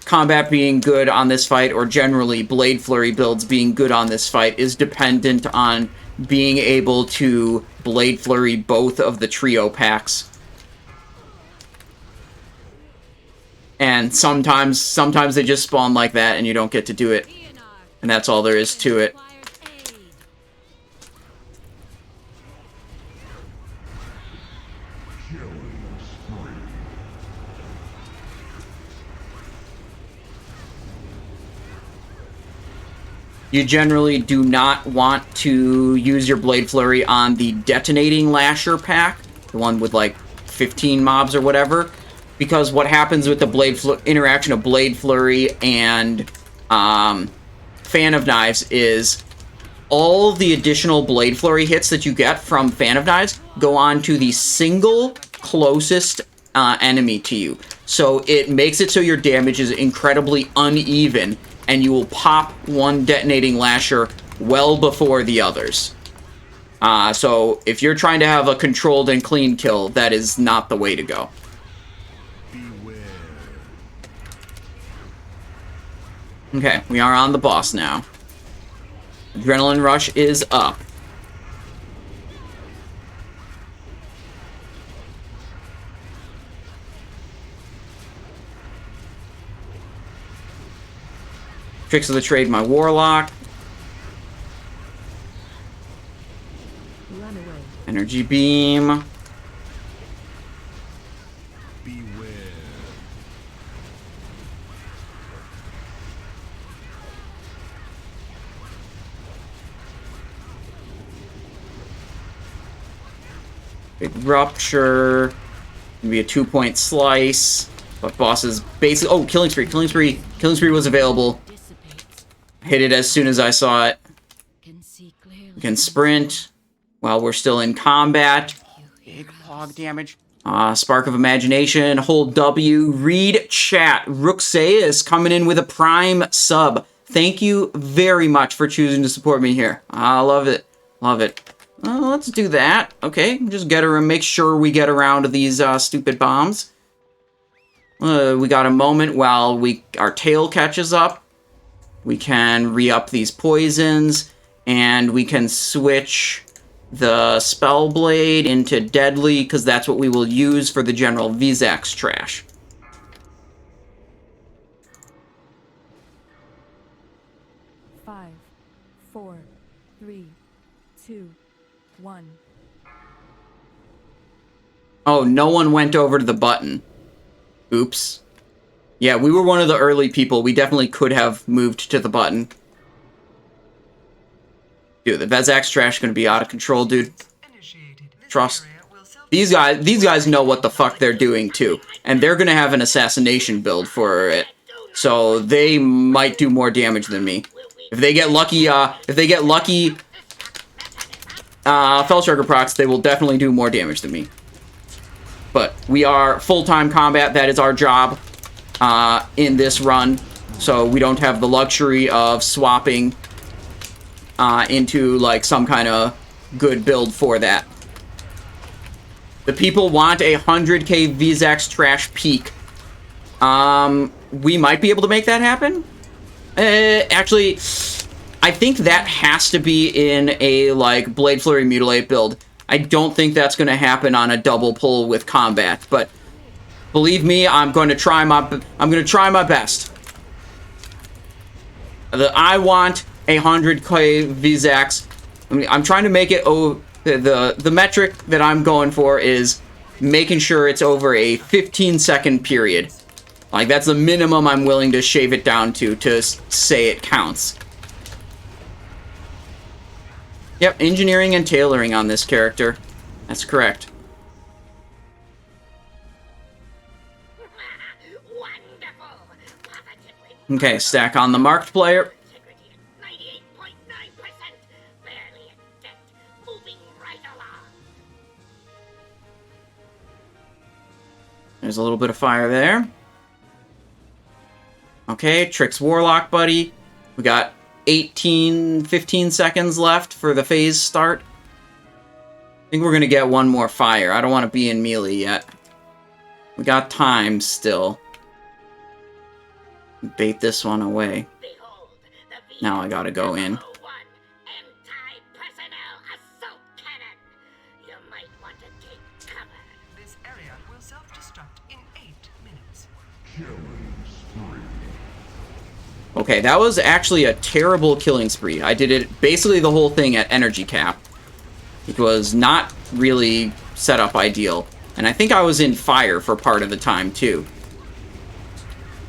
Combat being good on this fight, or generally Blade Flurry builds being good on this fight, is dependent on being able to Blade Flurry both of the trio packs. And sometimes they just spawn like that and you don't get to do it. Ionar, And that's all there is to it. requires aid. You generally do not want to use your Blade Flurry on the Detonating Lasher pack, the one with like 15 mobs or whatever, because what happens with the interaction of Blade Flurry and Fan of Knives is all the additional Blade Flurry hits that you get from Fan of Knives go on to the single closest enemy to you. So it makes it so your damage is incredibly uneven, and you will pop one Detonating Lasher well before the others. So if you're trying to have a controlled and clean kill, that is not the way to go. Beware. Okay, we are on the boss now. Adrenaline rush is up. Tricks of the Trade, my Warlock. Run away. Energy Beam. Beware. Big Rupture. Gonna be a 2-point slice. But boss is basically... Oh, Killing Spree. Killing Spree. Killing Spree was available. Dissipates. Hit it as soon as I saw it. Can see clearly. We can sprint while we're still in combat. You Big heroes. pog damage. Spark of Imagination, hold W, read chat. Rooksay is coming in with a Prime sub. Thank you very much for choosing to support me here. I love it. Love it. Let's do that. Okay, just make sure we get around to these stupid bombs. We got a moment while our tail catches up. We can re-up these poisons, and we can switch the Spellblade into Deadly, because that's what we will use for the general Vezax trash. Five, 4, 3, 2, 1. Oh, no one went over to the button. Oops. Yeah, we were one of the early people. We definitely could have moved to the button. Dude, the Vezax trash is going to be out of control, dude. Trust. These guys know what the fuck they're doing, too. And they're going to have an assassination build for it. So they might do more damage than me. If they get lucky, Fellstriker procs, they will definitely do more damage than me. But we are full-time combat. That is our job in this run. So we don't have the luxury of swapping into, like, some kind of good build for that. The people want a 100k Vezax trash peak. We might be able to make that happen. Actually, I think that has to be in a, like, Blade Flurry Mutilate build. I don't think that's going to happen on a double pull with combat, but believe me, I'm going to try my best. I want a 100k Vezax. I mean, I'm trying to make it the metric that I'm going for is making sure it's over a 15-second period. Like, that's the minimum I'm willing to shave it down to say it counts. Yep, engineering and tailoring on this character. That's correct. Okay, stack on the marked player. There's a little bit of fire there. Okay, Trix Warlock buddy. We got 15 seconds left for the phase start. I think we're going to get one more fire. I don't want to be in melee yet. We got time still. Bait this one away. Now I gotta go in. This area will self-destruct in 8 minutes. Okay, that was actually a terrible killing spree. I did it basically the whole thing at energy cap. It was not really set up ideal. And I think I was in fire for part of the time too.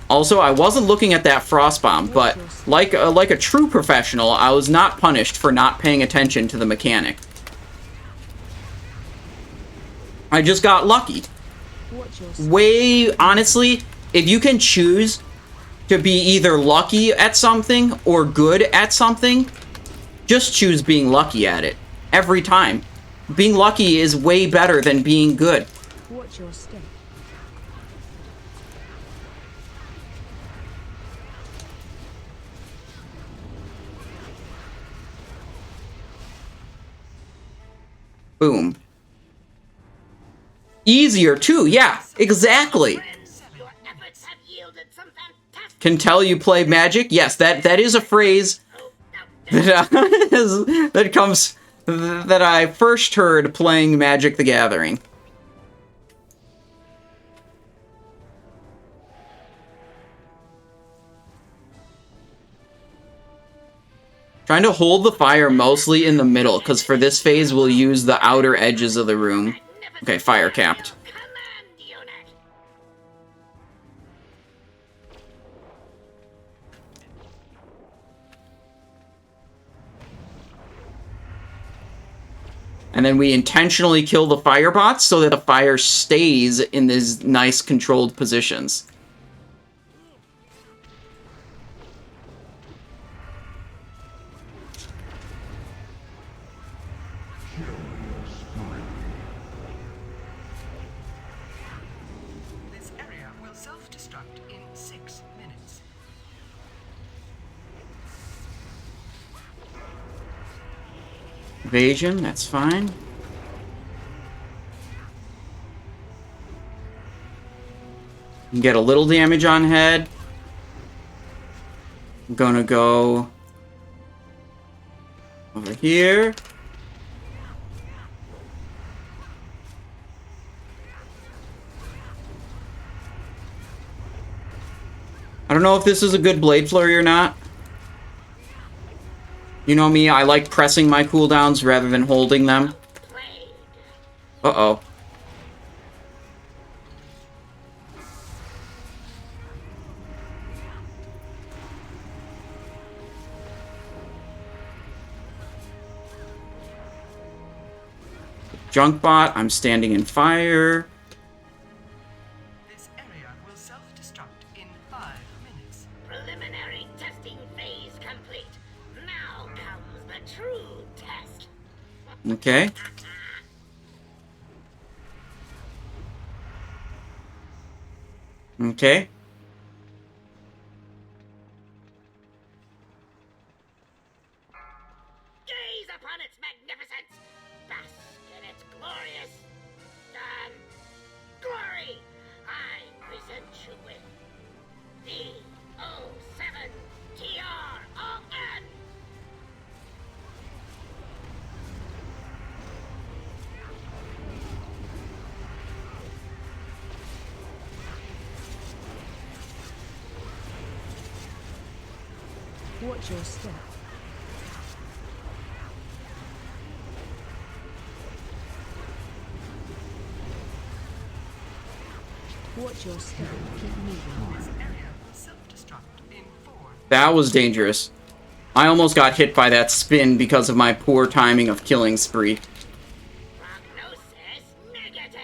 Also, I wasn't looking at that frost bomb, but like a true professional, I was not punished for not paying attention to the mechanic. I just got lucky. Honestly, if you can choose to be either lucky at something or good at something, just choose being lucky at it. Every time. Being lucky is way better than being good. Watch your step. Boom. Easier too, yeah, exactly. Can tell you play Magic? Yes, that is a phrase that comes that I first heard playing Magic the Gathering. Trying to hold the fire mostly in the middle, because for this phase we'll use the outer edges of the room. Okay, fire capped. And then we intentionally kill the fire bots so that the fire stays in these nice controlled positions. Evasion, that's fine. You can get a little damage on head. I'm gonna go over here. I don't know if this is a good Blade Flurry or not. You know me, I like pressing my cooldowns rather than holding them. Uh-oh. Junk bot, I'm standing in fire. This area will self-destruct in 5 minutes. Preliminary testing phase complete. Now comes the true test. Okay. Okay. Gaze upon its magnificence. Bask in its glorious glory. I present you with VO7TRON. Watch your step. Watch your step. Keep moving. This area will self-destruct in 4. That was dangerous. I almost got hit by that spin because of my poor timing of killing spree. Prognosis negative.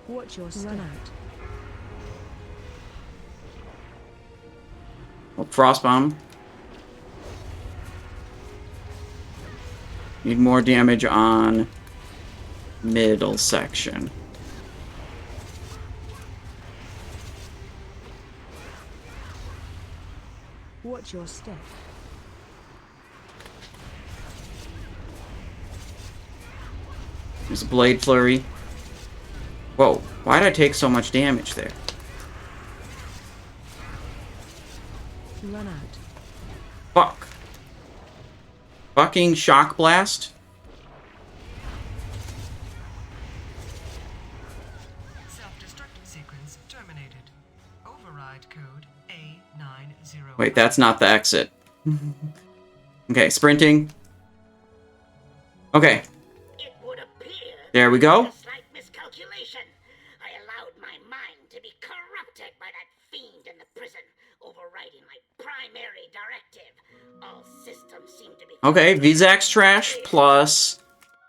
Watch your step. Run out. Oh, Frostbomb. Need more damage on middle section. Watch your step. There's a Blade Flurry. Whoa, why did I take so much damage there? Run out. Fuck. Fucking Shock Blast. Self-destruct sequence terminated. Override code A90. Wait, that's not the exit. Okay, sprinting. Okay. It would appear There we go. a slight miscalculation. I allowed my mind to be corrupted by that fiend in the prison, overriding my primary directive. All systems seem to be... Okay, Vezax trash plus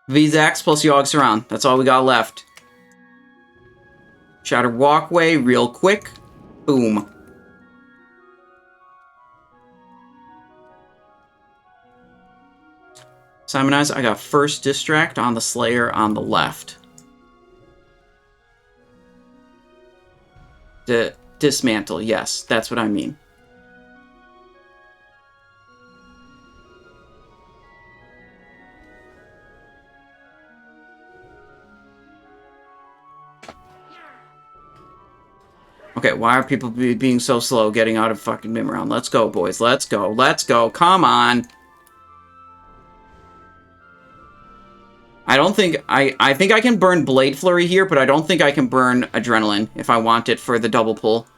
Vezax plus Yogg-Saron. That's all we got left. Shattered Walkway real quick. Boom. Simonize, I got first distract on the Slayer on the left. Dismantle, yes, that's what I mean. Okay, why are people being so slow getting out of fucking Mimiron? Let's go, boys. Let's go. Let's go. Come on. I don't think... I think I can burn Blade Flurry here, but I don't think I can burn Adrenaline if I want it for the double pull.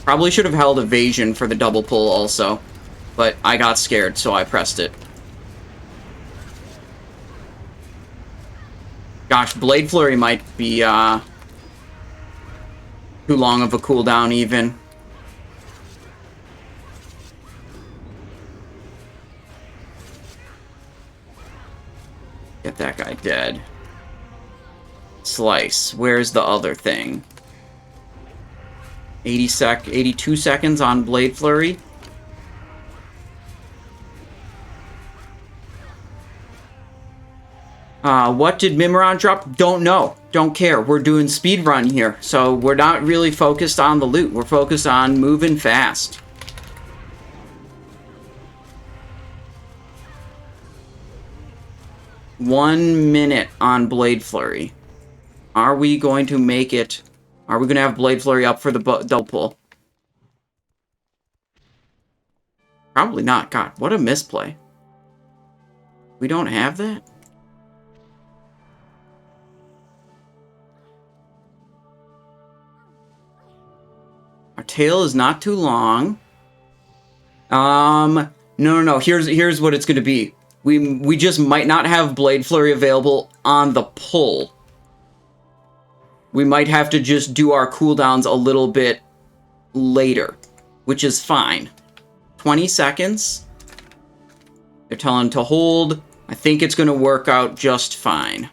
Probably should have held Evasion for the double pull also, but I got scared, so I pressed it. Gosh, Blade Flurry might be, too long of a cooldown, even. Get that guy dead. Slice. Where's the other thing? 82 seconds on Blade Flurry. What did Mimiron drop? Don't know. Don't care. We're doing speedrun here, so we're not really focused on the loot. We're focused on moving fast. One minute on Blade Flurry. Are we going to make it? Are we going to have Blade Flurry up for the double pull? Probably not. God, what a misplay. We don't have that? Our tail is not too long. No. Here's what it's going to be. We just might not have Blade Flurry available on the pull. We might have to just do our cooldowns a little bit later, which is fine. 20 seconds. They're telling to hold. I think it's going to work out just fine.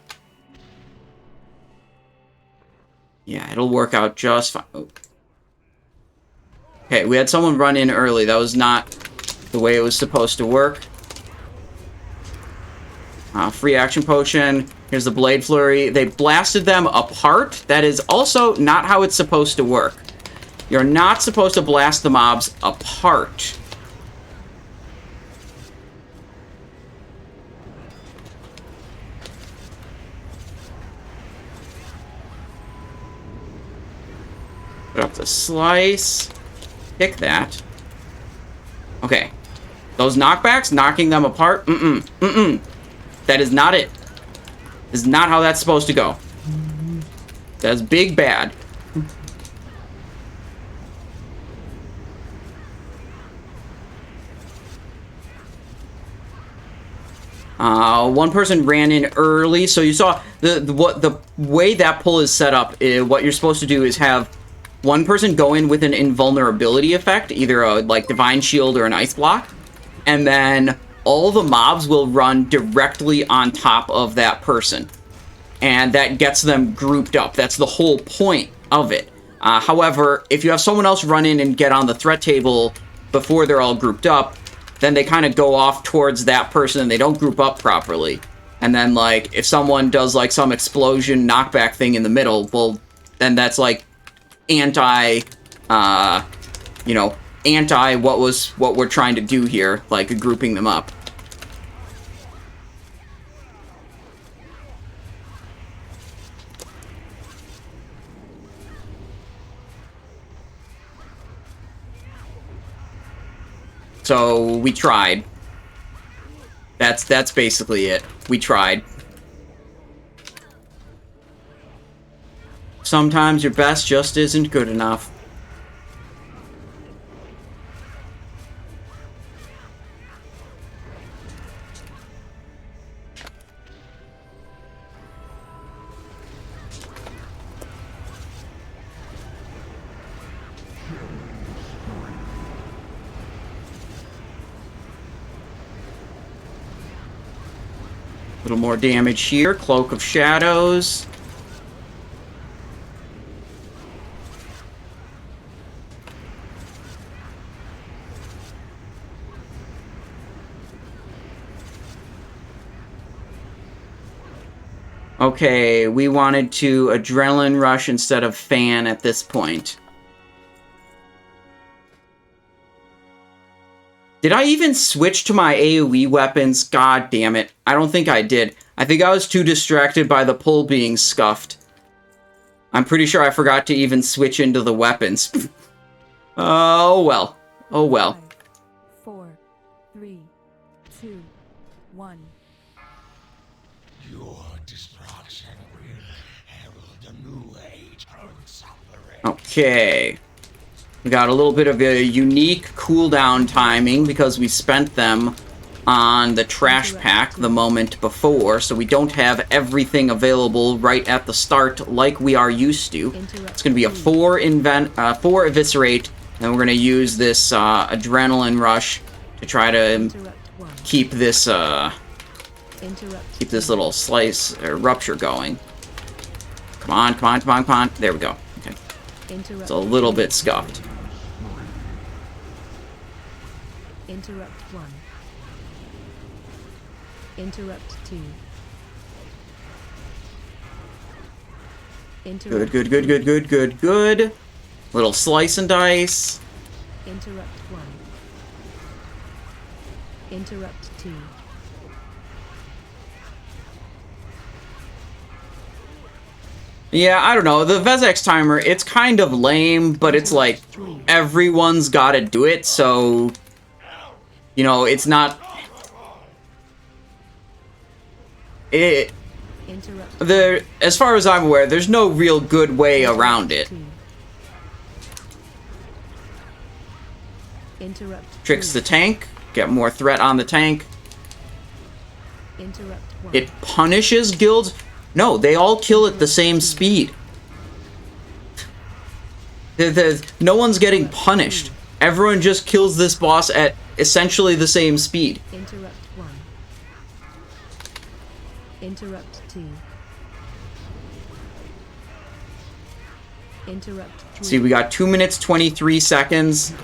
Yeah, it'll work out just fine. Oh. Okay, we had someone run in early. That was not the way it was supposed to work. Free action potion. Here's the Blade Flurry. They blasted them apart. That is also not how it's supposed to work. You're not supposed to blast the mobs apart. Put up the slice. Pick that. Okay. Those knockbacks, knocking them apart, that is not it. This is not how that's supposed to go. That's big bad. One person ran in early, so you saw the way that pull is set up. What you're supposed to do is have one person go in with an invulnerability effect, either a like divine shield or an ice block, and then all the mobs will run directly on top of that person. And that gets them grouped up. That's the whole point of it. However, if you have someone else run in and get on the threat table before they're all grouped up, then they kind of go off towards that person and they don't group up properly. And then, like, if someone does, like, some explosion knockback thing in the middle, well, then that's, like, anti what we're trying to do here, like, grouping them up. So, we tried. That's basically it. We tried. Sometimes your best just isn't good enough. A little more damage here. Cloak of Shadows. Okay, we wanted to Adrenaline Rush instead of Fan at this point. Did I even switch to my AoE weapons? God damn it. I don't think I did. I think I was too distracted by the pull being scuffed. I'm pretty sure I forgot to even switch into the weapons. Oh well. Oh well. 5, 4, 3, 2, 1. Your destruction will herald a new age of suffering. Okay. We got a little bit of a unique cooldown timing because we spent them on the trash pack the moment before, so we don't have everything available right at the start like we are used to. It's going to be a 4 Eviscerate, and we're going to use this Adrenaline Rush to try to keep this little slice or rupture going. Come on, come on, come on, come on. There we go. Okay. It's a little bit scuffed. Interrupt 1. Interrupt 2. Good, good, good, good, good, good, good. Little slice and dice. Interrupt 1. Interrupt 2. Yeah, I don't know. The Vezax timer, it's kind of lame, but it's like everyone's got to do it, so you know, it's not as far as I'm aware, there's no real good way around it. Tricks the tank, get more threat on the tank. It punishes guilds. No, they all kill at the same speed. No one's getting punished. Everyone just kills this boss at essentially the same speed. Interrupt 1. Interrupt 2. Interrupt 3. See, we got 2 minutes 23 seconds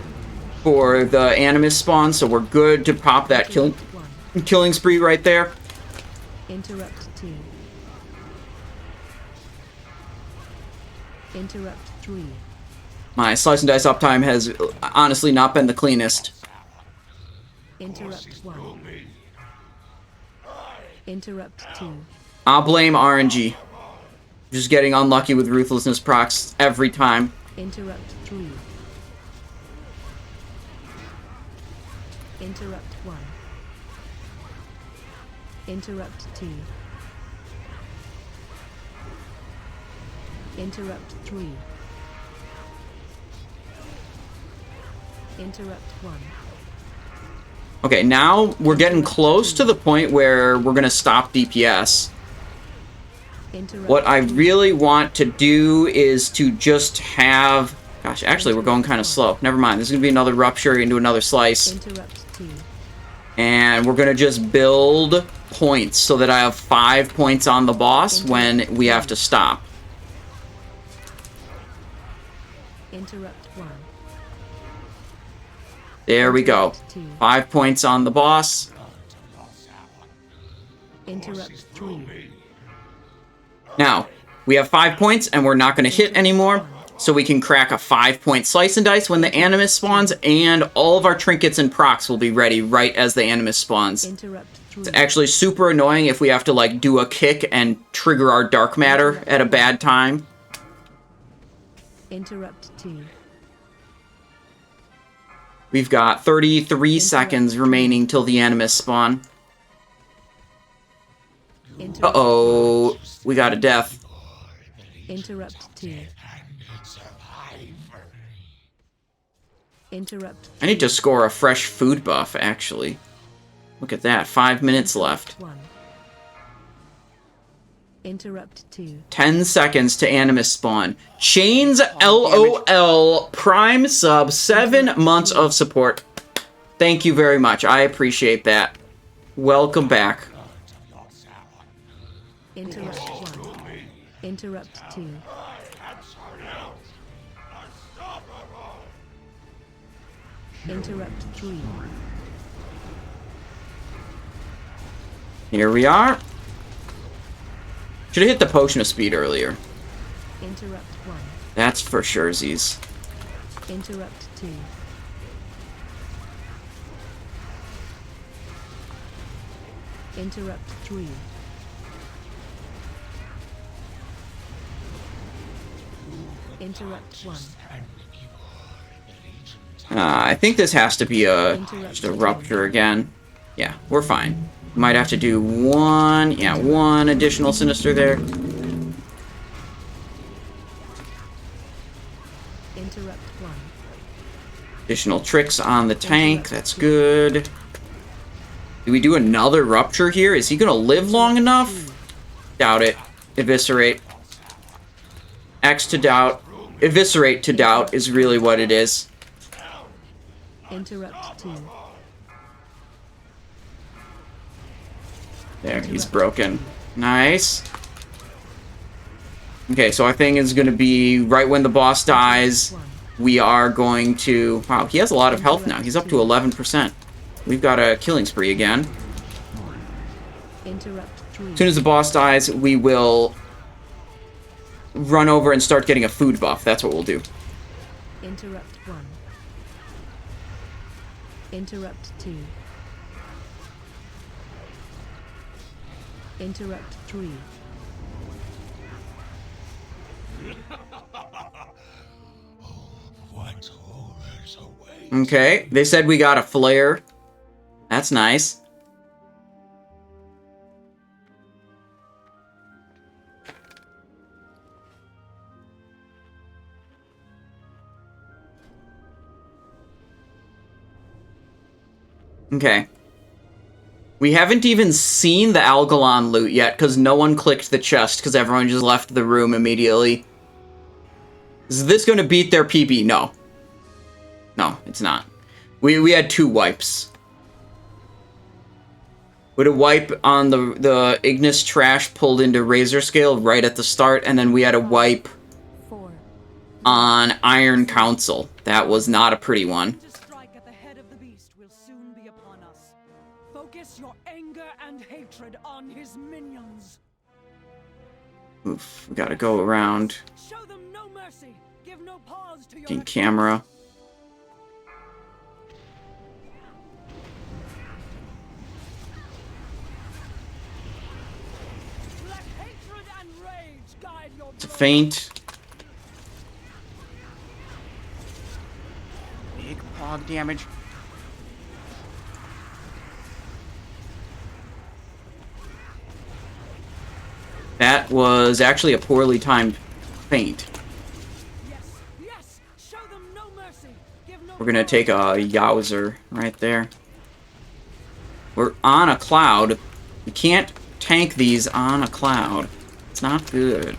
for the Animus spawn, so we're good to pop that killing spree right there. Interrupt 2. Interrupt 3. My slice and dice uptime has honestly not been the cleanest. Interrupt 1. Interrupt 2. I'll blame RNG. Just getting unlucky with ruthlessness procs every time. Interrupt 3. Interrupt 1. Interrupt 2. Interrupt 3. Interrupt 1. Okay, now we're getting close to the point where we're going to stop DPS. What I really want to do is to just have... Gosh, actually, we're going kind of slow. Never mind. This is going to be another rupture into another slice. And we're going to just build points so that I have 5 points on the boss when we have to stop. Interrupt 1. There we go. 5 points on the boss. Interrupt 3. Now, we have 5 points and we're not going to hit anymore. So we can crack a 5-point slice and dice when the Animus spawns, and all of our trinkets and procs will be ready right as the Animus spawns. It's actually super annoying if we have to like do a kick and trigger our dark matter at a bad time. Interrupt 2. We've got 33 seconds remaining till the Animus spawn. Uh-oh, we got a death. Interrupt 2. Interrupt 3. I need to score a fresh food buff, actually. Look at that, 5 minutes left. 1. Interrupt 2. 10 seconds to Animus spawn. Chains LOL Prime sub, 7 months of support. Thank you very much. I appreciate that. Welcome back. Interrupt 1. Interrupt 2. Interrupt 3. Here we are. Should have hit the potion of speed earlier. Interrupt 1. That's for sure, Z's. Interrupt 2. Interrupt 3. Interrupt 1. I think this has to be just a rupture again. Yeah, we're fine. Might have to do one additional sinister there. Interrupt 1. Additional tricks on the tank, that's good. Do we do another rupture here? Is he gonna live long enough? Doubt it. Eviscerate. X to doubt. Eviscerate to doubt is really what it is. Interrupt 2. There, he's broken. Nice. Okay, so our thing is going to be right when the boss dies, we are going to... Wow, he has a lot of health now. He's up to 11%. We've got a killing spree again. Interrupt 3. As soon as the boss dies, we will run over and start getting a food buff. That's what we'll do. Interrupt 1. Interrupt 2. Interrupt 3. What horrors await? Okay, they said we got a flare. That's nice. Okay. We haven't even seen the Algalon loot yet, because no one clicked the chest, because everyone just left the room immediately. Is this going to beat their PB? No. No, it's not. We had 2 wipes. We had a wipe on the Ignis trash pulled into Razorscale right at the start, and then we had a wipe on Iron Council. That was not a pretty one. Your anger and hatred on his minions. Oof, we gotta go around. Show them no mercy. Give no pause to your In camera. Let hatred and rage guide your It's a feint. Big pog damage. That was actually a poorly timed feint. Yes, show them no mercy. Give no We're gonna take a Yowzer right there. We're on a cloud. We can't tank these on a cloud. It's not good.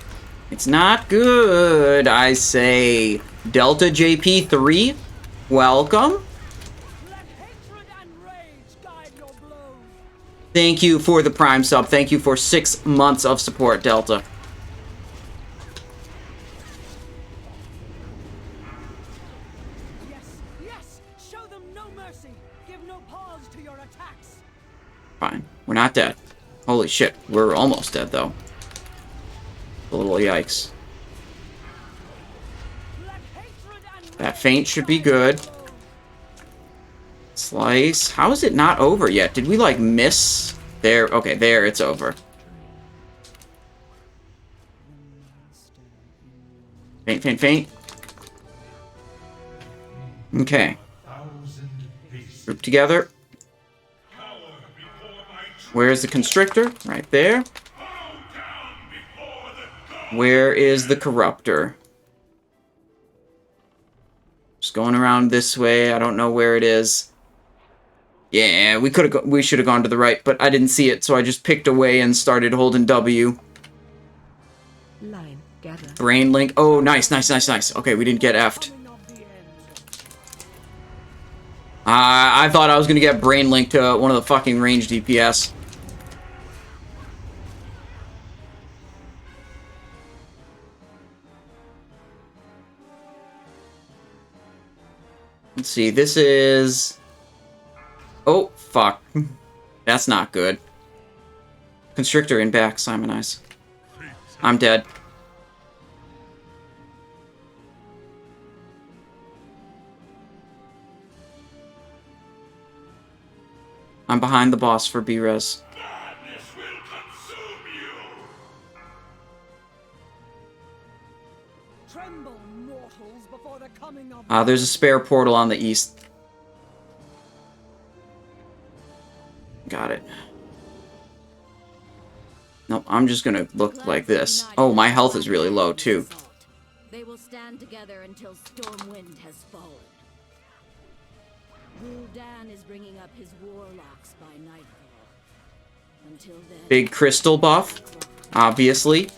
It's not good, I say. Delta JP3, welcome. Thank you for the Prime sub. Thank you for 6 months of support, Delta. Yes, show them no mercy. Give no pause to your attacks. Fine. We're not dead. Holy shit. We're almost dead, though. A little yikes. That feint should be good. Slice. How is it not over yet? Did we, like, miss? There. Okay, there. It's over. Feint, feint, feint. Okay. Group together. Where's the Constrictor? Right there. Where is the Corruptor? Just going around this way. I don't know where it is. Yeah, we should have gone to the right, but I didn't see it, so I just picked away and started holding W. Line, gather. Brain link. Oh, nice, nice, nice, nice. Okay, we didn't get F'd. I thought I was gonna get brain link to one of the fucking ranged DPS. Let's see, this is... Oh, fuck. That's not good. Constrictor in back, Simonize. I'm dead. I'm behind the boss for B-Res. There's a spare portal on the east. Got it. Nope, I'm just gonna look like this. Oh, my health is really low, too. They will stand together until Stormwind has fallen. Gul'dan is bringing up his warlocks by nightfall. Until then, Big crystal buff, obviously.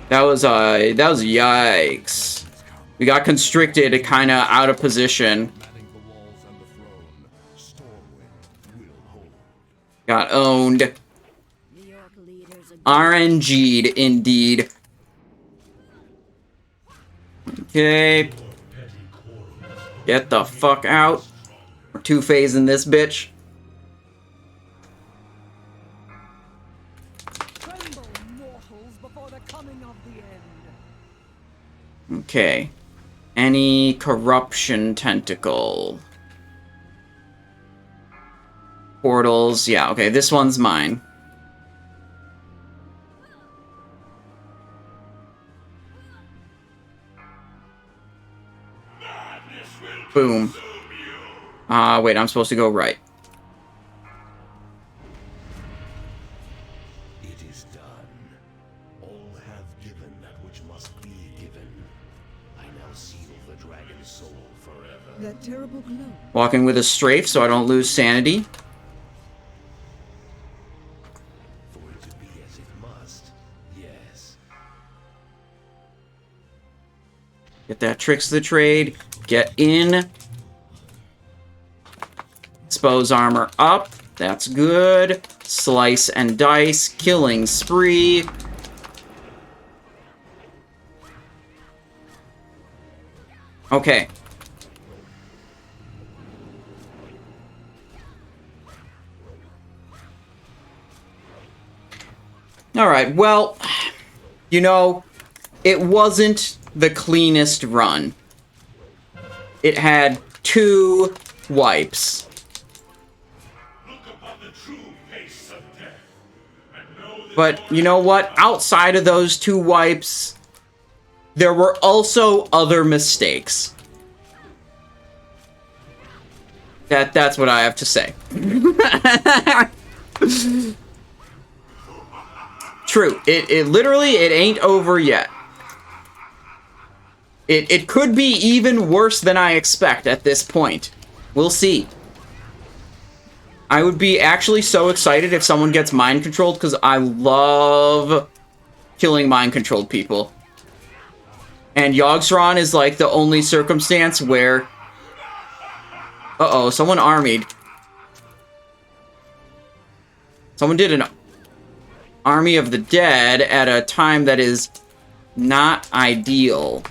That was yikes. We got constricted, kind of out of position. Got owned. RNG'd, indeed. Okay. Get the fuck out. We're two-phasing this bitch. Okay. Any corruption tentacle? Portals. Yeah, okay, this one's mine. Boom. Wait, I'm supposed to go right. It is done. All have given that which must be given. I now seal the dragon's soul forever. That terrible glow. Walking with a strafe so I don't lose sanity. For it to be as it must, yes. Get that tricks of the trade. Get in. Expose armor up. That's good. Slice and dice. Killing spree. Okay. Alright, well, you know, it wasn't the cleanest run. It had 2 wipes. But you know what? Outside of those 2 wipes, there were also other mistakes. That's what I have to say. True. It literally, it ain't over yet. It could be even worse than I expect at this point. We'll see. I would be actually so excited if someone gets mind-controlled, because I love killing mind-controlled people. And Yogg-Saron is like the only circumstance where... Uh-oh, someone armied. Someone did an Army of the Dead at a time that is not ideal.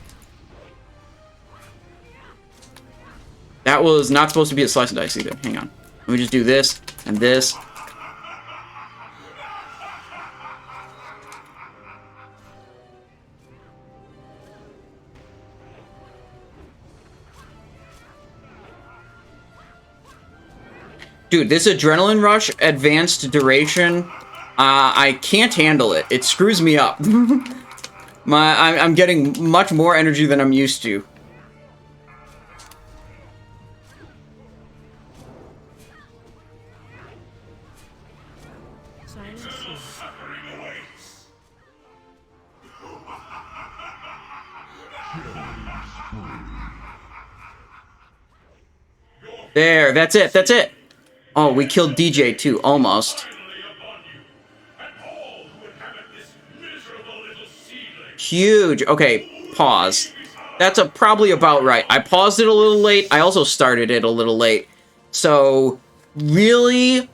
That was not supposed to be a slice and dice either. Hang on. Let me just do this and this. Dude, this adrenaline rush advanced duration, I can't handle it. It screws me up. I'm getting much more energy than I'm used to. There, that's it, that's it. Oh, we killed DJ too, almost. Huge. Okay, pause. That's probably about right. I paused it a little late. I also started it a little late. So, really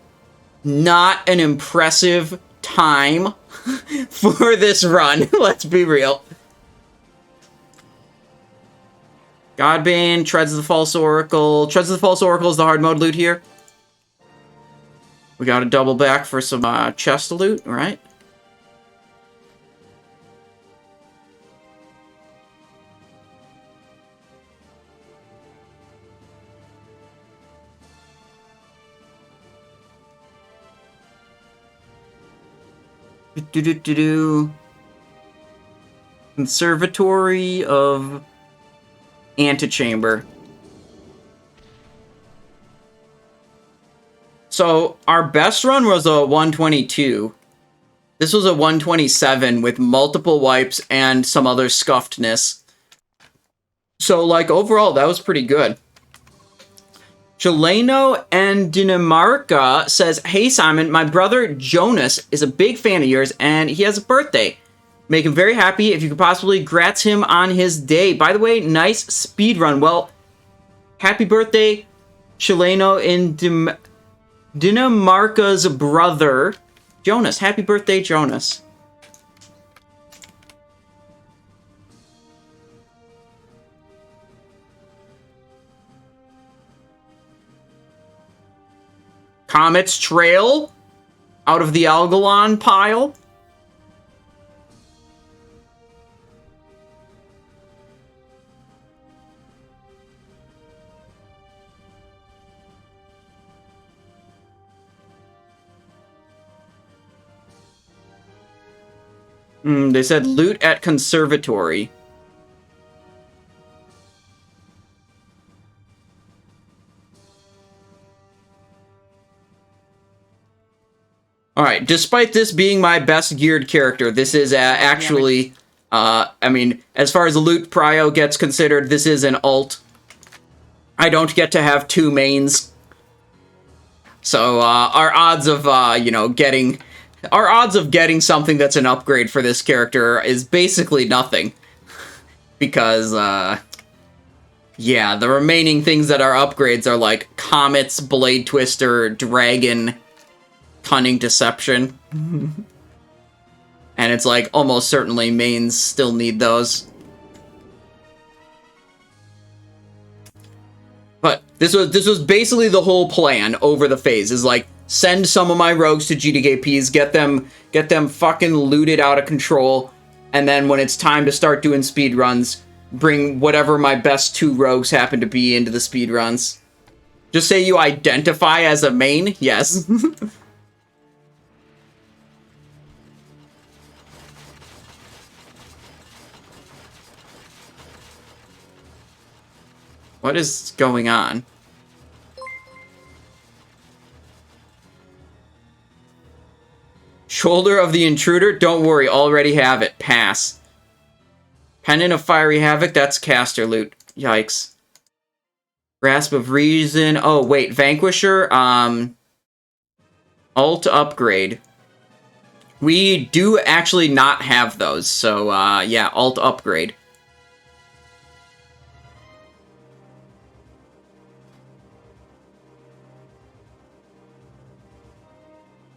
not an impressive time for this run. Let's be real. Godbane, Treads of the False Oracle. Treads of the False Oracle is the hard mode loot here. We got to double back for some chest loot, right? Conservatory of Antechamber. So, our best run was a 122. This was a 127 with multiple wipes and some other scuffedness. So, like, overall, that was pretty good. Cheleno and Dinamarca says, "Hey Simon, my brother Jonas is a big fan of yours and he has a birthday. Make him very happy if you could possibly grats him on his day. By the way, nice speedrun. Well, happy birthday, Cheleno and Dinamarca's brother, Jonas. Happy birthday, Jonas." Comet's Trail out of the Algalon pile. They said loot at conservatory. Alright, despite this being my best geared character, this is actually, I mean, as far as the loot prio gets considered, this is an alt. I don't get to have 2 mains. So, our odds of, you know, getting something that's an upgrade for this character is basically nothing. Because, yeah, the remaining things that are upgrades are like Comets, Blade Twister, Dragon, Cunning Deception. And it's like, almost certainly mains still need those. But this was basically the whole plan over the phase, is like, send some of my rogues to GDKPs, get them fucking looted out of control, and then when it's time to start doing speedruns, bring whatever my best 2 rogues happen to be into the speedruns. Just say you identify as a main? Yes. What is going on? Shoulder of the Intruder? Don't worry, already have it. Pass. Pendant of Fiery Havoc? That's caster loot. Yikes. Grasp of Reason. Oh, wait. Vanquisher? Alt upgrade. We do actually not have those, so, yeah, alt upgrade.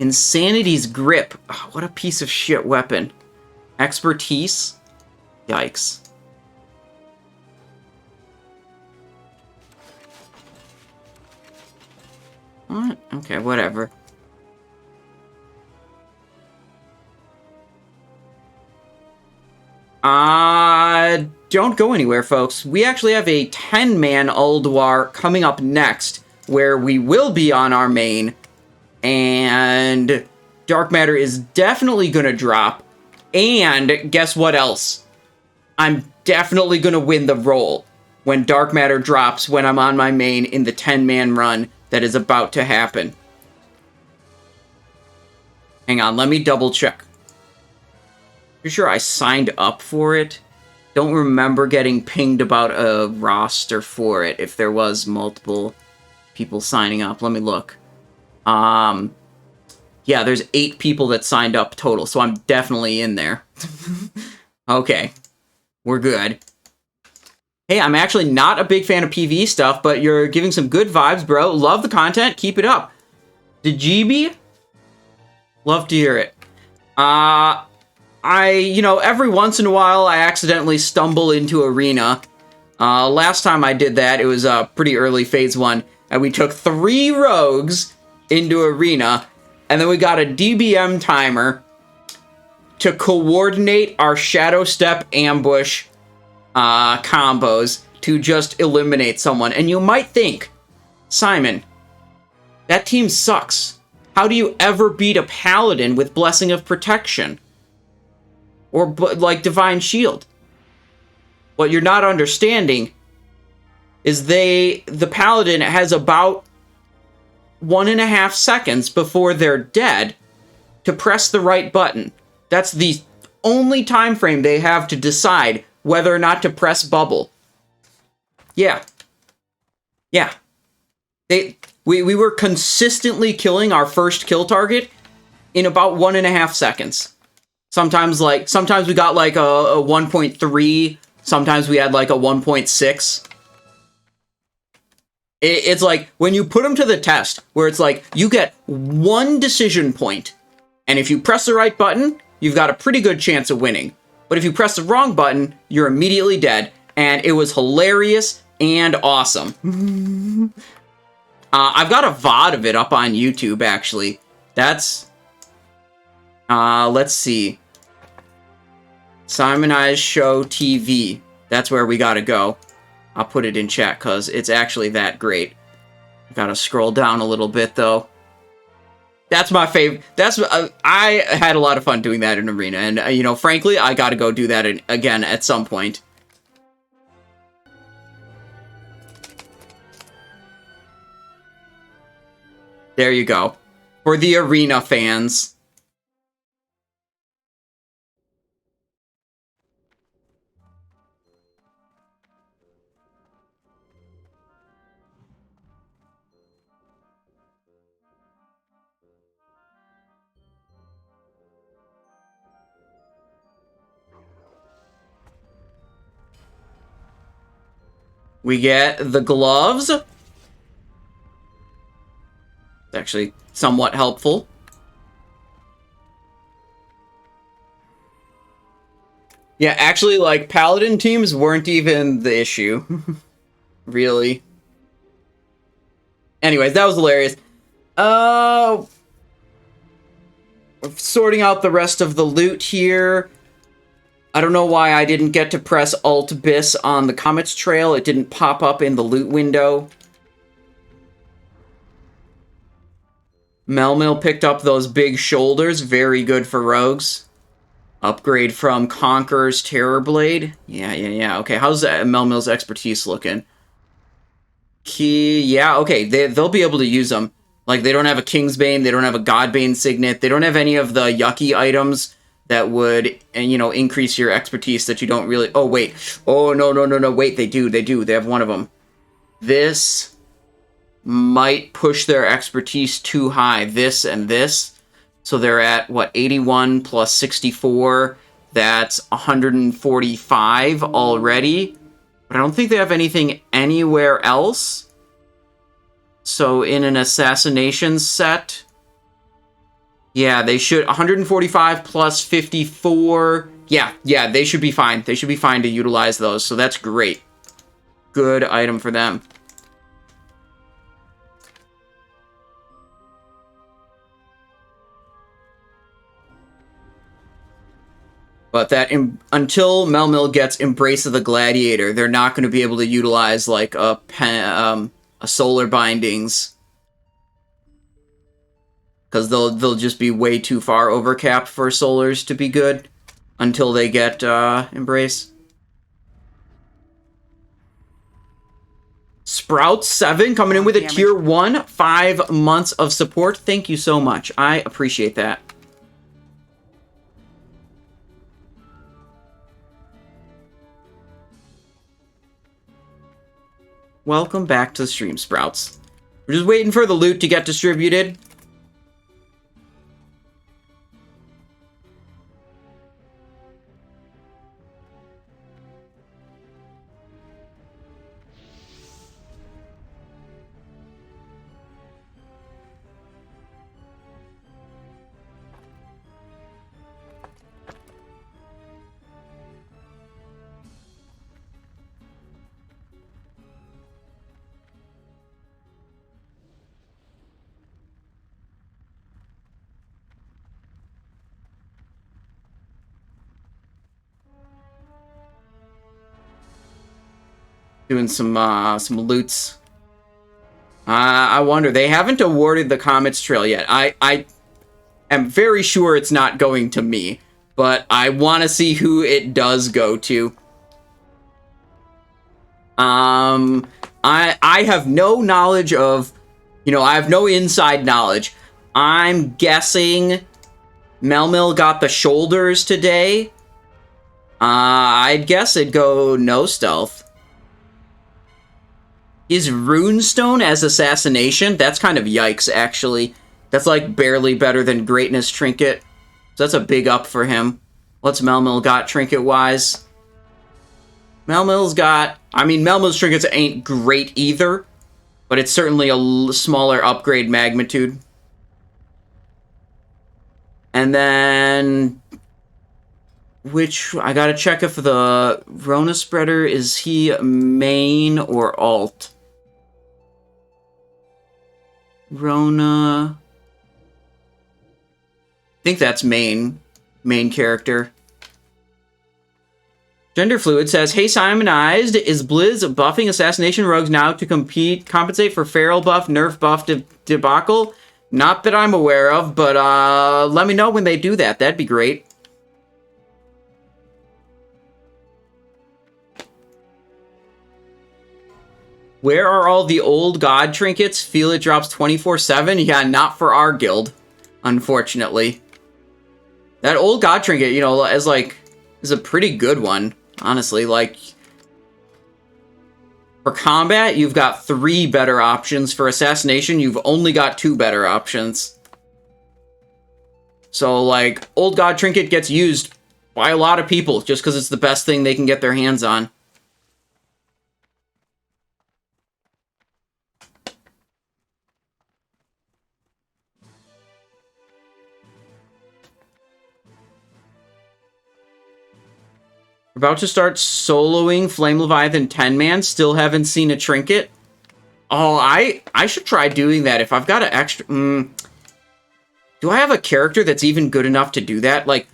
Insanity's Grip. Oh, what a piece of shit weapon. Expertise? Yikes. What? Okay, whatever. Don't go anywhere, folks. We actually have a 10-man Ulduar coming up next, where we will be on our main, and Dark Matter is definitely gonna drop, and guess what else? I'm definitely gonna win the roll when Dark Matter drops when I'm on my main in the 10-man run that is about to happen. Hang on, let me double check. Pretty sure I signed up for it. Don't remember getting pinged about a roster for it if there was multiple people signing up. Let me look. Yeah, there's 8 people that signed up total, so I'm definitely in there. Okay, we're good. Hey, I'm actually not a big fan of PvE stuff, but you're giving some good vibes, bro. Love the content. Keep it up. DeGB? Love to hear it. You know, every once in a while, I accidentally stumble into Arena. Last time I did that, it was pretty early Phase 1, and we took 3 rogues into Arena, and then we got a DBM timer to coordinate our Shadow Step ambush combos to just eliminate someone. And you might think, Simon, that team sucks. How do you ever beat a Paladin with Blessing of Protection? Or, like, Divine Shield? What you're not understanding is the Paladin has about 1.5 seconds before they're dead to press the right button. That's the only time frame they have to decide whether or not to press bubble. Yeah. Yeah. We were consistently killing our first kill target in about 1.5 seconds. Sometimes we got like a 1.3, sometimes we had like a 1.6. It's like, when you put them to the test, where it's like, you get 1 decision point, and if you press the right button, you've got a pretty good chance of winning. But if you press the wrong button, you're immediately dead, and it was hilarious and awesome. I've got a VOD of it up on YouTube, actually. That's... let's see. Simon Eyes Show TV. That's where we gotta go. I'll put it in chat, because it's actually that great. I gotta scroll down a little bit, though. That's my favorite. That's I had a lot of fun doing that in Arena, and you know, frankly, I got to go do that again at some point. There you go. For the Arena fans. We get the gloves. It's actually somewhat helpful. Yeah, actually, like, Paladin teams weren't even the issue. Really. Anyways, that was hilarious. Sorting out the rest of the loot here. I don't know why I didn't get to press Alt-Bis on the Comets Trail. It didn't pop up in the loot window. Melmil picked up those big shoulders. Very good for rogues. Upgrade from Conqueror's Terrorblade. Yeah. Okay, how's Melmil's expertise looking? Yeah, okay, they'll be able to use them. Like, they don't have a Kingsbane, they don't have a Godbane Signet, they don't have any of the yucky items that would, you know, increase your expertise that you don't really... Oh, wait. Oh, no. Wait, they do. They have one of them. This might push their expertise too high. This and this. So they're at, what, 81 plus 64. That's 145 already. But I don't think they have anything anywhere else. So in an Assassination set... Yeah, they should... 145 plus 54... Yeah, they should be fine. They should be fine to utilize those, so that's great. Good item for them. But that... until Melmil gets Embrace of the Gladiator, they're not going to be able to utilize, like, a Solar Bindings. Because they'll just be way too far overcapped for Solars to be good until they get Embrace. Sprout 7 coming in with a tier 1, 5 months of support. Thank you so much. I appreciate that. Welcome back to the stream, Sprouts. We're just waiting for the loot to get distributed. Doing some loots. I wonder, they haven't awarded the Comets Trail yet. I am very sure it's not going to me, but I want to see who it does go to. I have no knowledge of, you know, I have no inside knowledge. I'm guessing Melmil got the shoulders today. I'd guess it'd go no stealth. Is Runestone as Assassination? That's kind of yikes, actually. That's, like, barely better than Greatness Trinket. So that's a big up for him. What's Melmil got trinket-wise? Melmil's got... I mean, Melmil's trinkets ain't great either, but it's certainly a smaller upgrade magnitude. And then... which... I gotta check if the Rona Spreader, is he main or alt? Rona... I think that's main character. Gender Fluid says, "Hey Simonized, is Blizz buffing Assassination Rogues now to compensate for Feral buff, Nerf buff debacle? Not that I'm aware of, but let me know when they do that. That'd be great. Where are all the old god trinkets? Feel it drops 24/7? Yeah, not for our guild, unfortunately. That old god trinket, you know, is a pretty good one, honestly. Like, for combat, you've got 3 better options. For assassination, you've only got 2 better options. So, like, old god trinket gets used by a lot of people just because it's the best thing they can get their hands on. We're about to start soloing Flame Leviathan 10-man. Still haven't seen a trinket. Oh, I should try doing that if I've got an extra... Do I have a character that's even good enough to do that? Like,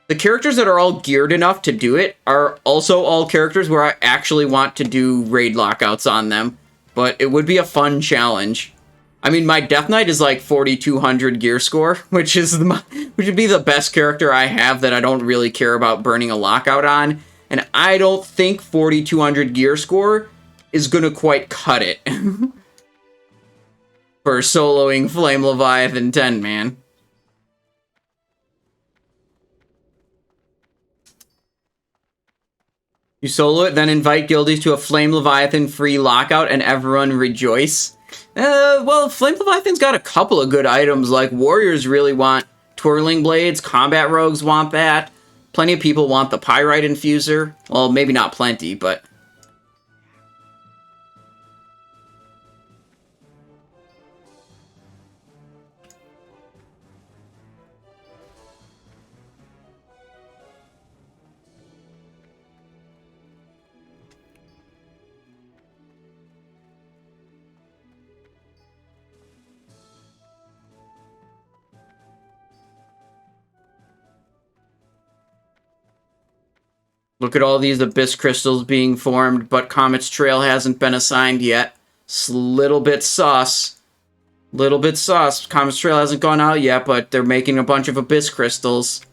the characters that are all geared enough to do it are also all characters where I actually want to do raid lockouts on them. But it would be a fun challenge. I mean, my Death Knight is like 4,200 gear score, which would be the best character I have that I don't really care about burning a lockout on. And I don't think 4,200 gear score is going to quite cut it for soloing Flame Leviathan 10-man. You solo it, then invite guildies to a Flame Leviathan free lockout and everyone rejoice. Well, Flame Leviathan's got a couple of good items, like warriors really want twirling blades, combat rogues want that, plenty of people want the pyrite infuser. Well, maybe not plenty, but... Look at all these abyss crystals being formed, but Comet's Trail hasn't been assigned yet. It's a little bit sus. Little bit sus. Comet's Trail hasn't gone out yet, but they're making a bunch of abyss crystals.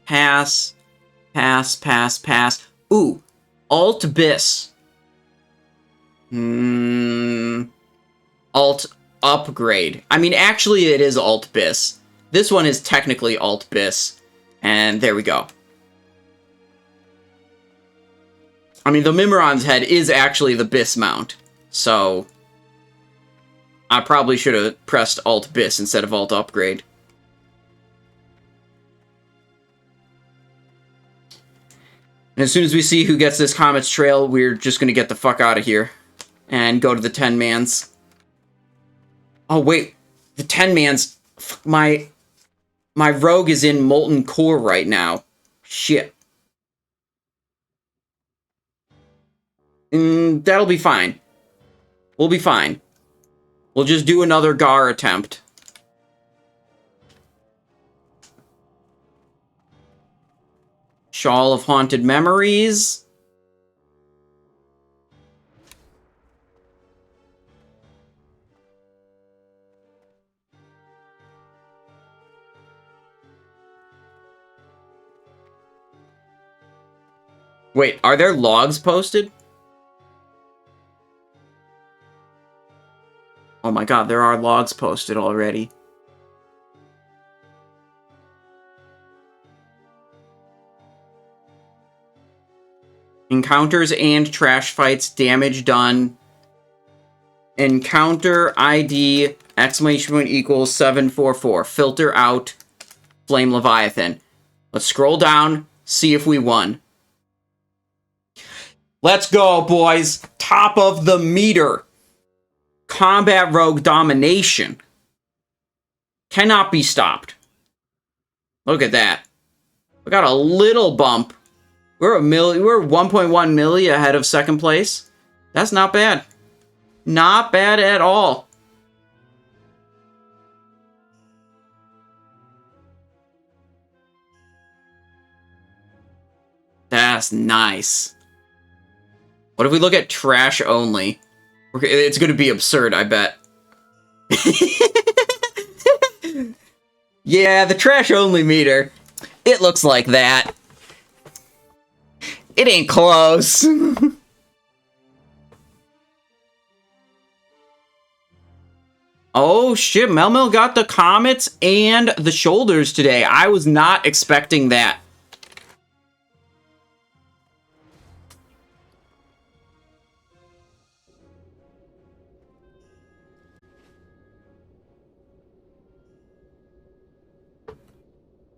Pass. Pass, pass, pass. Ooh. Alt-Bis. Alt upgrade. I mean, actually, it is Alt-Bis. This one is technically Alt-Bis. And there we go. I mean, the Mimiron's head is actually the Bis mount. So, I probably should have pressed Alt-Bis instead of Alt-Upgrade. And as soon as we see who gets this Comet's Trail, we're just going to get the fuck out of here. And go to the 10-mans. Oh, wait. The 10-mans... My rogue is in Molten Core right now. Shit. That'll be fine. We'll be fine. We'll just do another Gar attempt. Shawl of Haunted Memories. Wait, are there logs posted? Oh my god, there are logs posted already. Encounters and trash fights, damage done. Encounter ID, exclamation point equals 744. Filter out Flame Leviathan. Let's scroll down, see if we won. Let's go, boys. Top of the meter. Combat Rogue Domination. Cannot be stopped. Look at that. We got a little bump. We're 1.1 milli ahead of second place. That's not bad. Not bad at all. Yes, nice. What if we look at trash only? It's going to be absurd, I bet. Yeah, the trash only meter. It looks like that. It ain't close. Oh shit, Melmel got the comets and the shoulders today. I was not expecting that.